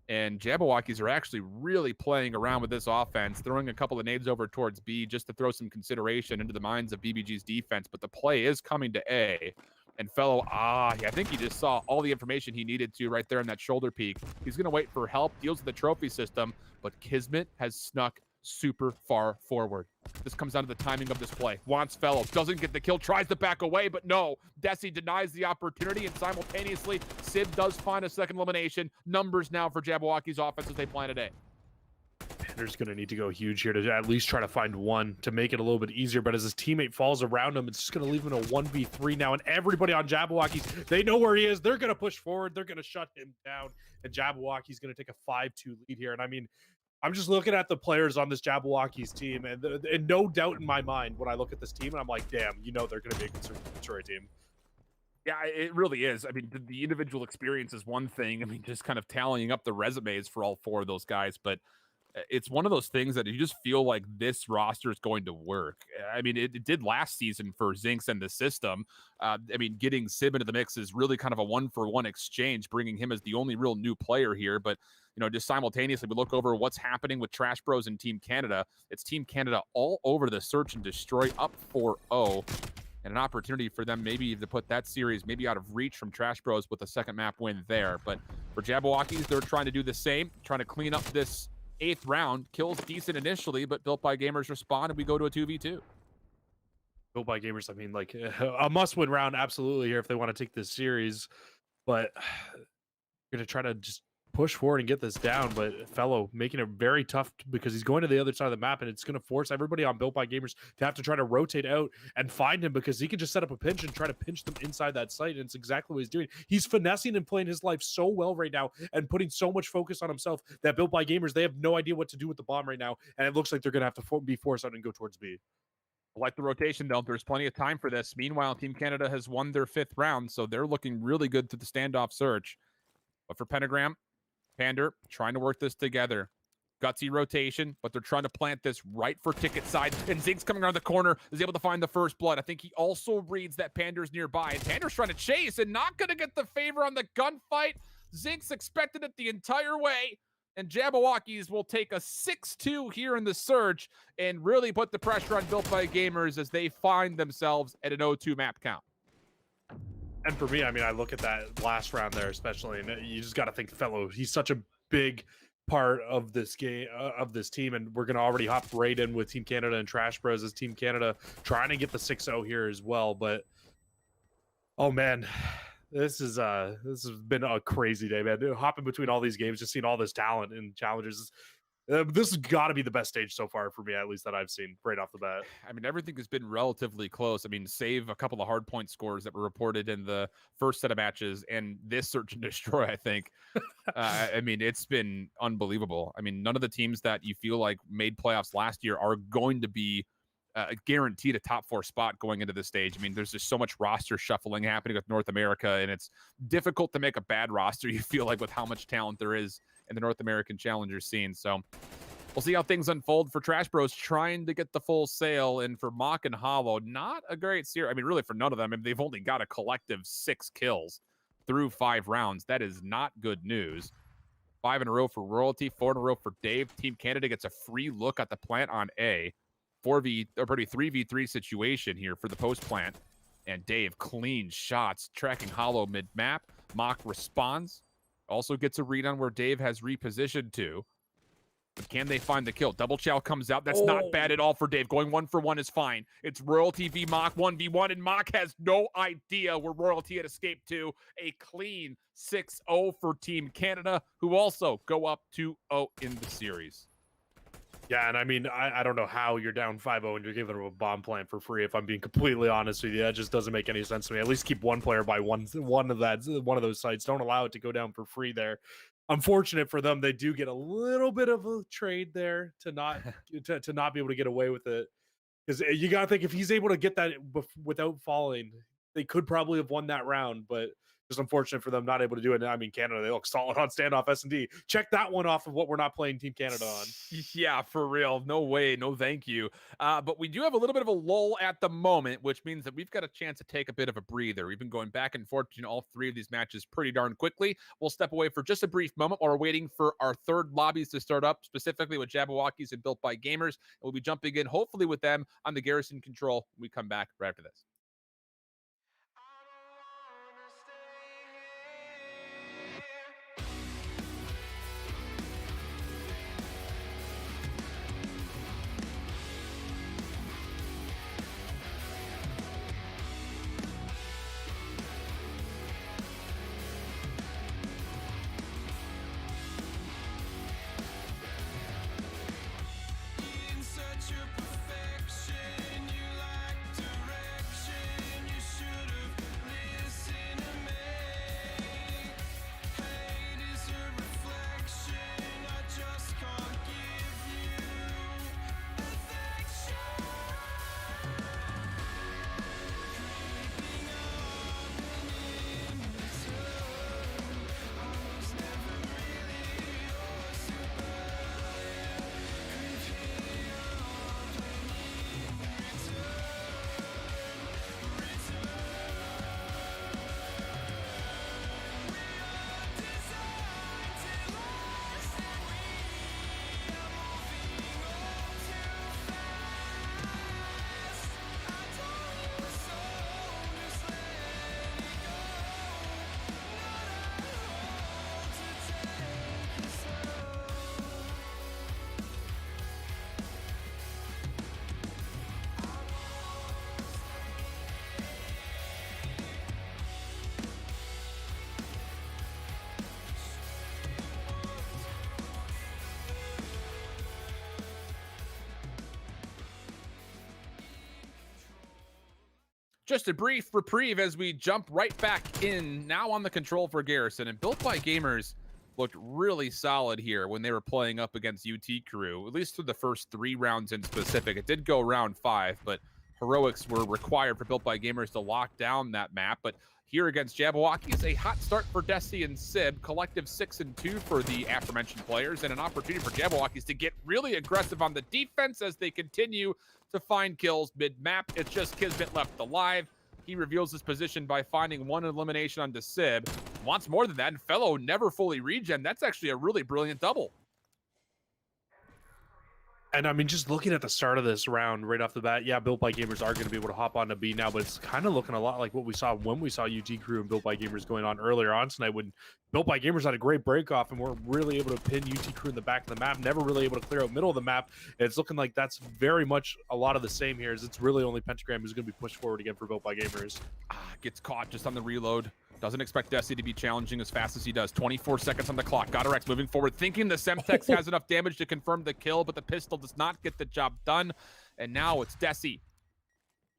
And Jabbawockeez are actually really playing around with this offense, throwing a couple of nades over towards B just to throw some consideration into the minds of BBG's defense. But the play is coming to A. And Fellow, I think he just saw all the information he needed to right there in that shoulder peak. He's going to wait for help, deals with the trophy system, but Kismet has snuck super far forward. This comes down to the timing of this play. Wants Fellow, doesn't get the kill, tries to back away, but no. Desi denies the opportunity, and simultaneously, Sid does find a second elimination. Numbers now for Jabbawockeez offense as they plan today. Pander's going to need to go huge here to at least try to find one to make it a little bit easier. But as his teammate falls around him, it's just going to leave him a 1v3 now. And everybody on Jabbawockeez, they know where he is. They're going to push forward. They're going to shut him down. And Jabbawockeez going to take a 5-2 lead here. And I mean, I'm just looking at the players on this Jabbawockeez team. And no doubt in my mind when I look at this team, and I'm like, damn, you know they're going to be a conservative Detroit team. Yeah, it really is. I mean, the individual experience is one thing. I mean, just kind of tallying up the resumes for all four of those guys. But it's one of those things that you just feel like this roster is going to work. I mean, it did last season for Zinx and the system. I mean, getting Sib into the mix is really kind of a one-for-one exchange, bringing him as the only real new player here. But, you know, just simultaneously, we look over what's happening with Trash Bros and Team Canada. It's Team Canada all over the search and destroy, up 4-0. And an opportunity for them maybe to put that series maybe out of reach from Trash Bros with a second map win there. But for Jabbawockeez, they're trying to do the same, trying to clean up this 8th round. Kills decent initially, but Built by Gamers respond, and we go to a 2v2. Built by Gamers, I mean, like a must-win round, absolutely, here if they want to take this series. But you're going to try to just push forward and get this down. But Fellow making it very tough because he's going to the other side of the map, and it's going to force everybody on Built by Gamers to have to try to rotate out and find him, because he can just set up a pinch and try to pinch them inside that site. And it's exactly what he's doing. He's finessing and playing his life so well right now and putting so much focus on himself that Built by Gamers, they have no idea what to do with the bomb right now. And it looks like they're going to have to be forced out and go towards B. I like the rotation, though. There's plenty of time for this. Meanwhile, Team Canada has won their 5th round, so they're looking really good through the standoff search. But for Pentagram, Pander trying to work this together. Gutsy rotation, but they're trying to plant this right for Ticket side. And Zink's coming around the corner, is able to find the first blood. I think he also reads that Pander's nearby. And Pander's trying to chase and not going to get the favor on the gunfight. Zink's expected it the entire way. And Jabbawockeez will take a 6-2 here in the search and really put the pressure on Built by Gamers as they find themselves at an 0-2 map count. And for me, I mean, I look at that last round there, especially, and you just got to think Fellow. He's such a big part of this game, of this team, and we're going to already hop right in with Team Canada and Trash Bros as Team Canada trying to get the 6-0 here as well. But, oh, man, this has been a crazy day, man. Hopping between all these games, just seeing all this talent and challengers. This has got to be the best stage so far for me, at least that I've seen right off the bat. I mean, everything has been relatively close. I mean, save a couple of hard point scores that were reported in the first set of matches and this search and destroy, I think. I mean, it's been unbelievable. I mean, none of the teams that you feel like made playoffs last year are going to be guaranteed a top 4 spot going into this stage. I mean, there's just so much roster shuffling happening with North America, and it's difficult to make a bad roster, you feel like, with how much talent there is in the North American Challenger scene. So We'll see how things unfold for Trash Bros trying to get the full sale, and for Mock and Hollow, not a great series. I mean, really for none of them. I mean, they've only got a collective 6 kills through 5 rounds. That is not good news. 5 in a row for Royalty, 4 in a row for Dave. Team Canada gets a free look at the plant on A. 3v3 situation here for the post plant. And Dave, clean shots, tracking Hollow mid-map. Mock responds. Also gets a read on where Dave has repositioned to. But can they find the kill? Double chow comes out. That's not bad at all for Dave. Going 1-for-1 is fine. It's Royalty v Mock 1v1, and Mock has no idea where Royalty had escaped to. A clean 6-0 for Team Canada, who also go up 2-0 in the series. Yeah, and I mean, I don't know how you're down 5-0 and you're giving them a bomb plant for free. If I'm being completely honest with you, that just doesn't make any sense to me. At least keep one player by one of those sites. Don't allow it to go down for free there. Unfortunate for them, they do get a little bit of a trade there to not to not be able to get away with it. Because you got to think, if he's able to get that without falling, they could probably have won that round. But just unfortunate for them not able to do it. I mean, Canada, they look solid on standoff S&D. Check that one off of what we're not playing Team Canada on. Yeah, for real. No way. No thank you. But we do have a little bit of a lull at the moment, which means that we've got a chance to take a bit of a breather. We've been going back and forth between all 3 of these matches pretty darn quickly. We'll step away for just a brief moment while we're waiting for our 3rd lobbies to start up, specifically with Jabbawockeez and Built by Gamers. And we'll be jumping in, hopefully with them, on the Garrison control. We come back right after this. Just a brief reprieve as we jump right back in, now on the control for Garrison. And Built by Gamers looked really solid here when they were playing up against UT Crew, at least through the first 3 rounds in specific. It did go round 5, but heroics were required for Built by Gamers to lock down that map. But here against Jabbawockeez, a hot start for Desi and Sib, collective 6-2 for the aforementioned players, and an opportunity for Jabbawockeez to get really aggressive on the defense as they continue to find kills mid-map. It's just Kismet left alive. He reveals his position by finding 1 elimination onto Sib. Wants more than that, and Fellow never fully regen. That's actually a really brilliant double. And I mean, just looking at the start of this round right off the bat, yeah, Built by Gamers are going to be able to hop onto B now, but it's kind of looking a lot like what we saw when we saw UT Crew and Built by Gamers going on earlier on tonight, when Built by Gamers had a great break off and we're really able to pin UT Crew in the back of the map, never really able to clear out middle of the map. And it's looking like that's very much a lot of the same here, as it's really only Pentagram who's going to be pushed forward again for Built by Gamers. Gets caught just on the reload. Doesn't expect Desi to be challenging as fast as he does. 24 seconds on the clock. GodRx moving forward, thinking the Semtex has enough damage to confirm the kill, but the pistol does not get the job done. And now it's Desi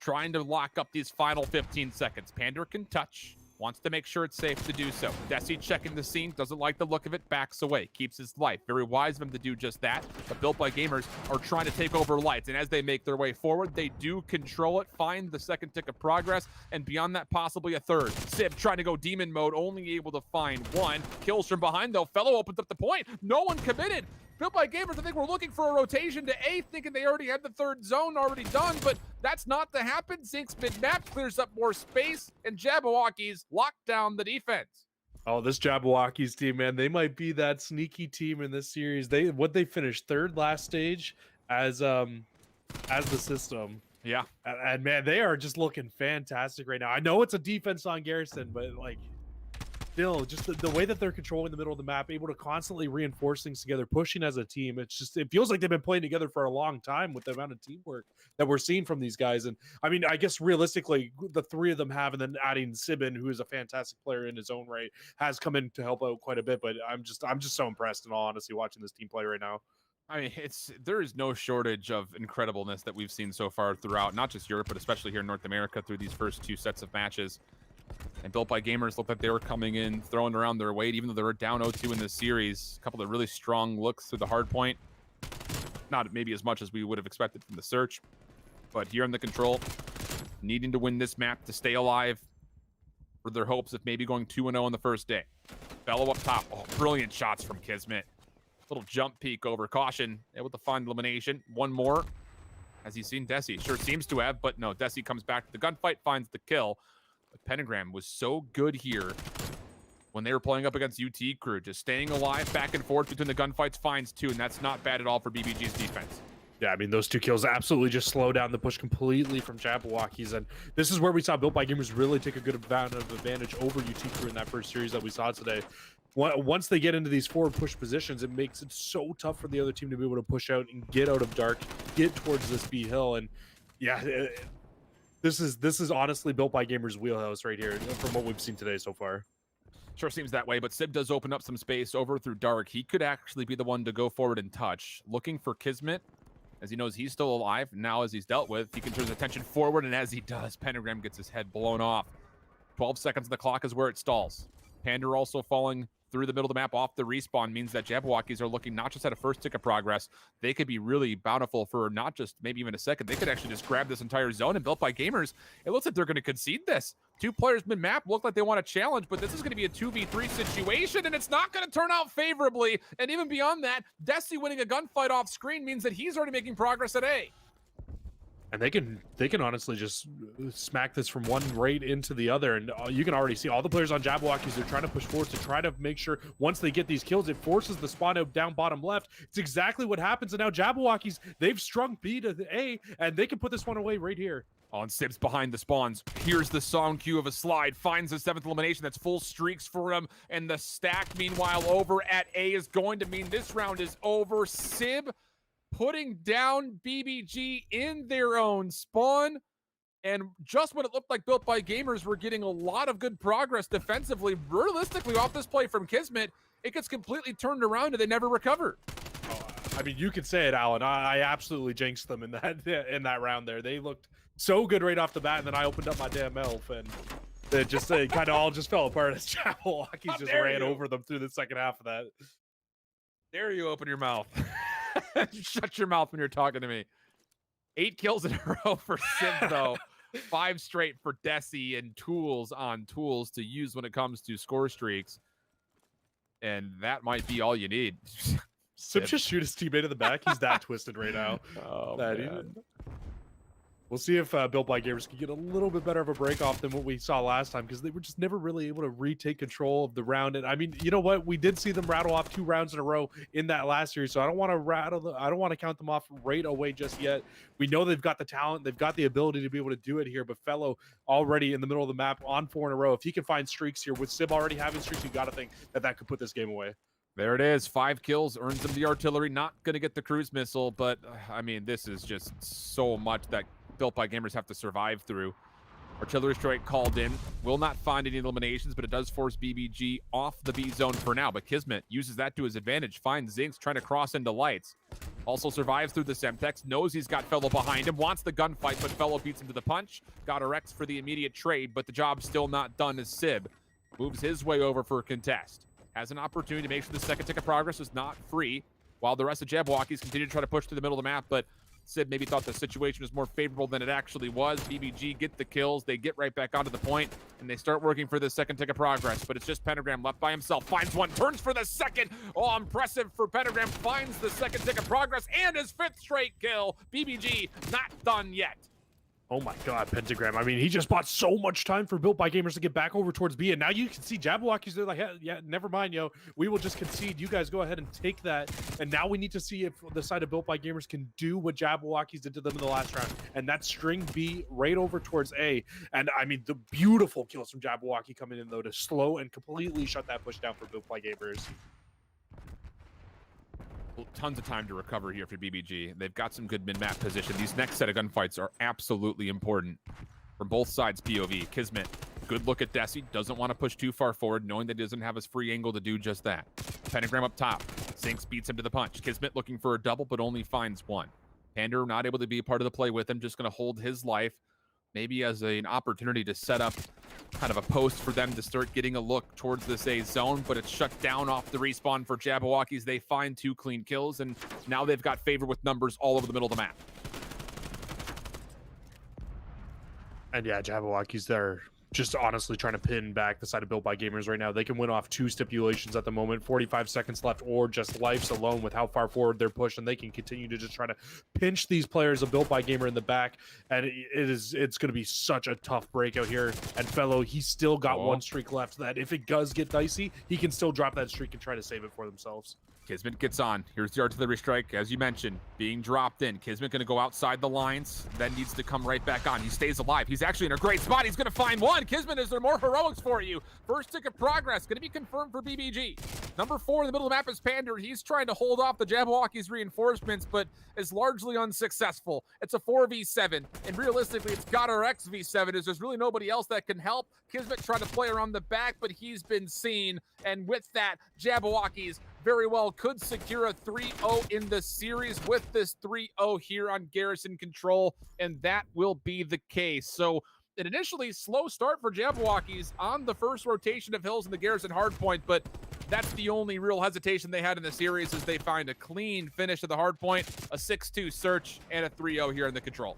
trying to lock up these final 15 seconds. Pander can touch. Wants to make sure it's safe to do so. Desi checking the scene, doesn't like the look of it, backs away, keeps his life. Very wise of him to do just that. But Built by Gamers are trying to take over lights, and as they make their way forward, they do control it, find the second tick of progress, and beyond that, possibly a third. Sib trying to go demon mode, only able to find 1. Kills from behind, though. Fellow opens up the point. No one committed. Built by Gamers, I think we're looking for a rotation to A, thinking they already had the third zone already done, but that's not to happen. Zinx mid-map clears up more space, and Jabbawockeez lock down the defense. Oh, this Jabbawockeez team, man, they might be that sneaky team in this series. They finished third last stage as the system. Yeah. And man, they are just looking fantastic right now. I know it's a defense on Garrison, but like still just the way that they're controlling the middle of the map, able to constantly reinforce things together, pushing as a team. It feels like they've been playing together for a long time with the amount of teamwork that we're seeing from these guys. And I mean, I guess realistically, the three of them have, and then adding Sibin, who is a fantastic player in his own right, has come in to help out quite a bit. But I'm just so impressed, in all honesty, watching this team play right now. I mean, there is no shortage of incredibleness that we've seen so far throughout, not just Europe, but especially here in North America through these first two sets of matches. And Built by Gamers looked like they were coming in, throwing around their weight, even though they were down 0-2 in this series. A couple of really strong looks through the hard point. Not maybe as much as we would have expected from the search, but here in the control, needing to win this map to stay alive for their hopes of maybe going 2-0 on the first day. Fellow up top. Oh, brilliant shots from Kismet. Little jump peek over caution, able to find elimination. One more. Has he seen Desi? Sure seems to have, but no, Desi comes back to the gunfight, finds the kill. But Pentagram was so good here when they were playing up against UT Crew, just staying alive back and forth between the gunfights, finds two, and that's not bad at all for BBG's defense. Yeah, I mean, those two kills absolutely just slow down the push completely from Jabbawockeez, and this is where we saw Built by Gamers really take a good amount of advantage over UT Crew in that first series that we saw today. Once they get into these forward push positions, it makes it so tough for the other team to be able to push out and get out of dark, get towards this B hill, and yeah, this is honestly Built by Gamers' wheelhouse right here from what we've seen today so far. Sure seems that way, but Sib does open up some space over through dark. He could actually be the one to go forward and touch, looking for Kismet. As he knows he's still alive, now as he's dealt with, he can turn his attention forward, and as he does, Pentagram gets his head blown off. 12 seconds on the clock is where it stalls. Pander also falling through the middle of the map off the respawn means that Jabbawockeez are looking not just at a first tick of progress, they could be really bountiful for not just maybe even a second. They could actually just grab this entire zone, and Built by Gamers, it looks like they're going to concede this. Two players mid-map look like they want to challenge, but this is going to be a 2v3 situation, and it's not going to turn out favorably. And even beyond that, Desi winning a gunfight off screen means that he's already making progress at A. And they can honestly just smack this from one right into the other, and you can already see all the players on Jabbawockeez are trying to push forward to try to make sure once they get these kills, it forces the spawn out down bottom left. It's exactly what happens, and now Jabbawockeez, they've strung B to the A, and they can put this one away right here. On Sibs behind the spawns. Here's the song cue of a slide. Finds the 7th elimination. That's full streaks for him. And the stack, meanwhile, over at A is going to mean this round is over. Sib putting down BBG in their own spawn. And just when it looked like Built by Gamers were getting a lot of good progress defensively, realistically off this play from Kismet, it gets completely turned around and they never recover. I mean, you could say it, Alan. I absolutely jinxed them in that round there. They looked so good right off the bat, and then I opened up my damn elf, and it kind of all just fell apart as Jabbawockeez just ran over them through the second half of that. Dare you open your mouth. Shut your mouth when you're talking to me. 8 kills in a row for Sim, though. 5 straight for Desi, and tools on tools to use when it comes to score streaks. And that might be all you need. Sim just shoot his teammate in the back. He's that twisted right now. Oh, man. We'll see if Built by Gamers can get a little bit better of a break off than what we saw last time, because they were just never really able to retake control of the round. And I mean, you know what? We did see them rattle off 2 rounds in a row in that last series, so I don't want to count them off right away just yet. We know they've got the talent, they've got the ability to be able to do it here. But Fellow already in the middle of the map on 4 in a row. If he can find streaks here with Sib already having streaks, you got to think that could put this game away. There it is. 5 kills, earns him the artillery. Not going to get the cruise missile, but I mean, this is just so much that Built by Gamers have to survive through. Artillery strike called in. Will not find any eliminations, but it does force BBG off the B zone for now. But Kismet uses that to his advantage. Finds Zinx trying to cross into lights. Also survives through the Semtex. Knows he's got Fellow behind him. Wants the gunfight, but Fellow beats him to the punch. Got a Rex for the immediate trade, but the job's still not done as Sib moves his way over for a contest. Has an opportunity to make sure the second tick of progress is not free, while the rest of Jabbawockeez continue to try to push to the middle of the map, but Sid maybe thought the situation was more favorable than it actually was. BBG get the kills, they get right back onto the point, and they start working for the second tick of progress, but it's just Pentagram left by himself, finds one, turns for the second. Oh, impressive for Pentagram, finds the second tick of progress and his 5th straight kill. BBG not done yet. Oh my God, Pentagram. I mean, he just bought so much time for Built by Gamers to get back over towards B, and now you can see Jabbawockeez, they're like, yeah, never mind, we will just concede. You guys go ahead and take that, and now we need to see if the side of Built by Gamers can do what Jabbawockeez did to them in the last round, and that's string B right over towards A. And I mean, the beautiful kills from Jabbawockeez coming in, though, to slow and completely shut that push down for Built by Gamers. Well, tons of time to recover here for BBG. They've got some good mid-map position. These next set of gunfights are absolutely important from both sides POV. Kismet, good look at Desi. Doesn't want to push too far forward, knowing that he doesn't have his free angle to do just that. Pentagram up top. Zinx beats him to the punch. Kismet looking for a double, but only finds one. Pander not able to be a part of the play with him, just going to hold his life. Maybe as an opportunity to set up kind of a post for them to start getting a look towards this A zone, but it's shut down off the respawn for Jabbawockeez. They find 2 clean kills, and now they've got favor with numbers all over the middle of the map. And yeah, Jabbawockeez, they're just honestly trying to pin back the side of Built by Gamers right now. They can win off 2 stipulations at the moment, 45 seconds left, or just lives alone with how far forward they're pushed, and they can continue to just try to pinch these players of Built by Gamer in the back, and it's going to be such a tough breakout here. And Fellow, he's still got 1 streak left that if it does get dicey, he can still drop that streak and try to save it for themselves. Kismet gets on. Here's the artillery strike, as you mentioned, being dropped in. Kismet going to go outside the lines, then needs to come right back on. He stays alive. He's actually in a great spot. He's going to find one. Kismet, is there more heroics for you? First tick of progress going to be confirmed for BBG. Number 4 in the middle of the map is Pander. He's trying to hold off the Jabbawockeez reinforcements, but is largely unsuccessful. It's a 4v7, and realistically, it's got our XV7, as there's really nobody else that can help. Kismet trying to play around the back, but he's been seen, and with that, Jabbawockeez very well could secure a 3-0 in the series with this 3-0 here on Garrison Control, and that will be the case. So an initially slow start for Jabbawockeez on the first rotation of Hills in the Garrison hardpoint, but that's the only real hesitation they had in the series, as they find a clean finish at the hardpoint, a 6-2 search, and a 3-0 here in the Control.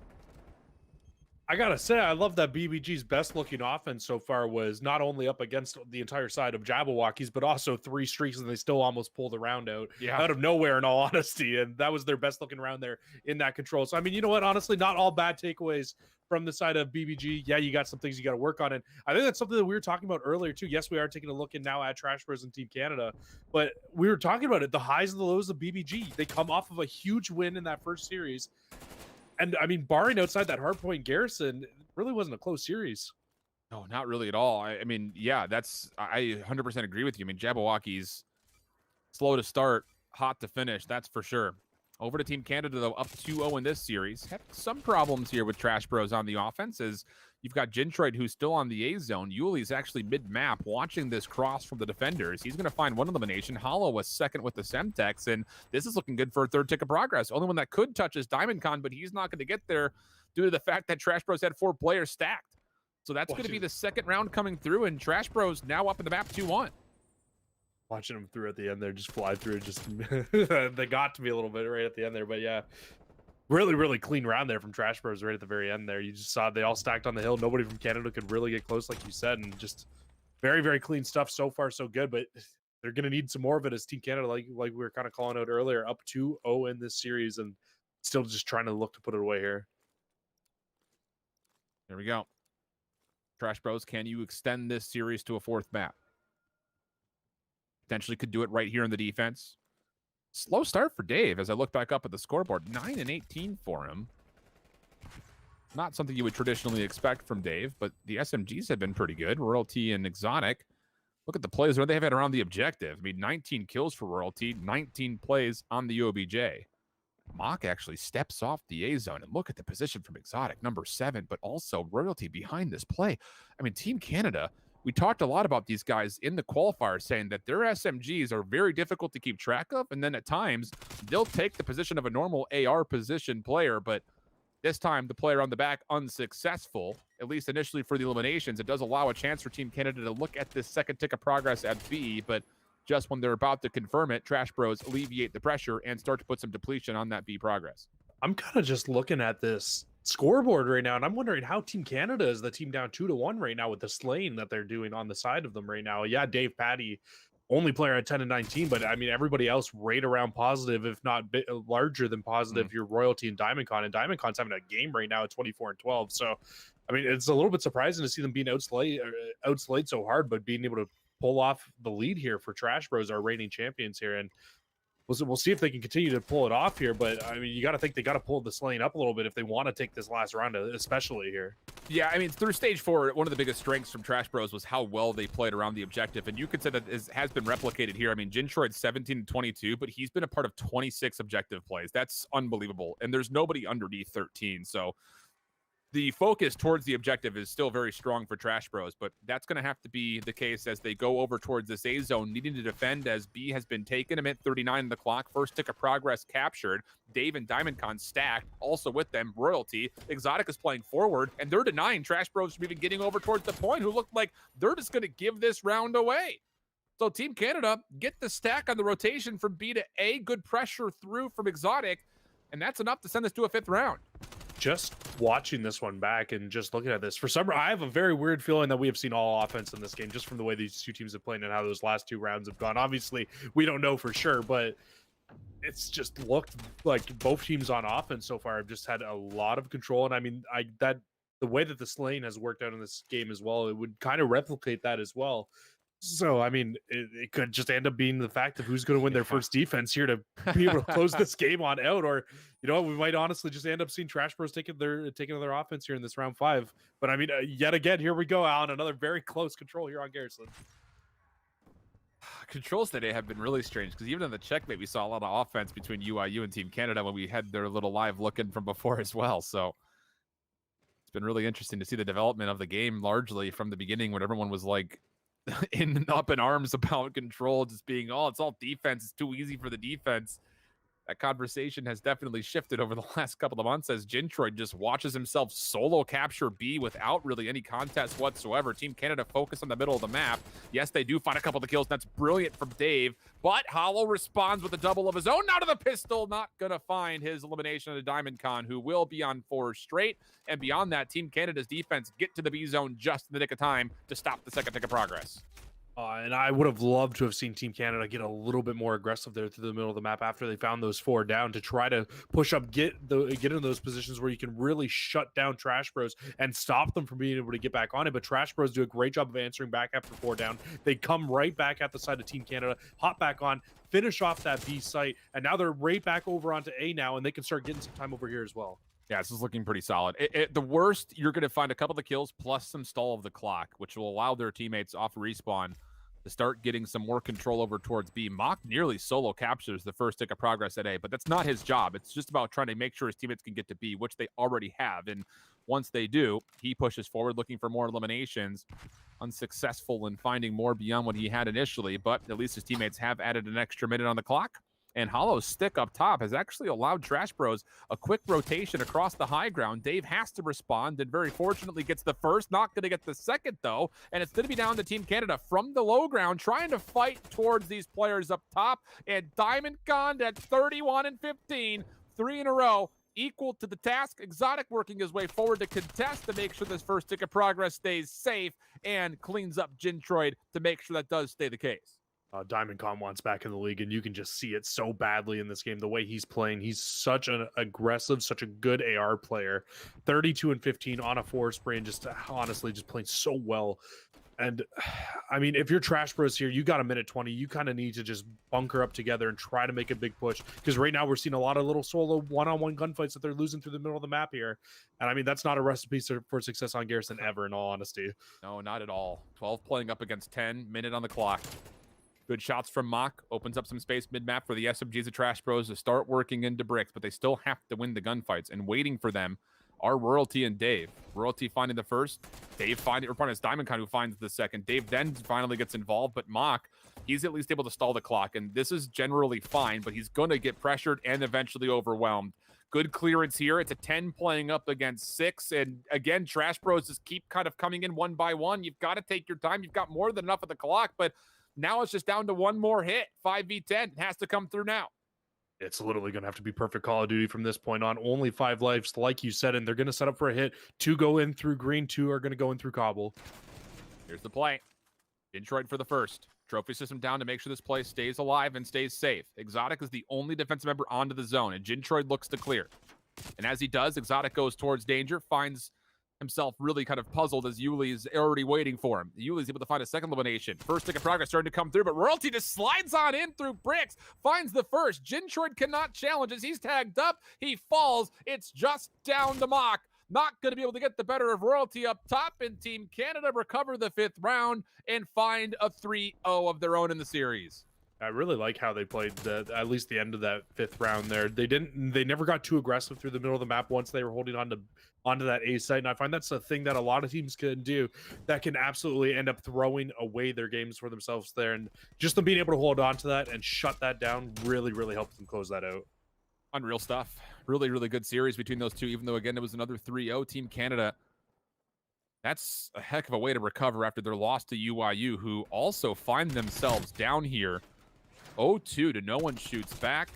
I gotta say, I love that BBG's best looking offense so far was not only up against the entire side of Jabbawockeez, but also 3 streaks, and they still almost pulled the round out out of nowhere, in all honesty. And that was their best looking round there in that Control. So, I mean, you know what? Honestly, not all bad takeaways from the side of BBG. Yeah, you got some things you got to work on. And I think that's something that we were talking about earlier, too. Yes, we are taking a look in now at Trash Bros and Team Canada, but we were talking about it, the highs and the lows of BBG. They come off of a huge win in that first series. And I mean, barring outside that hardpoint Garrison, it really wasn't a close series. No, not really at all. I mean, yeah, I 100% agree with you. I mean, Jabbawockeez, slow to start, hot to finish, that's for sure. Over to Team Canada, though, up 2-0 in this series. Had some problems here with Trash Bros on the offense, as you've got Gintroid, who's still on the A zone. Yuli's actually mid-map watching this cross from the defenders. He's going to find 1 elimination. Hollow was second with the Semtex, and this is looking good for a 3rd tick of progress. Only one that could touch is DiamondCon, but he's not going to get there due to the fact that Trash Bros had 4 players stacked. So that's going to be the second round coming through, and Trash Bros now up in the map 2-1. Watching them through at the end there, just fly through, just they got to me a little bit right at the end there, but yeah, really clean round there from Trash Bros right at the very end there. You just saw they all stacked on the hill. Nobody from Canada could really get close, like you said, and just very clean stuff so far, so good. But they're gonna need some more of it as Team Canada, like we were kind of calling out earlier, up 2-0 in this series, and still just trying to look to put it away here. There we go. Trash Bros, can you extend this series to a 4th map? Potentially could do it right here in the defense. Slow start for Dave as I look back up at the scoreboard. 9-18 for him. Not something you would traditionally expect from Dave, but the SMGs have been pretty good. Royalty and Exotic. Look at the plays where they have had around the objective. I mean, 19 kills for Royalty, 19 plays on the OBJ. Mock actually steps off the A zone, and look at the position from Exotic, number 7, but also Royalty behind this play. I mean, Team Canada, we talked a lot about these guys in the qualifier, saying that their SMGs are very difficult to keep track of, and then at times they'll take the position of a normal AR position player, but this time the player on the back unsuccessful, at least initially for the eliminations. It does allow a chance for Team Canada to look at this 2nd tick of progress at B, but just when they're about to confirm it, Trash Bros alleviate the pressure and start to put some depletion on that B progress. I'm kind of just looking at this scoreboard right now, and I'm wondering how Team Canada is the team down 2-1 right now with the slaying that they're doing on the side of them right now. Yeah, Dave Patty, only player at 10 and 19, but I mean everybody else right around positive, if not larger than positive. Your Royalty and Diamond Con's having a game right now at 24 and 12. So, I mean, it's a little bit surprising to see them being outslayed so hard, but being able to pull off the lead here for Trash Bros, our reigning champions here, and we'll see if they can continue to pull it off here. But I mean, you got to think they got to pull this lane up a little bit if they want to take this last round, especially here. Yeah, I mean, through stage 4, one of the biggest strengths from Trash Bros was how well they played around the objective, and you could say that has been replicated here. I mean, Jintroid 17 and 22, but he's been a part of 26 objective plays. That's unbelievable, and there's nobody underneath 13, so the focus towards the objective is still very strong for Trash Bros, but that's going to have to be the case as they go over towards this A zone, needing to defend as B has been taken. A minute 39 in the clock. First tick of progress captured. Dave and Diamond Con stacked. Also with them, Royalty. Exotic is playing forward, and they're denying Trash Bros from even getting over towards the point, who looked like they're just going to give this round away. So Team Canada get the stack on the rotation from B to A. Good pressure through from Exotic, and that's enough to send us to a 5th round. Just watching this one back and just looking at this, for some reason, I have a very weird feeling that we have seen all offense in this game, just from the way these two teams have played and how those last 2 rounds have gone. Obviously, we don't know for sure, but it's just looked like both teams on offense so far have just had a lot of control. And I mean, the way that the lane has worked out in this game as well, it would kind of replicate that as well. So, I mean, it could just end up being the fact of who's going to win their first defense here to be able to close this game on out. Or, you know, we might honestly just end up seeing Trash Bros taking their offense here in this round 5. But, I mean, yet again, here we go, Alan. Another very close control here on Garrison. Controls today have been really strange because even in the checkmate, we saw a lot of offense between UIU and Team Canada when we had their little live looking from before as well. So it's been really interesting to see the development of the game largely from the beginning when everyone was like, up in arms about control, just being, oh, it's all defense, it's too easy for the defense. That conversation has definitely shifted over the last couple of months as Jintroid just watches himself solo capture B without really any contest whatsoever. Team Canada focus on the middle of the map. Yes, they do find a couple of the kills. That's brilliant from Dave, but Hollow responds with a double of his own. Now to the pistol, not gonna find his elimination of the Diamond Con, who will be on 4 straight. And beyond that, Team Canada's defense get to the B zone just in the nick of time to stop the second tick of progress. And I would have loved to have seen Team Canada get a little bit more aggressive there through the middle of the map after they found those 4 down to try to push up, get into those positions where you can really shut down Trash Bros and stop them from being able to get back on it. But Trash Bros do a great job of answering back after 4 down. They come right back at the side of Team Canada, hop back on, finish off that B site, and now they're right back over onto A now, and they can start getting some time over here as well. Yeah, this is looking pretty solid. The worst, you're going to find a couple of the kills plus some stall of the clock, which will allow their teammates off respawn to start getting some more control over towards B. Mock nearly solo captures the first tick of progress at A, but that's not his job. It's just about trying to make sure his teammates can get to B, which they already have. And once they do, he pushes forward looking for more eliminations. Unsuccessful in finding more beyond what he had initially, but at least his teammates have added an extra minute on the clock. And Hollow's stick up top has actually allowed Trash Bros a quick rotation across the high ground. Dave has to respond and very fortunately gets the first. Not going to get the second, though. And it's going to be down to Team Canada from the low ground trying to fight towards these players up top. And Diamond Con at 31 and 15, 3 in a row, equal to the task. Exotic working his way forward to contest to make sure this first tick of progress stays safe and cleans up Jintroid to make sure that does stay the case. Diamond Con wants back in the league, and you can just see it so badly in this game. The way he's playing, he's such an aggressive, such a good AR player. 32 and 15 on a 4 spray, and just honestly just playing so well. And I mean, if you're Trash Bros here, you got a minute 20. You kind of need to just bunker up together and try to make a big push, because right now we're seeing a lot of little solo one-on-one gunfights that they're losing through the middle of the map here. And I mean, that's not a recipe for success on Garrison ever, in all honesty. No, not at all. 12 playing up against 10, minute on the clock. Good shots from Mock. Opens up some space mid-map for the SMGs of Trash Bros to start working into bricks, but they still have to win the gunfights. And waiting for them are Royalty and Dave. Royalty finding the first. Dave finding, or pardon, it's Diamond Con who finds the second. Dave then finally gets involved, but Mock, he's at least able to stall the clock. And this is generally fine, but he's going to get pressured and eventually overwhelmed. Good clearance here. It's a 10 playing up against 6. And again, Trash Bros just keep kind of coming in one by one. You've got to take your time. You've got more than enough of the clock, but now it's just down to one more hit. 5v10 has to come through now. It's literally going to have to be perfect Call of Duty from this point on. Only 5 lives, like you said, and they're going to set up for a hit. 2 go in through green, 2 are going to go in through cobble. Here's the play. Detroit for the first. Trophy system down to make sure this play stays alive and stays safe. Exotic is the only defensive member onto the zone, and Jintroid looks to clear. And as he does, Exotic goes towards danger, finds himself really kind of puzzled as Yuli's already waiting for him. Yuli's able to find a second elimination. First tick of progress starting to come through, but Royalty just slides on in through bricks, finds the first. Jintroid cannot challenge as he's tagged up. He falls. It's just down to Mock. Not going to be able to get the better of Royalty up top, and Team Canada recover the 5th round and find a 3-0 of their own in the series. I really like how they played at least the end of that 5th round there. They never got too aggressive through the middle of the map once they were holding onto that A site, and I find that's a thing that a lot of teams can do that can absolutely end up throwing away their games for themselves there, and just them being able to hold on to that and shut that down really, really helps them close that out. Unreal stuff. Really, really good series between those two, even though, again, it was another 3-0. Team Canada, that's a heck of a way to recover after their loss to UIU, who also find themselves down here 0-2 to no one shoots back.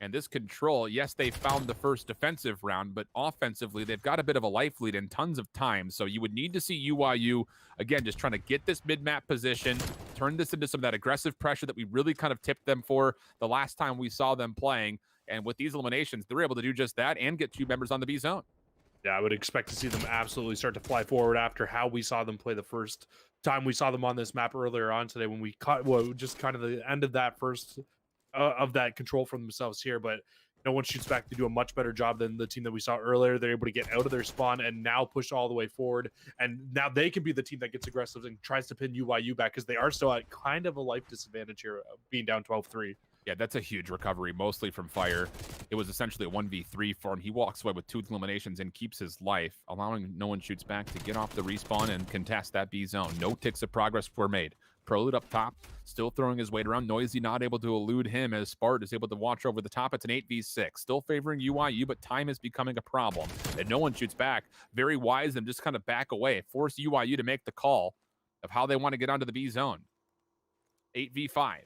And this control, yes, they found the first defensive round, but offensively, they've got a bit of a life lead and tons of time. So you would need to see UIU, again, just trying to get this mid-map position, turn this into some of that aggressive pressure that we really kind of tipped them for the last time we saw them playing. And with these eliminations, they're able to do just that and get 2 members on the B zone. Yeah, I would expect to see them absolutely start to fly forward after how we saw them play the first time we saw them on this map earlier on today when we caught, well, just kind of the end of that first of that control from themselves here. But no one shoots back to do a much better job than the team that we saw earlier. They're able to get out of their spawn and now push all the way forward. And now they can be the team that gets aggressive and tries to pin UIU back because they are still at kind of a life disadvantage here, being down 12-3. Yeah, that's a huge recovery, mostly from Fire. It was essentially a 1v3 for him. He walks away with 2 eliminations and keeps his life, allowing no one shoots back to get off the respawn and contest that B zone. No ticks of progress were made. Prolud up top, still throwing his weight around. Noisy not able to elude him as Spart is able to watch over the top. It's an 8v6, still favoring UIU, but time is becoming a problem. And no one shoots back. Very wise them just kind of back away, force UIU to make the call of how they want to get onto the B zone. 8v5,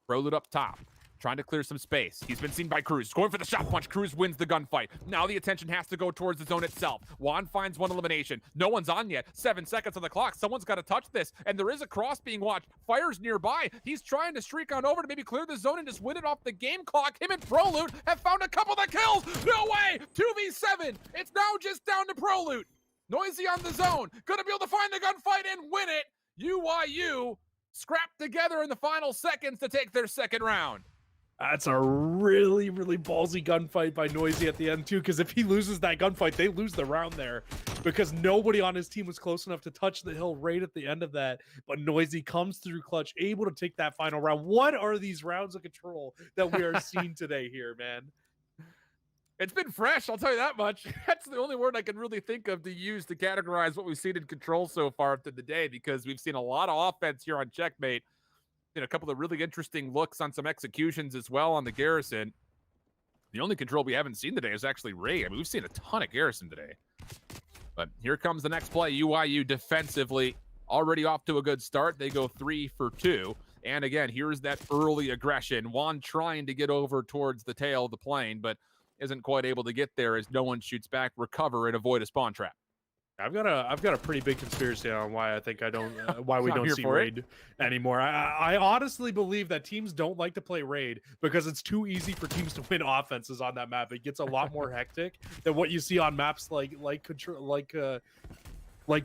Prolud up top, trying to clear some space. He's been seen by Cruz, going for the shot punch. Cruz wins the gunfight. Now the attention has to go towards the zone itself. Juan finds 1 elimination. No one's on yet. 7 seconds on the clock. Someone's got to touch this, and there is a cross being watched. Fire's nearby. He's trying to streak on over to maybe clear the zone and just win it off the game clock. Him and Prolute have found a couple of kills. No way! 2v7. It's now just down to Prolute. Noisy on the zone. Gonna be able to find the gunfight and win it. UIU scrapped together in the final seconds to take their 2nd round. That's a really, really ballsy gunfight by Noisy at the end, too, because if he loses that gunfight, they lose the round there because nobody on his team was close enough to touch the hill right at the end of that. But Noisy comes through clutch, able to take that final round. What are these rounds of control that we are seeing today here, man? It's been fresh, I'll tell you that much. That's the only word I can really think of to use to categorize what we've seen in control so far up to the day, because we've seen a lot of offense here on Checkmate. A couple of really interesting looks on some executions as well on the Garrison. The only control we haven't seen today is actually Ray. I mean, we've seen a ton of Garrison today. But here comes the next play. UIU defensively already off to a good start. They go 3 for 2. And again, here's that early aggression. Juan trying to get over towards the tail of the plane, but isn't quite able to get there as no one shoots back, recover, and avoid a spawn trap. I've got a pretty big conspiracy on why I think why we don't see raid anymore. I honestly believe that teams don't like to play raid because it's too easy for teams to win offenses on that map. It gets a lot more hectic than what you see on maps like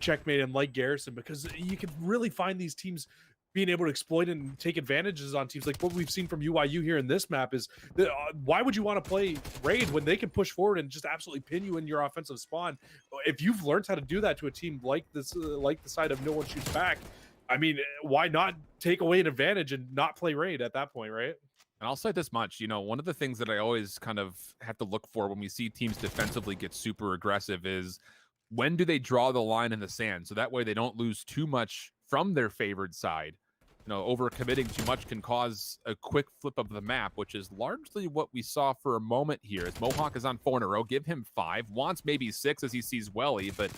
Checkmate and like Garrison, because you can really find these teams being able to exploit and take advantages on teams. Like what we've seen from UIU here in this map is that, why would you want to play raid when they can push forward and just absolutely pin you in your offensive spawn? If you've learned how to do that to a team like this, like the side of no one shoots back, I mean, why not take away an advantage and not play raid at that point, right? And I'll say this much, one of the things that I always kind of have to look for when we see teams defensively get super aggressive is when do they draw the line in the sand? So that way they don't lose too much from their favored side. Over committing too much can cause a quick flip of the map, which is largely what we saw for a moment here. As Mohawk is on 4 in a row, give him 5, wants maybe 6 as he sees Welly, but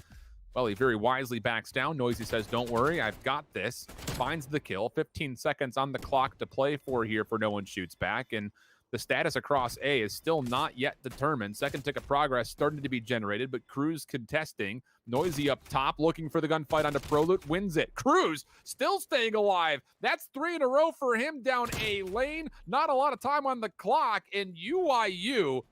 Welly very wisely backs down. Noisy says, don't worry, I've got this. Finds the kill. 15 seconds on the clock to play for here for no one shoots back. And The status across A is still not yet determined. Second tick of progress starting to be generated, but Cruz contesting. Noisy up top, looking for the gunfight onto Prolute, wins it. Cruz still staying alive. That's 3 in a row for him down A lane. Not a lot of time on the clock. And UIU,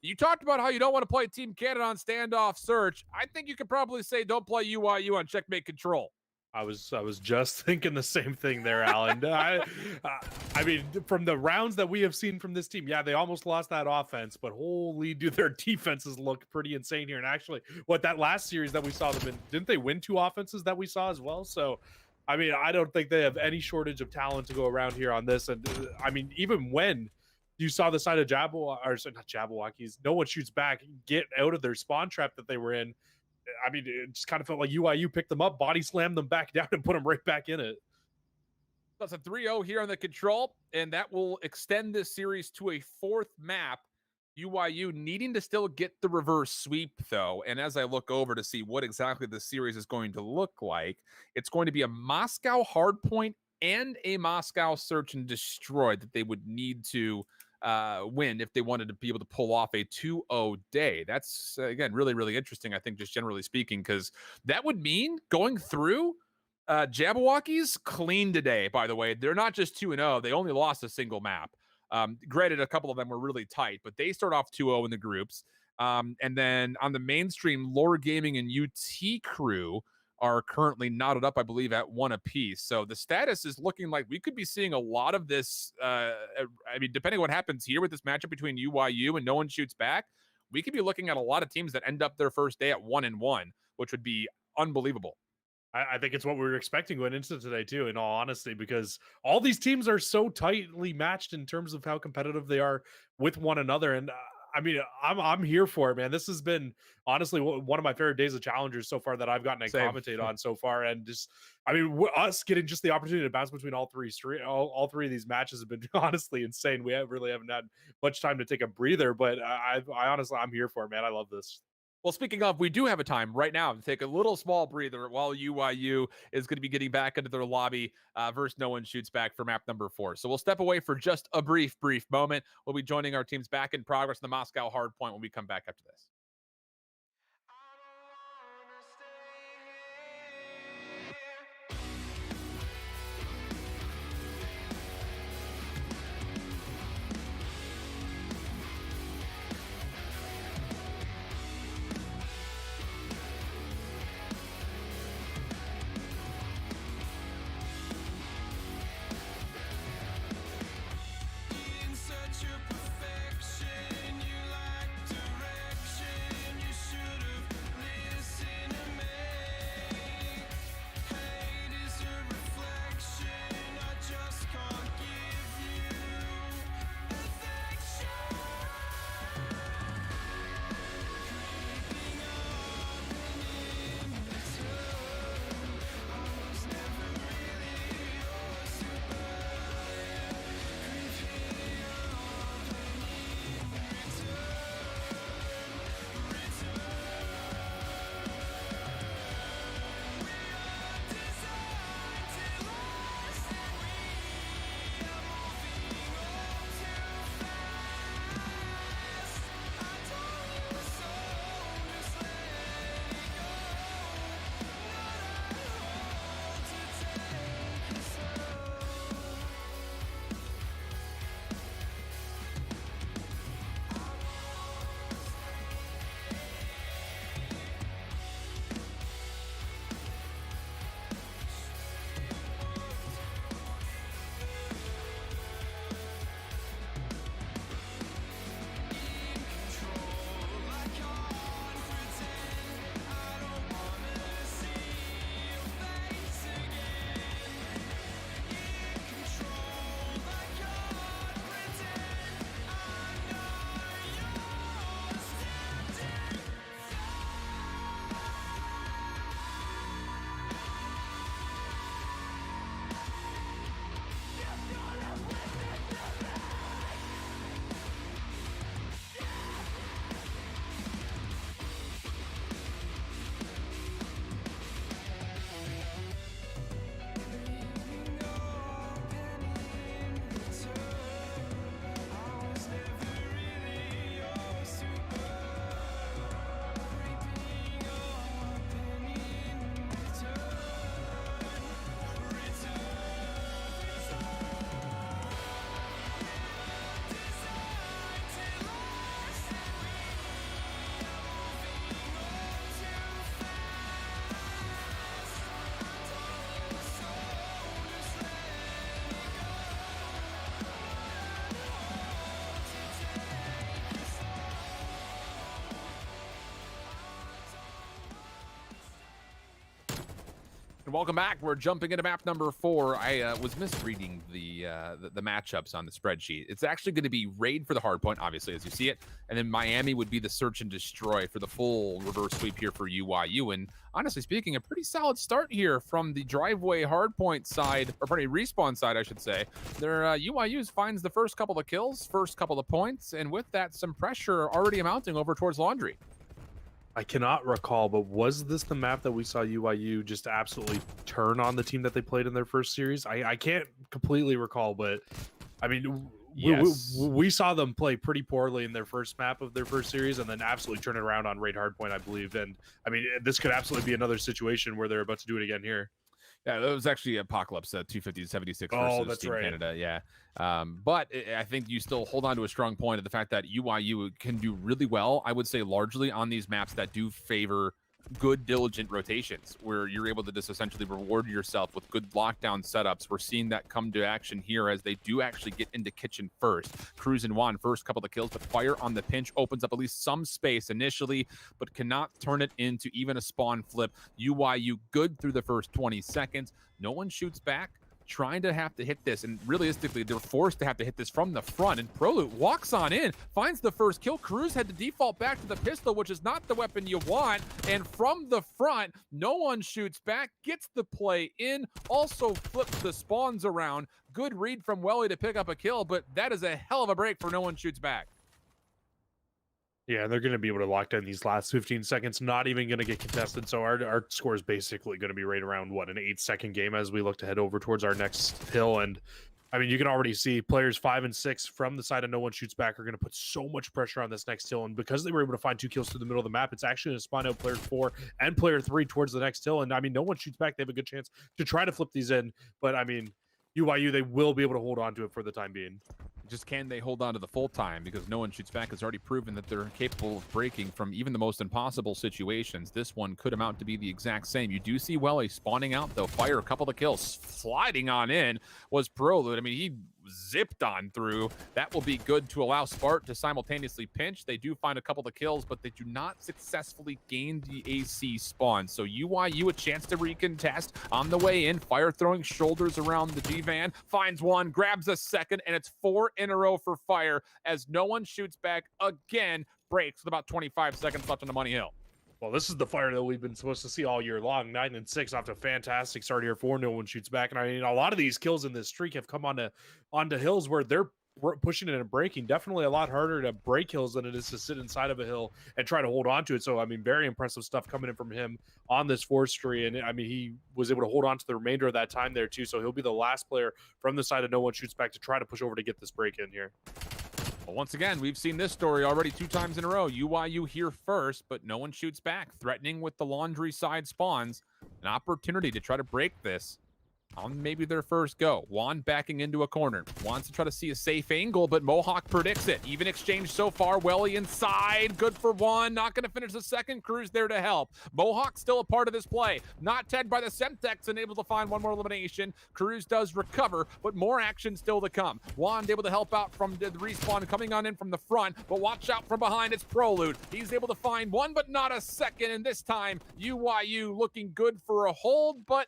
you talked about how you don't want to play Team Canada on standoff search. I think you could probably say don't play UIU on checkmate control. I was just thinking the same thing there, Alan. I mean, from the rounds that we have seen from this team, yeah, they almost lost that offense, but holy, do their defenses look pretty insane here. And actually, that last series that we saw them in, didn't they win 2 offenses that we saw as well? So, I mean, I don't think they have any shortage of talent to go around here on this. And I mean, even when you saw the side of Jabbawockeez, no one shoots back, get out of their spawn trap that they were in. I mean, it just kind of felt like UIU picked them up, body slammed them back down, and put them right back in it. That's a 3-0 here on the control, and that will extend this series to a 4th map. UIU needing to still get the reverse sweep, though. And as I look over to see what exactly the series is going to look like, it's going to be a Moscow hardpoint and a Moscow search and destroy that they would need to win if they wanted to be able to pull off a 2-0 day. That's, again, really, really interesting, I think, just generally speaking, because that would mean going through Jabbawockeez clean today, by the way. They're not just 2-0. They only lost a single map. Granted, a couple of them were really tight, but they start off 2-0 in the groups. And then on the mainstream, Lore Gaming and UT Crew are currently knotted up, I believe, at 1 apiece. So the status is looking like we could be seeing a lot of this. I mean, depending on what happens here with this matchup between UIU and no one shoots back, we could be looking at a lot of teams that end up their first day at 1-1, which would be unbelievable. I think it's what we were expecting going into today, too, in all honesty, because all these teams are so tightly matched in terms of how competitive they are with one another. And I mean, I'm here for it, man. This has been honestly one of my favorite days of challengers so far that I've gotten to commentate on so far. And just, I mean, us getting just the opportunity to bounce between all three of these matches have been honestly insane. We really haven't had much time to take a breather, but I honestly, I'm here for it, man. I love this. Well, speaking of, we do have a time right now to take a little small breather while UIU is going to be getting back into their lobby versus no one shoots back for map number 4. So we'll step away for just a brief moment. We'll be joining our teams back in progress in the Moscow hardpoint when we come back after this. Welcome back. We're jumping into map number 4. I was misreading the matchups on the spreadsheet. It's actually going to be raid for the hardpoint, obviously, as you see it, and then Miami would be the search and destroy for the full reverse sweep here for UYU. And honestly speaking, a pretty solid start here from the driveway hardpoint side, or pardon me, respawn side, I should say. Their UYU's finds the first couple of kills, first couple of points, and with that, some pressure already amounting over towards Laundry. I cannot recall, but was this the map that we saw UYU just absolutely turn on the team that they played in their first series? I can't completely recall, but I mean, Yes. we saw them play pretty poorly in their first map of their first series and then absolutely turn it around on Raid Hardpoint, I believe. And I mean, this could absolutely be another situation where they're about to do it again here. Yeah, that was actually Apocalypse 250-76 Oh, versus that's Team right. Canada. Yeah, but I think you still hold on to a strong point of the fact that UYU can do really well. I would say largely on these maps that do favor good diligent rotations, where you're able to just essentially reward yourself with good lockdown setups. We're seeing that come to action here as they do actually get into kitchen first. Cruz and Juan first couple of kills, but fire on the pinch opens up at least some space initially, but cannot turn it into even a spawn flip. UYU good through the first 20 seconds. No one shoots back, trying to have to hit this, and realistically they're forced to have to hit this from the front, and Prolute walks on in, finds the first kill. Cruz had to default back to the pistol, which is not the weapon you want, and from the front no one shoots back, gets the play in, also flips the spawns around. Good read from Welly to pick up a kill, but that is a hell of a break for no one shoots back. Yeah, they're going to be able to lock down these last 15 seconds, not even going to get contested. So our score is basically going to be right around, what, an 8-second game as we look to head over towards our next hill. And I mean, you can already see players 5 and 6 from the side of no one shoots back are going to put so much pressure on this next hill. And because they were able to find 2 kills through the middle of the map, it's actually going to spawn out player 4 and player 3 towards the next hill. And I mean, no one shoots back. They have a good chance to try to flip these in. But I mean, UYU, they will be able to hold on to it for the time being. Just can they hold on to the full time, because no one shoots back has already proven that they're capable of breaking from even the most impossible situations. This one could amount to be the exact same. You do see Welly spawning out though, fire a couple of kills, sliding on in was Prolute. I mean, he zipped on through. That will be good to allow Spart to simultaneously pinch. They do find a couple of kills, but they do not successfully gain the AC spawn. So UYU a chance to recontest on the way in. Fire throwing shoulders around the G-Van, finds one, grabs a second, and it's 4 in a row for Fire as no one shoots back again. Breaks with about 25 seconds left on the money hill. Well, this is the Fire that we've been supposed to see all year long. 9 and 6 off to a fantastic start here for no one shoots back. And I mean, a lot of these kills in this streak have come onto hills where they're pushing it and breaking. Definitely a lot harder to break hills than it is to sit inside of a hill and try to hold on to it. So, I mean, very impressive stuff coming in from him on this forestry. And I mean, he was able to hold on to the remainder of that time there too. So he'll be the last player from the side of no one shoots back to try to push over to get this break in here. Well, once again, we've seen this story already 2 times in a row. UYU here first, but no one shoots back, threatening with the laundry side spawns. An opportunity to try to break this on maybe their first go. Juan backing into a corner. Wants to try to see a safe angle, but Mohawk predicts it. Even exchange so far. Welly inside. Good for one. Not going to finish the second. Cruz there to help. Mohawk still a part of this play. Not tagged by the Semtex and able to find one more elimination. Cruz does recover, but more action still to come. Juan able to help out from the respawn coming on in from the front, but watch out from behind. It's Prolute. He's able to find one, but not a second. And this time, UYU looking good for a hold, but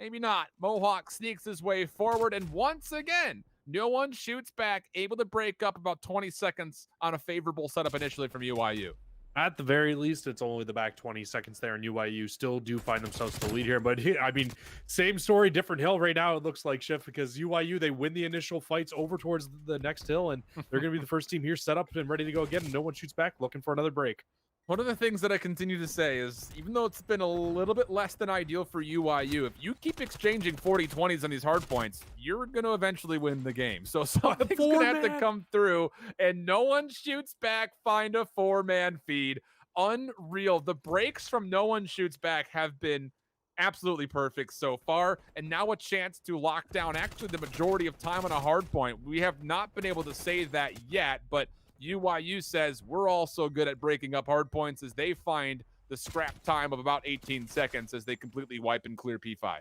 maybe not. Mohawk sneaks his way forward, and once again, no one shoots back, able to break up about 20 seconds on a favorable setup initially from UYU. At the very least, it's only the back 20 seconds there, and UYU still do find themselves to lead here. But I mean, same story, different hill right now, it looks like, Shift, because UYU, they win the initial fights over towards the next hill, and they're going to be the first team here set up and ready to go again, and no one shoots back, looking for another break. One of the things that I continue to say is, even though it's been a little bit less than ideal for UYU, if you keep exchanging 40-20s on these hard points, you're going to eventually win the game. So something's going to have to come through, and no one shoots back, find a 4-man feed. Unreal. The breaks from no one shoots back have been absolutely perfect so far, and now a chance to lock down actually the majority of time on a hard point. We have not been able to say that yet, but UYU says we're also good at breaking up hard points as they find the scrap time of about 18 seconds as they completely wipe and clear P5.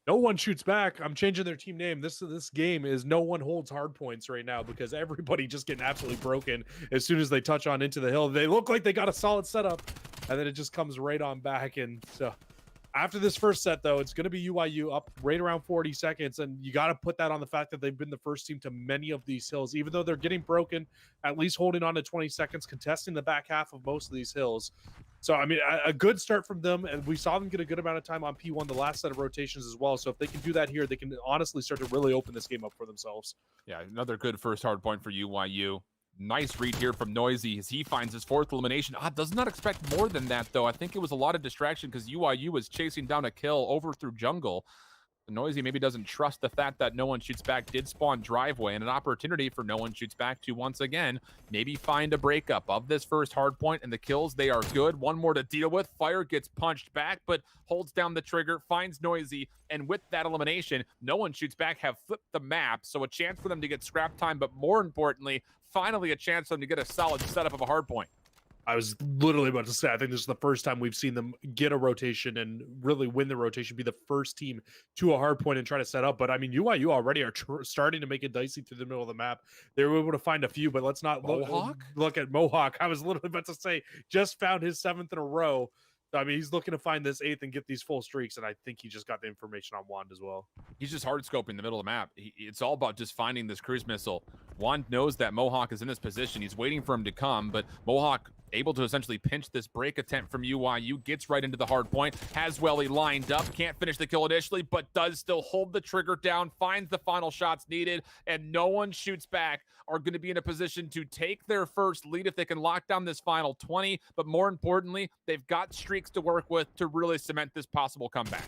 No one shoots back. I'm changing their team name. This game is no one holds hard points right now because everybody just getting absolutely broken as soon as they touch on into the hill. They look like they got a solid setup, and then it just comes right on back. And so After this first set, though, it's going to be UIU up right around 40 seconds, and you got to put that on the fact that they've been the first team to many of these hills, even though they're getting broken, at least holding on to 20 seconds, contesting the back half of most of these hills. So, I mean, a good start from them, and we saw them get a good amount of time on P1 the last set of rotations as well. So if they can do that here, they can honestly start to really open this game up for themselves. Yeah, another good first hard point for UIU. Nice read here from Noisy as he finds his 4th elimination. Does not expect more than that, though. I think it was a lot of distraction because UIU was chasing down a kill over through jungle. Noisy maybe doesn't trust the fact that No One Shoots Back did spawn driveway, and an opportunity for No One Shoots Back to once again maybe find a breakup of this first hard point, and the kills, they are good. One more to deal with. Fire gets punched back, but holds down the trigger, finds Noisy, and with that elimination, No One Shoots Back have flipped the map, so a chance for them to get scrap time, but more importantly, finally a chance for them to get a solid setup of a hard point. I was literally about to say, I think this is the first time we've seen them get a rotation and really win the rotation, be the first team to a hard point and try to set up. But I mean, UIU already are starting to make it dicey through the middle of the map. They were able to find a few, but let's not look at Mohawk. I was literally about to say, just found his 7th in a row. I mean, he's looking to find this 8th and get these full streaks, and I think he just got the information on Wand as well. He's just hard scoping the middle of the map. It's all about just finding this cruise missile. Wand knows that Mohawk is in this position. He's waiting for him to come, but Mohawk able to essentially pinch this break attempt from UIU, gets right into the hard point, has Welly lined up, can't finish the kill initially, but does still hold the trigger down, finds the final shots needed, and No One Shoots Back are going to be in a position to take their first lead if they can lock down this final 20, but more importantly, they've got streaks to work with to really cement this possible comeback.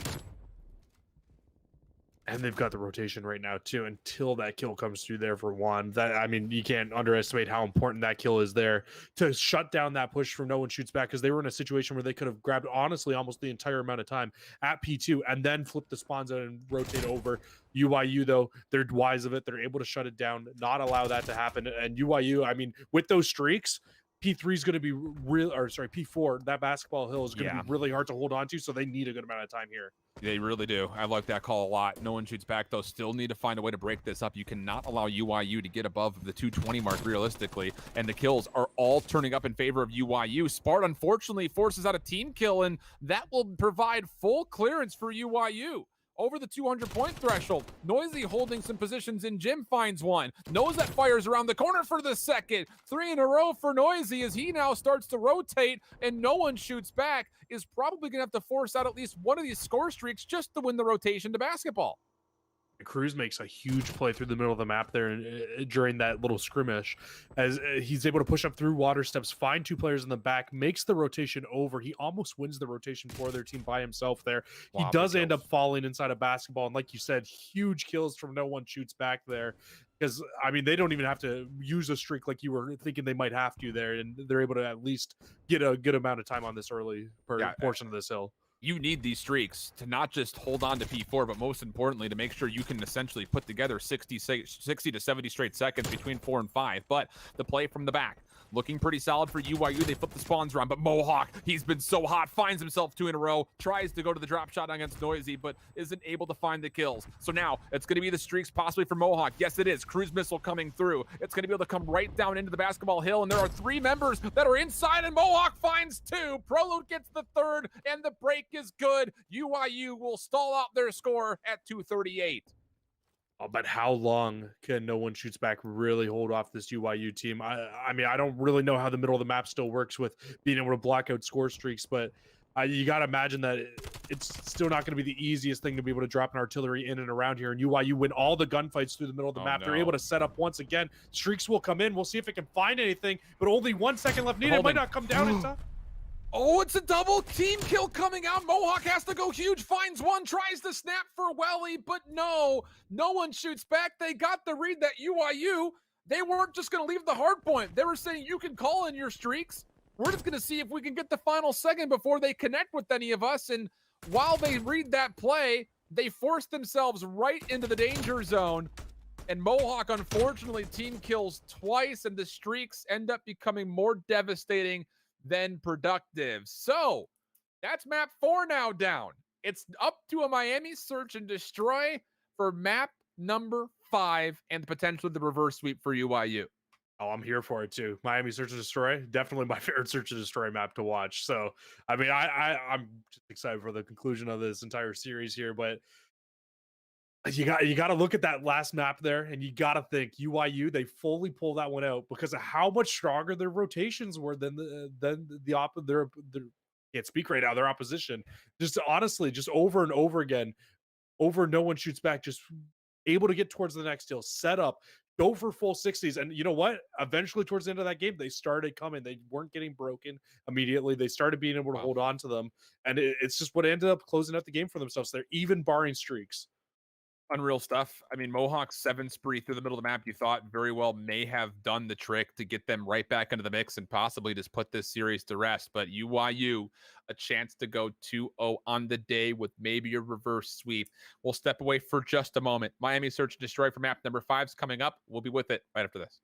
And they've got the rotation right now too, until that kill comes through there for Wand. That, I mean, you can't underestimate how important that kill is there to shut down that push from No One Shoots Back, because they were in a situation where they could have grabbed honestly almost the entire amount of time at P2 and then flip the spawns out and rotate over. UIU, though, they're wise of it. They're able to shut it down, not allow that to happen. And UIU, I mean, with those streaks, P3 is going to be P4, that basketball hill is going to be really hard to hold on to, so they need a good amount of time here. They really do. I like that call a lot. No One Shoots Back, though, still need to find a way to break this up. You cannot allow UIU to get above the 220 mark realistically, and the kills are all turning up in favor of UIU. Spart, unfortunately, forces out a team kill, and that will provide full clearance for UIU. Over the 200-point threshold. Noisy holding some positions in gym finds one. Knows that Fire's around the corner for the second. 3 in a row for Noisy as he now starts to rotate, and No One Shoots Back is probably going to have to force out at least one of these score streaks just to win the rotation to basketball. Cruz makes a huge play through the middle of the map there during that little skirmish, as he's able to push up through water steps, find 2 players in the back, makes the rotation over. He almost wins the rotation for their team by himself there. He does end up falling inside a basketball, and like you said, huge kills from No One Shoots Back there, because I mean, they don't even have to use a streak like you were thinking they might have to there, and they're able to at least get a good amount of time on this early portion of this hill. You need these streaks to not just hold on to P4, but most importantly, to make sure you can essentially put together 60 to 70 straight seconds between 4 and 5. But the play from the back, looking pretty solid for UIU. They flip the spawns around, but Mohawk, he's been so hot, finds himself 2 in a row, tries to go to the drop shot against Noisy, but isn't able to find the kills. So now it's going to be the streaks possibly for Mohawk. Yes, it is. Cruise missile coming through. It's going to be able to come right down into the basketball hill, and there are 3 members that are inside, and Mohawk finds 2. Prolude gets the 3rd, and the break is good. UIU will stall out their score at 238. But how long can No One Shoots Back really hold off this UIU team? I mean, I don't really know how the middle of the map still works with being able to block out score streaks, but you got to imagine that it's still not going to be the easiest thing to be able to drop an artillery in and around here. And UIU win all the gunfights through the middle of the map. No. They're able to set up once again. Streaks will come in. We'll see if it can find anything, but only 1 second left needed. It might not come down in time. Oh, it's a double team kill coming out. Mohawk has to go huge, finds one, tries to snap for Welly, but no one shoots back. They got the read that UIU, they weren't just going to leave the hard point. They were saying, you can call in your streaks. We're just going to see if we can get the final second before they connect with any of us. And while they read that play, they force themselves right into the danger zone. And Mohawk, unfortunately, team kills twice, and the streaks end up becoming more devastating than productive. So that's map 4 now down. It's up to a Miami search and destroy for map number 5 and potentially the reverse sweep for UIU. Oh, I'm here for it too. Miami Search and Destroy, definitely my favorite Search and Destroy map to watch. So, I mean, I'm just excited for the conclusion of this entire series here. But you got to look at that last map there, and you got to think UIU. They fully pull that one out because of how much stronger their rotations were than their can't speak right now. Their opposition, just honestly, just over and over again, over no one shoots back, just able to get towards the next hill, set up, go for full 60s. And you know what? Eventually, towards the end of that game, they started coming. They weren't getting broken immediately. They started being able to hold on to them. And it's just what ended up closing out the game for themselves. They're even barring streaks. Unreal stuff. I mean, Mohawk's 7 spree through the middle of the map, you thought very well may have done the trick to get them right back into the mix and possibly just put this series to rest. But UIU, a chance to go 2-0 on the day with maybe a reverse sweep. We'll step away for just a moment. Miami Search and Destroy for map number 5 is coming up. We'll be with it right after this.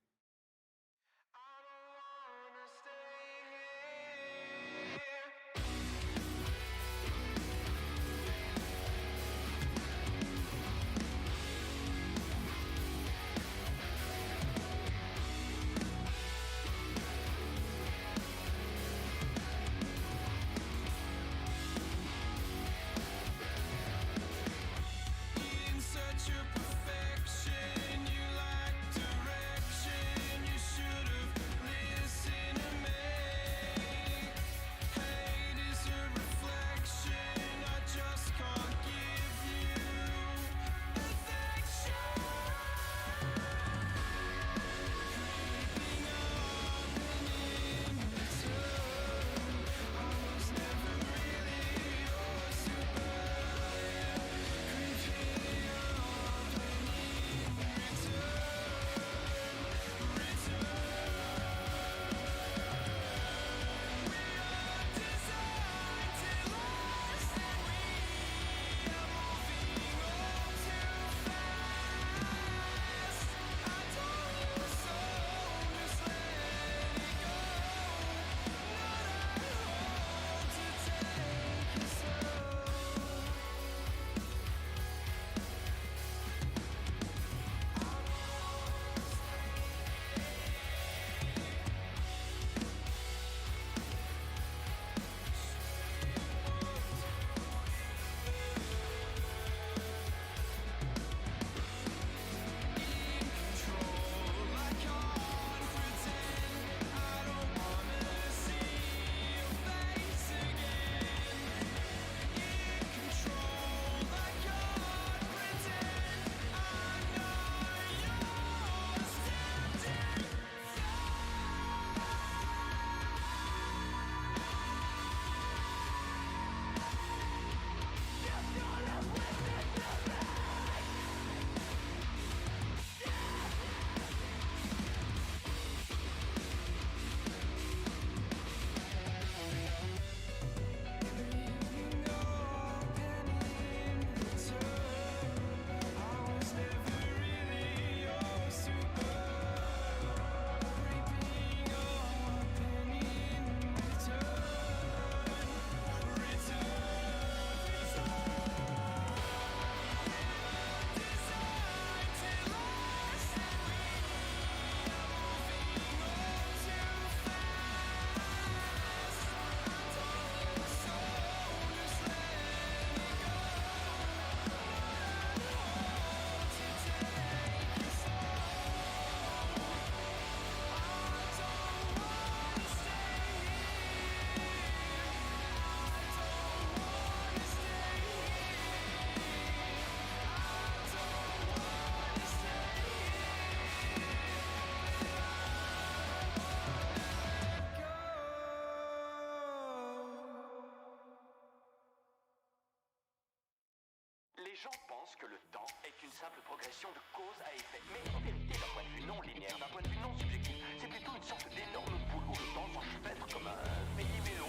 Les gens pensent que le temps est une simple progression de cause à effet. Mais en vérité, d'un point de vue non linéaire, d'un point de vue non subjectif, c'est plutôt une sorte d'énorme boule où le temps s'enchevêtre comme un méli-mélo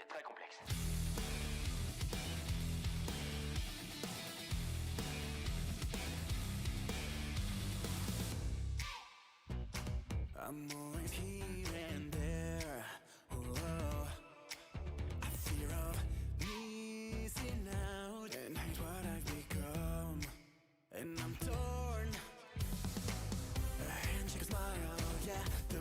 très complexe. I'm always here and there. Whoa. I fear of missing out and hate what I've become. And I'm torn. A handshake, a smile, yeah. The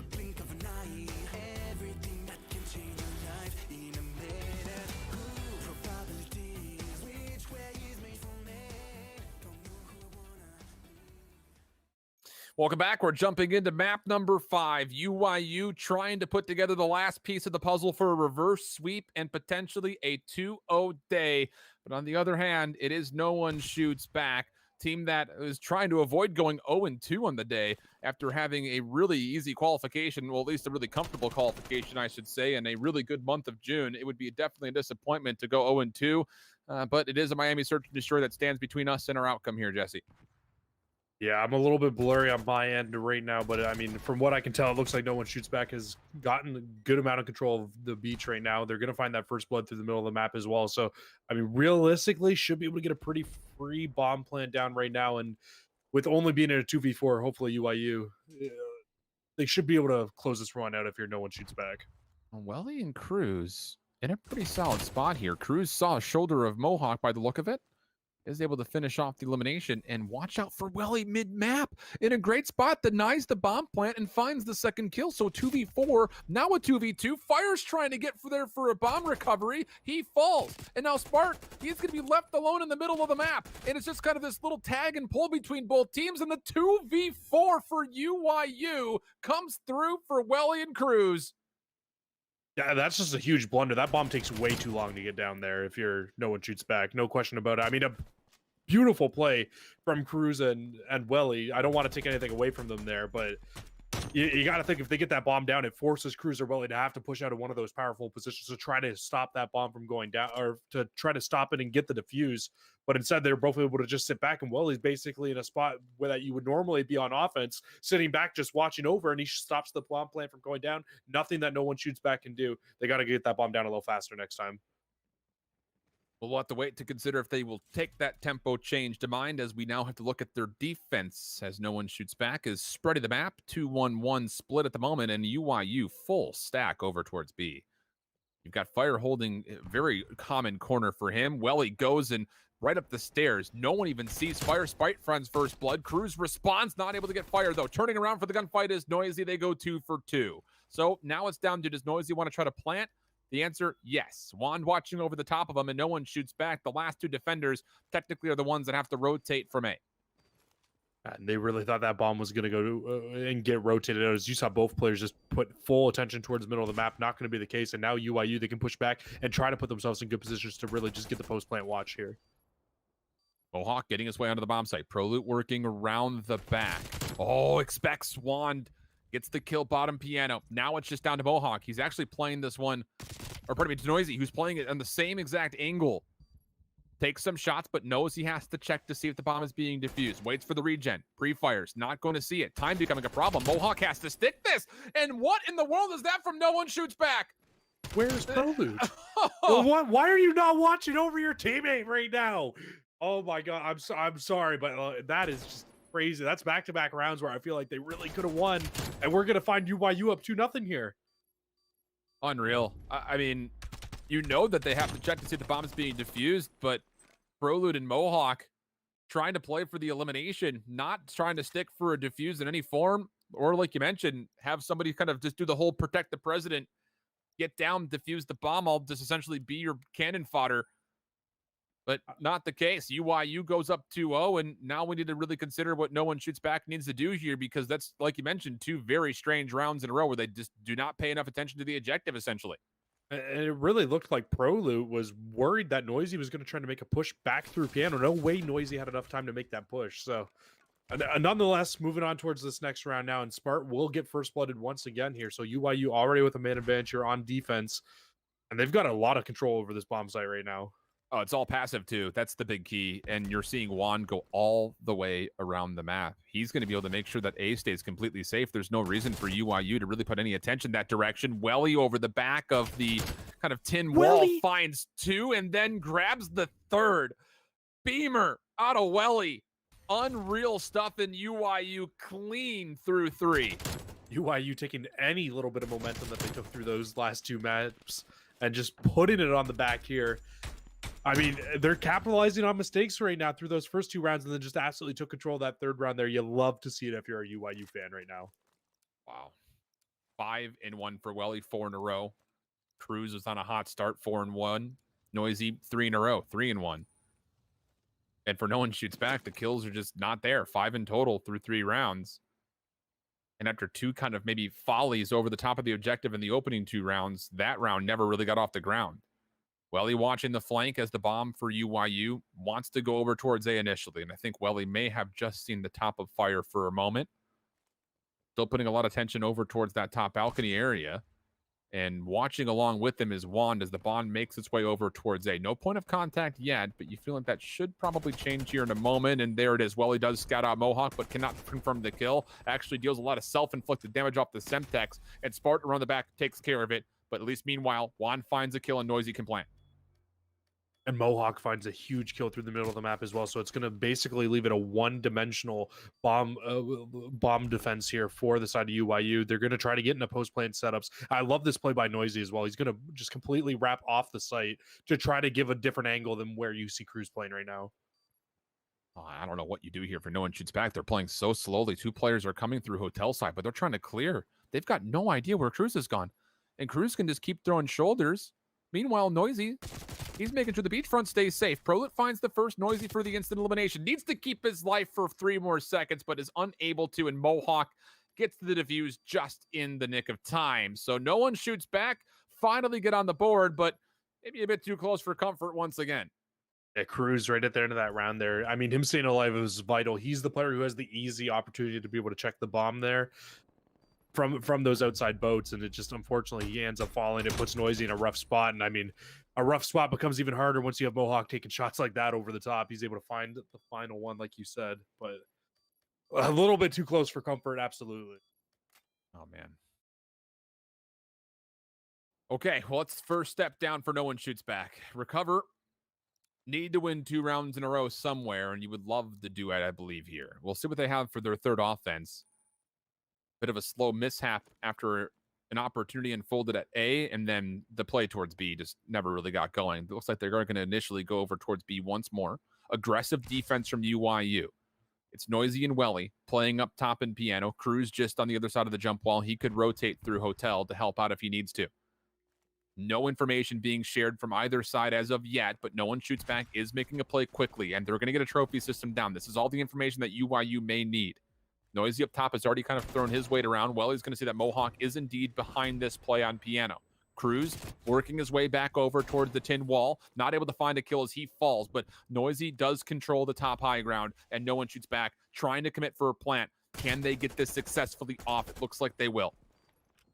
Welcome back. We're jumping into map number 5. UYU trying to put together the last piece of the puzzle for a reverse sweep and potentially a 2-0 day. But on the other hand, it is no one shoots back. Team that is trying to avoid going 0-2 on the day after having a really easy qualification, well, at least a really comfortable qualification, I should say, and a really good month of June. It would be definitely a disappointment to go 0-2, but it is a Miami search and destroy that stands between us and our outcome here, Jesse. Yeah, I'm a little bit blurry on my end right now, but I mean, from what I can tell, it looks like no one shoots back has gotten a good amount of control of the beach right now. They're going to find that first blood through the middle of the map as well. So, I mean, realistically, should be able to get a pretty free bomb plant down right now. And with only being in a 2v4, hopefully UIU, they should be able to close this run out if no one shoots back. Welly and Cruz in a pretty solid spot here. Cruz saw a shoulder of Mohawk by the look of it. Is able to finish off the elimination, and watch out for Welly mid-map in a great spot, denies the bomb plant and finds the second kill. So 2v4, now a 2v2. Fire's trying to get there for a bomb recovery. He falls, and now Spart, he's going to be left alone in the middle of the map, and it's just kind of this little tag and pull between both teams, and the 2v4 for UYU comes through for Welly and Cruz. Yeah, that's just a huge blunder. That bomb takes way too long to get down there if no one shoots back. No question about it. I mean, a beautiful play from Cruz and Welly. I don't want to take anything away from them there, but you got to think if they get that bomb down, it forces Cruz or Welly to have to push out of one of those powerful positions to try to stop that bomb from going down, or to try to stop it and get the defuse. But instead, they're both able to just sit back, and Welly's basically in a spot where that you would normally be on offense, sitting back, just watching over, and he stops the bomb plant from going down. Nothing that no one shoots back can do. They got to get that bomb down a little faster next time. We'll have to wait to consider if they will take that tempo change to mind, as we now have to look at their defense as no one shoots back, is spreading the map, 2-1-1 split at the moment, and UYU full stack over towards B. You've got Fire holding a very common corner for him. Welly goes and right up the stairs. No one even sees Fire. Spite finds first blood. Cruz responds, not able to get Fire though. Turning around for the gunfight is Noisy. They go 2 for 2. So now it's down to, does Noisy want to try to plant? The answer, yes. Wand watching over the top of them, and no one shoots back. The last two defenders technically are the ones that have to rotate from A. And they really thought that bomb was going to go to and get rotated out. As you saw, both players just put full attention towards the middle of the map. Not going to be the case. And now UIU, they can push back and try to put themselves in good positions to really just get the post-plant watch here. Mohawk getting his way onto the bomb site. Prolute working around the back. Oh, expects Wand. Gets the kill bottom piano. Now it's just down to Mohawk. He's actually playing this one, or pardon me, to Noisy, who's playing it on the same exact angle. Takes some shots, but knows he has to check to see if the bomb is being defused. Waits for the regen. Pre-fires. Not going to see it. Time becoming a problem. Mohawk has to stick this. And what in the world is that from no one shoots back? Where's Prelude? Why are you not watching over your teammate right now? Oh my God. I'm sorry, but that is just crazy. That's back-to-back rounds where I feel like they really could have won, and we're gonna find UYU up 2-0 here. Unreal. I mean, you know that they have to check to see if the bomb is being defused, but Prolude and Mohawk trying to play for the elimination, not trying to stick for a defuse in any form, or like you mentioned, have somebody kind of just do the whole protect the president, get down, defuse the bomb, I'll just essentially be your cannon fodder. But not the case. UYU goes up 2-0, and now we need to really consider what no one shoots back needs to do here, because that's, like you mentioned, 2 very strange rounds in a row where they just do not pay enough attention to the objective, essentially. And it really looked like Prolute was worried that Noisy was going to try to make a push back through piano. No way Noisy had enough time to make that push. So, nonetheless, moving on towards this next round now, and Spart will get first blooded once again here. So UYU already with a man advantage here on defense, and they've got a lot of control over this bomb site right now. Oh, it's all passive too. That's the big key. And you're seeing Juan go all the way around the map. He's going to be able to make sure that A stays completely safe. There's no reason for UYU to really put any attention that direction. Welly over the back of the kind of tin wall finds 2 and then grabs the 3rd. Beamer out of Welly. Unreal stuff in UYU, clean through 3. UYU taking any little bit of momentum that they took through those last 2 maps and just putting it on the back here. I mean, they're capitalizing on mistakes right now through those first 2 rounds, and then just absolutely took control of that 3rd round there. You love to see it if you're a UYU fan right now. Wow. 5-1 for Welly, 4 in a row. Cruz was on a hot start, 4-1. Noisy, 3 in a row, 3-1. And for no one shoots back, the kills are just not there. 5 in total through 3 rounds. And after two kind of maybe follies over the top of the objective in the opening 2 rounds, that round never really got off the ground. Welly watching the flank as the bomb for UYU wants to go over towards A initially. And I think Welly may have just seen the top of fire for a moment. Still putting a lot of tension over towards that top balcony area. And watching along with him is Wand as the bomb makes its way over towards A. No point of contact yet, but you feel like that should probably change here in a moment. And there it is. Welly does scout out Mohawk, but cannot confirm the kill. Actually deals a lot of self-inflicted damage off the Semtex. And Spartan around the back takes care of it. But at least meanwhile, Wand finds a kill and Noisy can plant. And Mohawk finds a huge kill through the middle of the map as well. So it's going to basically leave it a one-dimensional bomb defense here for the side of UYU. They're going to try to get into post-plant setups. I love this play by Noisy as well. He's going to just completely wrap off the site to try to give a different angle than where UC Crew's playing right now. I don't know what you do here for no one shoots back. They're playing so slowly. 2 players are coming through hotel side, but they're trying to clear. They've got no idea where Cruz has gone. And Cruz can just keep throwing shoulders. Meanwhile, Noisy, he's making sure the beachfront stays safe. Prolit finds the first Noisy for the instant elimination. Needs to keep his life for 3 more seconds, but is unable to. And Mohawk gets the defuse just in the nick of time. So no one shoots back. Finally get on the board, but maybe a bit too close for comfort once again. Yeah, Cruz right at the end of that round there. I mean, him staying alive is vital. He's the player who has the easy opportunity to be able to check the bomb there from those outside boats, and it just, unfortunately, he ends up falling. It puts Noisy in a rough spot, and I mean, a rough spot becomes even harder once you have Mohawk taking shots like that over the top. He's able to find the final one, like you said, but a little bit too close for comfort, absolutely. Oh, man. Okay, well, let's first step down for no one shoots back. Recover. Need to win 2 rounds in a row somewhere, and you would love to do it, I believe, here. We'll see what they have for their third offense. Bit of a slow mishap after an opportunity unfolded at A, and then the play towards B just never really got going. It looks like they're going to initially go over towards B once more. Aggressive defense from UYU. It's Noisy and Welly playing up top in piano. Cruz just on the other side of the jump wall. He could rotate through hotel to help out if he needs to. No information being shared from either side as of yet, but no one shoots back, is making a play quickly, and they're going to get a trophy system down. This is all the information that UYU may need. Noisy up top has already kind of thrown his weight around. Welly's going to see that Mohawk is indeed behind this play on piano. Cruz working his way back over towards the tin wall, not able to find a kill as he falls, but Noisy does control the top high ground, and no one shoots back, trying to commit for a plant. Can they get this successfully off? It looks like they will.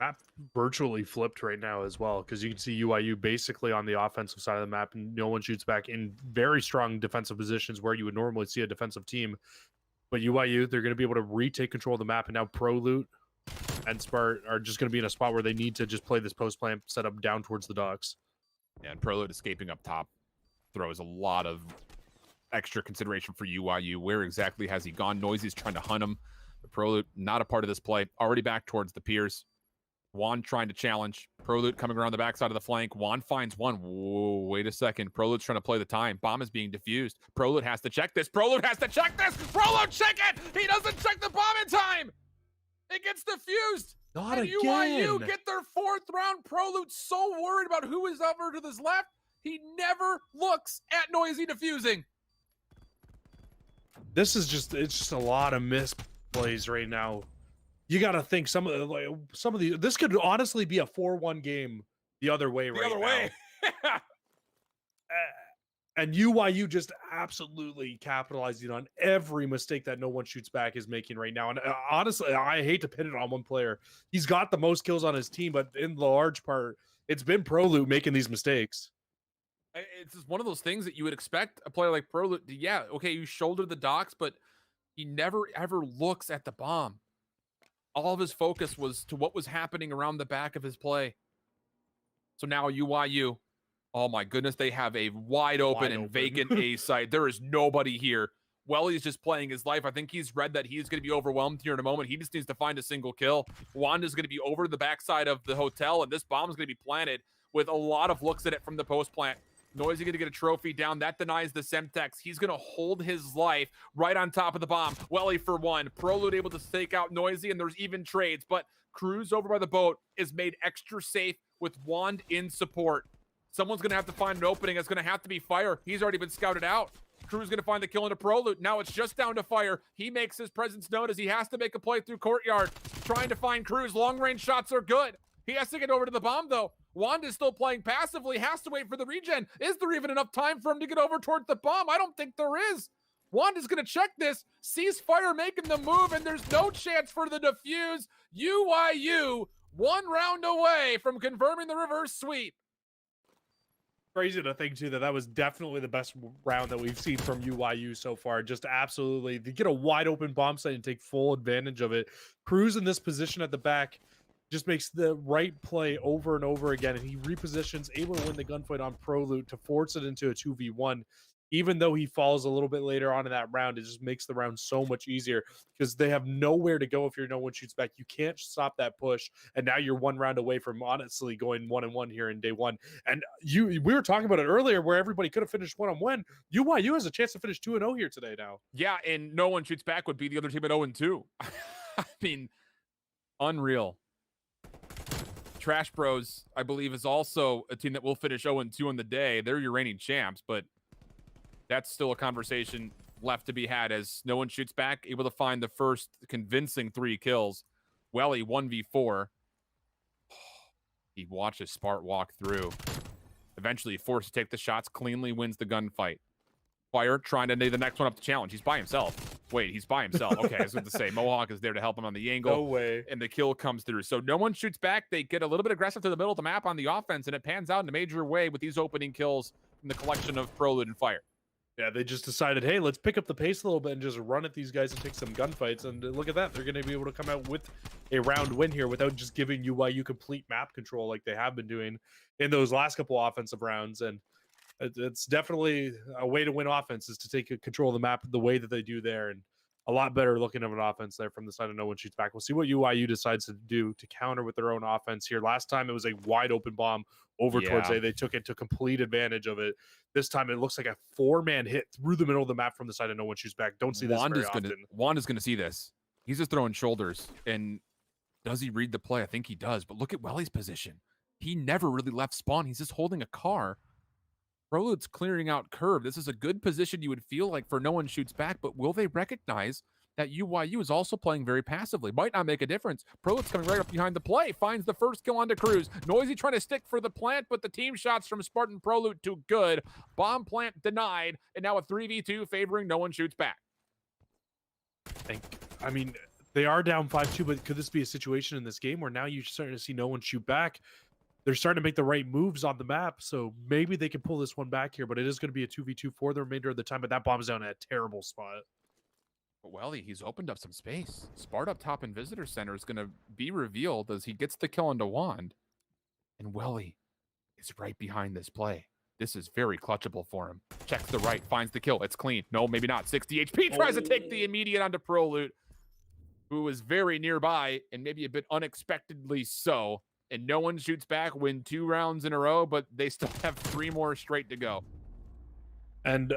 Map virtually flipped right now as well, because you can see UYU basically on the offensive side of the map, and no one shoots back in very strong defensive positions where you would normally see a defensive team. But UYU, they're going to be able to retake control of the map, and now ProLoot and Spart are just going to be in a spot where they need to just play this post plant setup down towards the docks. Yeah, and ProLoot escaping up top throws a lot of extra consideration for UYU. Where exactly has he gone? Noisy's trying to hunt him. But ProLoot not a part of this play. Already back towards the piers. Wand trying to challenge. ProLoot coming around the backside of the flank. Wand finds one. Whoa, wait a second. ProLoot's trying to play the time. Bomb is being defused. ProLoot has to check this. ProLoot has to check this. ProLoot, check it! He doesn't check the bomb in time! It gets defused! Not and again! UYU get their 4th round. ProLoot's so worried about who is over to his left, he never looks at Noisy defusing. This is just, it's just a lot of misplays right now. You got to think some of these. This could honestly be a 4-1 game the other way right now. The other way. And UYU just absolutely capitalizing on every mistake that no one shoots back is making right now. And honestly, I hate to pin it on one player. He's got the most kills on his team, but in the large part, it's been ProLoot making these mistakes. It's just one of those things that you would expect a player like ProLoot to, yeah, okay, you shoulder the docks, but he never ever looks at the bomb. All of his focus was to what was happening around the back of his play. So now UYU, oh my goodness, they have a wide open vacant A site. There is nobody here. Welly's just playing his life. I think he's read that he's going to be overwhelmed here in a moment. He just needs to find a single kill. Wanda's going to be over the backside of the hotel, and this bomb is going to be planted with a lot of looks at it from the post plant. Noisy going to get a trophy down. That denies the Semtex. He's going to hold his life right on top of the bomb. Welly for one. ProLoot able to stake out Noisy, and there's even trades. But Cruz over by the boat is made extra safe with Wand in support. Someone's going to have to find an opening. It's going to have to be Fire. He's already been scouted out. Crew's going to find the kill into Prolute. Now it's just down to Fire. He makes his presence known as he has to make a play through Courtyard, trying to find Cruz. Long-range shots are good. He has to get over to the bomb, though. Wanda's still playing passively, has to wait for the regen. Is there even enough time for him to get over towards the bomb? I don't think there is. Wanda's going to check this, sees Fire making the move, and there's no chance for the defuse. UYU 1 round away from confirming the reverse sweep. Crazy to think too that was definitely the best round that we've seen from UYU so far. Just absolutely, they get a wide open bomb site and take full advantage of it. Cruz in this position at the back just makes the right play over and over again, and he repositions, able to win the gunfight on Prolute to force it into a 2v1. Even though he falls a little bit later on in that round, it just makes the round so much easier because they have nowhere to go if you're no one shoots back. You can't stop that push, and now you're 1 round away from honestly going 1-1 here in day 1. And we were talking about it earlier where everybody could have finished 1-1. UYU has a chance to finish 2-0 here today now. Yeah, and no one shoots back would be the other team at 0-2. I mean, unreal. Trash Bros, I believe, is also a team that will finish 0-2 on the day. They're your reigning champs, but that's still a conversation left to be had as no one shoots back, able to find the first convincing 3 kills. Welly 1v4. He watches Spart walk through. Eventually forced to take the shots, cleanly wins the gunfight. Fire trying to lay the next one up to challenge. He's by himself. Wait, he's by himself. Okay, I was going to say, Mohawk is there to help him on the angle. No way. And the kill comes through. So no one shoots back. They get a little bit aggressive to the middle of the map on the offense, and it pans out in a major way with these opening kills from the collection of Prolute and Fire. Yeah, they just decided, hey, let's pick up the pace a little bit and just run at these guys and take some gunfights. And look at that. They're going to be able to come out with a round win here without just giving UYU complete map control like they have been doing in those last couple offensive rounds. And it's definitely a way to win offense is to take control of the map the way that they do there. And a lot better looking of an offense there from the side of no one shoots back. We'll see what UYU decides to do to counter with their own offense here. Last time it was a wide open bomb over towards A. They took it to complete advantage of it. This time it looks like a 4-man hit through the middle of the map from the side of no one shoots back. Don't see this very often. Wanda's going to see this. He's just throwing shoulders. And does he read the play? I think he does. But look at Welly's position. He never really left spawn. He's just holding a car. Prolute's clearing out curve. This is a good position you would feel like for no one shoots back, but will they recognize that UYU is also playing very passively? Might not make a difference. Prolute's coming right up behind the play, finds the first kill onto Cruz. Noisy trying to stick for the plant, but the team shots from Spartan Prolute too good. Bomb plant denied, and now a 3v2 favoring no one shoots back. I mean, they are down 5-2, but could this be a situation in this game where now you're starting to see no one shoot back? They're starting to make the right moves on the map, so maybe they can pull this one back here, but it is going to be a 2v2 for the remainder of the time, but that bomb's down at a terrible spot. But Welly, he's opened up some space. Spart up top in Visitor Center is going to be revealed as he gets the kill into Wand. And Welly is right behind this play. This is very clutchable for him. Checks the right, finds the kill. It's clean. No, maybe not. 60 HP, tries to take the immediate onto Prolute, who is very nearby and maybe a bit unexpectedly so. And no one shoots back, win 2 rounds in a row, but they still have 3 more straight to go. And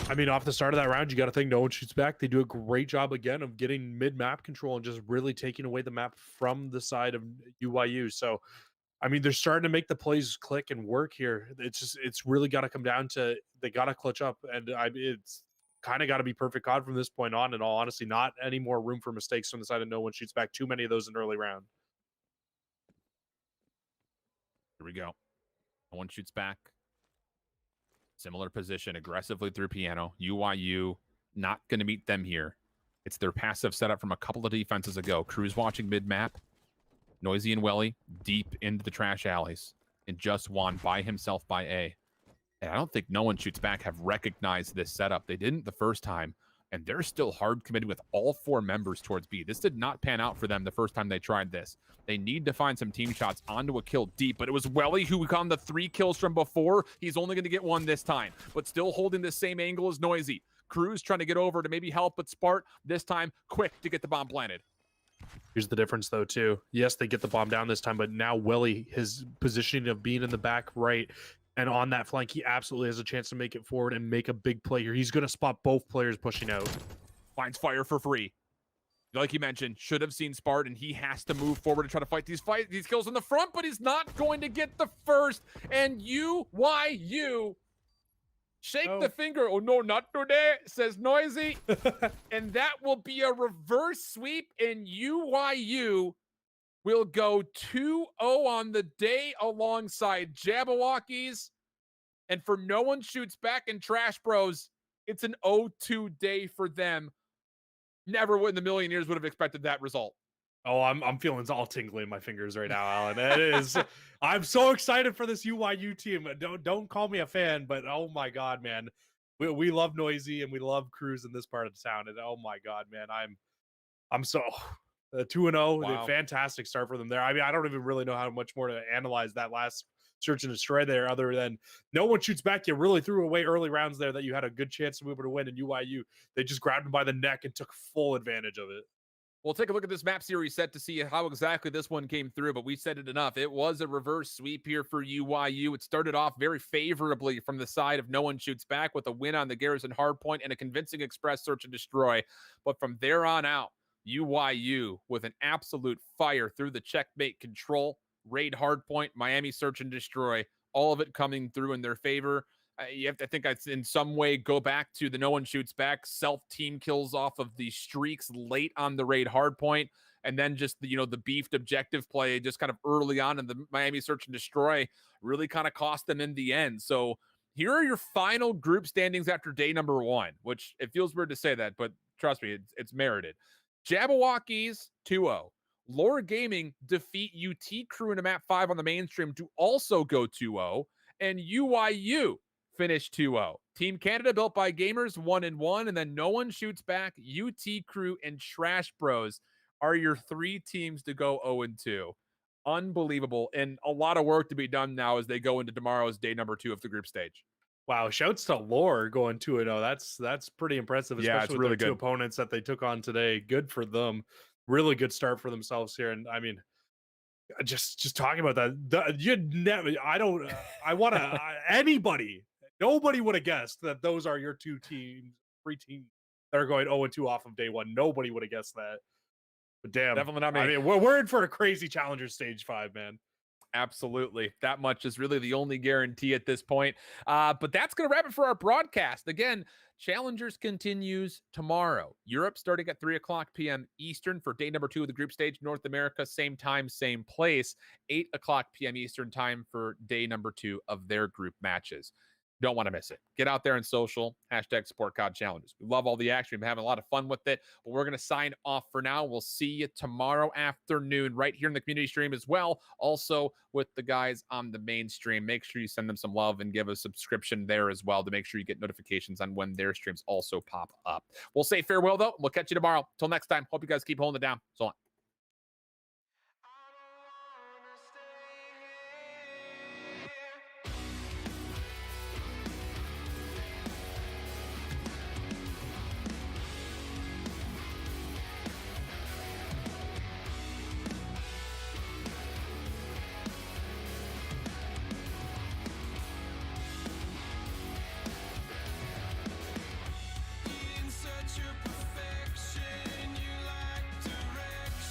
I mean, off the start of that round, you got to think no one shoots back. They do a great job again of getting mid-map control and just really taking away the map from the side of UYU. So, I mean, they're starting to make the plays click and work here. It's really got to come down to they got to clutch up, and it's kind of got to be perfect COD from this point on. In all honesty, not any more room for mistakes from the side of no one shoots back. Too many of those in early round. Here we go. No one shoots back. Similar position, aggressively through piano. UYU not going to meet them here. It's their passive setup from a couple of defenses ago. Cruz watching mid-map. Noisy and Welly deep into the trash alleys. And just Juan by himself by A. And I don't think no one shoots back have recognized this setup. They didn't the first time. And they're still hard committed with all 4 members towards B. This did not pan out for them the first time they tried this. They need to find some team shots onto a kill deep, but it was Welly who got the 3 kills from before. He's only going to get 1 this time, but still holding the same angle as Noisy. Cruz trying to get over to maybe help, but Spart this time quick to get the bomb planted. Here's the difference, though, too. Yes, they get the bomb down this time, but now Welly, his positioning of being in the back right and on that flank, he absolutely has a chance to make it forward and make a big play here. He's going to spot both players pushing out. Finds Fire for free. Like you mentioned, should have seen Spart, and he has to move forward to try to fight these kills in the front, but he's not going to get the first. And UYU Shake No. the finger. Oh, no, not today, says Noisy. And that will be a reverse sweep, and UYU will go 2-0 on the day alongside Jabbawockeez. And for No One Shoots Back and Trash Bros, it's an 0-2 day for them. Never in a million years would have expected that result. Oh, I'm feeling all tingly in my fingers right now, Alan. It is. I'm so excited for this UYU team. Don't call me a fan, but oh my god, man, we love Noisy and we love Cruz in this part of the town. And oh my god, man, I'm so 2-0. Wow. Fantastic start for them there. I mean, I don't even really know how much more to analyze that last search and destroy there, other than No One Shoots Back. You really threw away early rounds there that you had a good chance to be able to win. And UYU, they just grabbed him by the neck and took full advantage of it. We'll take a look at this map series set to see how exactly this one came through, but we said it enough. It was a reverse sweep here for UYU. It started off very favorably from the side of No One Shoots Back with a win on the Garrison hardpoint and a convincing express search and destroy. But from there on out, UYU with an absolute fire through the checkmate control, raid hardpoint, Miami search and destroy, all of it coming through in their favor. You have to think I'd in some way go back to the No One Shoots Back self-team kills off of the streaks late on the raid hardpoint, and then just the, the beefed objective play just kind of early on in the Miami search and destroy really kind of cost them in the end. So here are your final group standings after day number 1, which it feels weird to say that, but trust me, it's merited. Jabbawockeez 2-0. Lore Gaming defeat UT Crew in a map 5 on the mainstream to also go 2-0, and UYU finish 2-0. Team Canada built by gamers 1-1, and then No One Shoots Back, UT Crew, and Trash Bros are your 3 teams to go 0-2. Unbelievable, and a lot of work to be done now as they go into tomorrow's day number 2 of the group stage. Wow, shouts to Lore going 2-0. That's pretty impressive, especially it's with really their 2 good. opponents that they took on today. Good for them. Really good start for themselves here. And I mean, just talking about that, you'd never. I want to anybody. Nobody would have guessed that those are your 3 teams that are going 0-2 off of day 1. Nobody would have guessed that. But damn, Definitely not me. I mean, we're in for a crazy challenger stage 5, man. Absolutely. That much is really the only guarantee at this point. But that's going to wrap it for our broadcast. Again, Challengers continues tomorrow. Europe starting at 3:00 p.m. Eastern for day number 2 of the group stage. North America, same time, same place. 8:00 p.m. Eastern time for day number 2 of their group matches. Don't want to miss it. Get out there on social, #SupportCOD Challenges. We love all the action. We've been having a lot of fun with it, but we're going to sign off for now. We'll see you tomorrow afternoon right here in the community stream as well. Also with the guys on the main stream. Make sure you send them some love and give a subscription there as well to make sure you get notifications on when their streams also pop up. We'll say farewell, though. We'll catch you tomorrow. Till next time, hope you guys keep holding it down. So long. In search of perfection, you lack direction.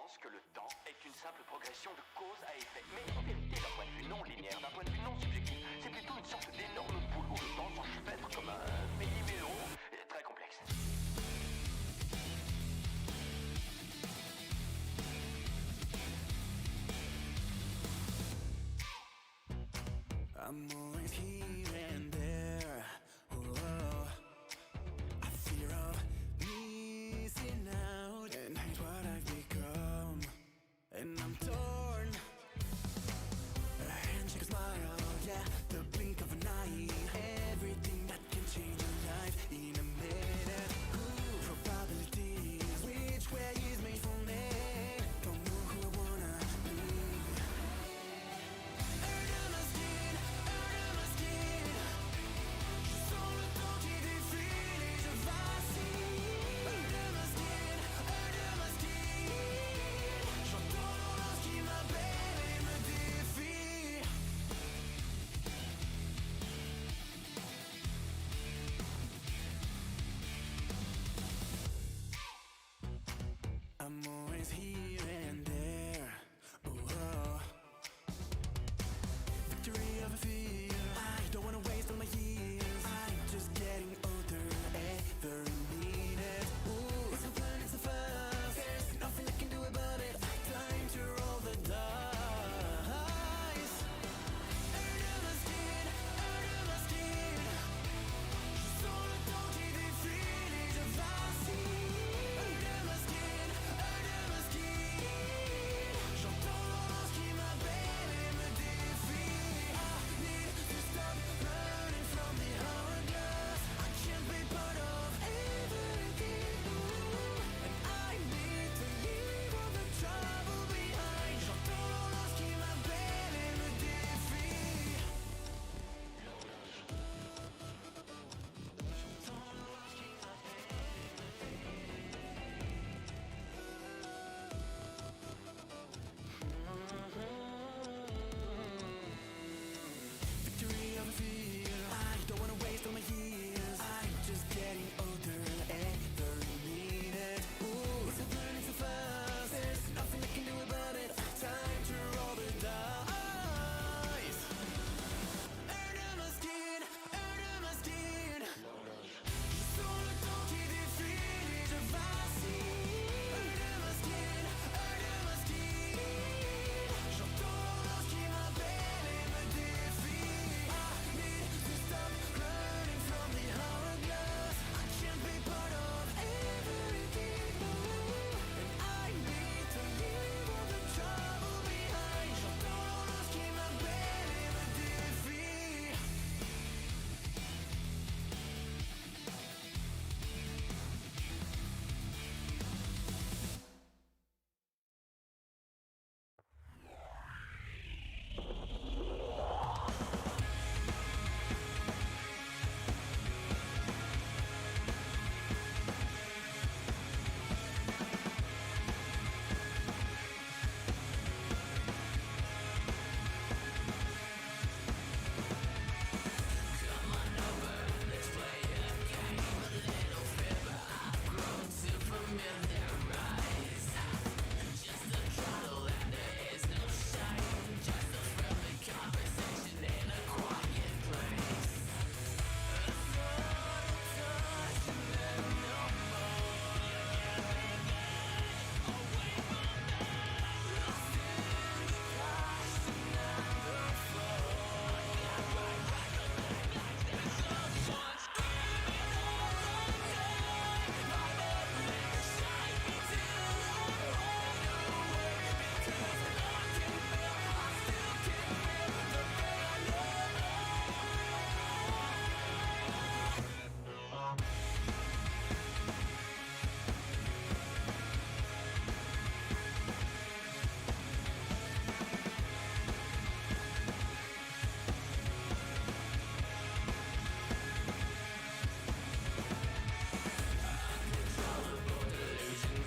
pense que le temps est une simple progression de cause à effet. Mais en vérité, d'un point de vue non linéaire, d'un point de vue non subjectif, c'est plutôt une sorte d'énorme boule où le temps s'enchevêtre comme un mini-mélo très complexe. I'm always here